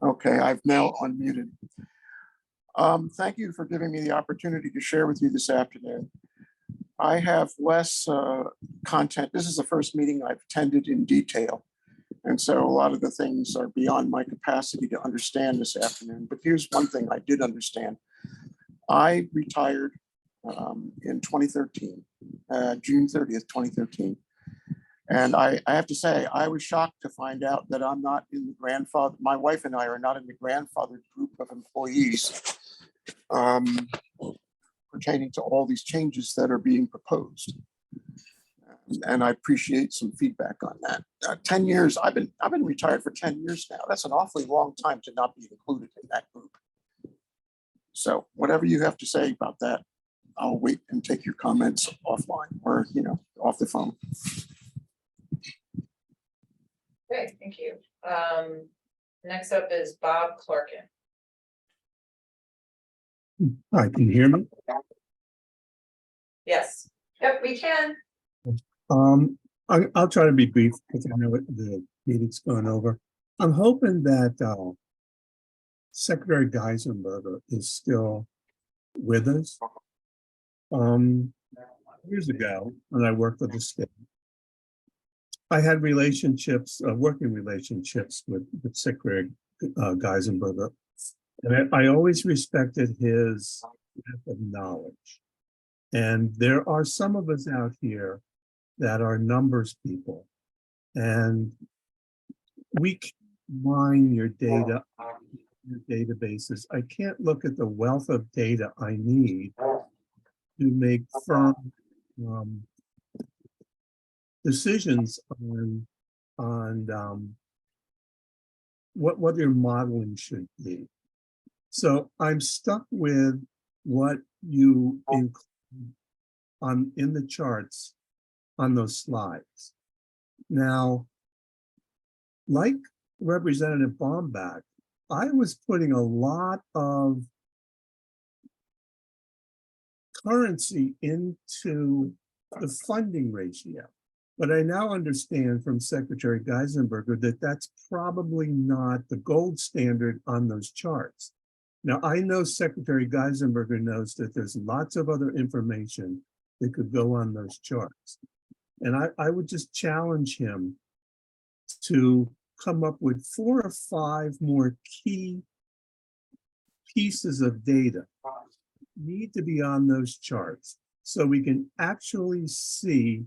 S21: Okay, I've now unmuted. Thank you for giving me the opportunity to share with you this afternoon. I have less content. This is the first meeting I've attended in detail. And so a lot of the things are beyond my capacity to understand this afternoon. But here's one thing I did understand. I retired in 2013, June 30th, 2013. And I have to say, I was shocked to find out that I'm not in the grandfather, my wife and I are not in the grandfathered group of employees pertaining to all these changes that are being proposed. And I appreciate some feedback on that. 10 years, I've been retired for 10 years now. That's an awfully long time to not be included in that group. So whatever you have to say about that, I'll wait and take your comments offline or, off the phone.
S16: Okay, thank you. Next up is Bob Clarkin.
S22: Hi, can you hear me?
S16: Yes. Yep, we can.
S22: I'll try to be brief because I know the meeting's going over. I'm hoping that Secretary Geisenberger is still with us. Years ago, when I worked for the state, I had relationships, working relationships with Secretary Geisenberger, and I always respected his depth of knowledge. And there are some of us out here that are numbers people, and we can mine your data, your databases. I can't look at the wealth of data I need to make firm decisions on what your modeling should be. So I'm stuck with what you include in the charts on those slides. Now, like Representative Bombach, I was putting a lot of currency into the funding ratio. But I now understand from Secretary Geisenberger that that's probably not the gold standard on those charts. Now, I know Secretary Geisenberger knows that there's lots of other information that could go on those charts. And I would just challenge him to come up with 4 or 5 more key pieces of data need to be on those charts so we can actually see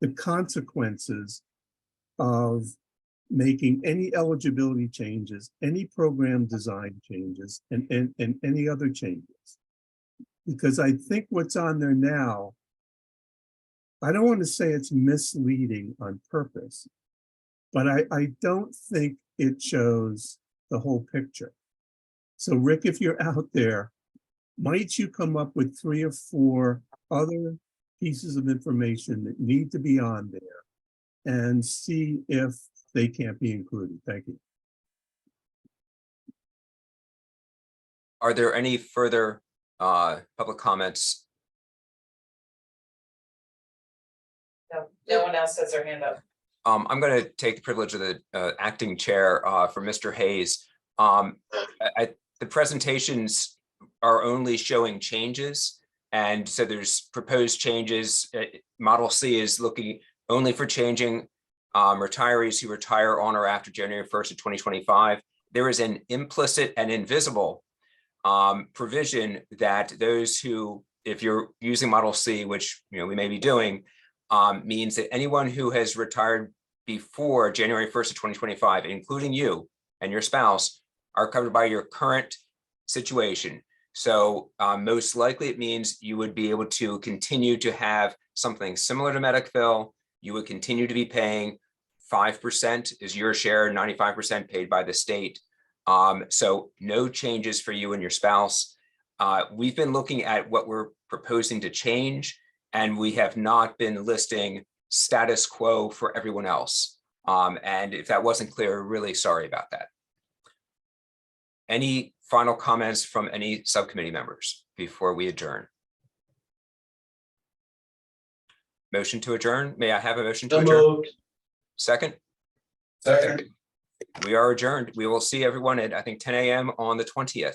S22: the consequences of making any eligibility changes, any program design changes, and any other changes. Because I think what's on there now, I don't want to say it's misleading on purpose, but I don't think it shows the whole picture. So Rick, if you're out there, might you come up with 3 or 4 other pieces of information that need to be on there and see if they can't be included? Thank you.
S8: Are there any further public comments?
S16: No one else has their hand up.
S8: I'm going to take the privilege of the acting chair for Mr. Hayes. The presentations are only showing changes. And so there's proposed changes. Model C is looking only for changing retirees who retire on or after January 1st of 2025. There is an implicit and invisible provision that those who, if you're using Model C, which we may be doing, means that anyone who has retired before January 1st of 2025, including you and your spouse, are covered by your current situation. So most likely it means you would be able to continue to have something similar to Medicare. You would continue to be paying 5% is your share, 95% paid by the state. So no changes for you and your spouse. We've been looking at what we're proposing to change, and we have not been listing status quo for everyone else. And if that wasn't clear, really sorry about that. Any final comments from any subcommittee members before we adjourn? Motion to adjourn? May I have a motion to adjourn? Second?
S3: Second.
S8: We are adjourned. We will see everyone at, I think, 10 a.m. on the 20th,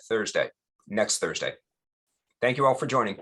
S8: next Thursday. Thank you all for joining.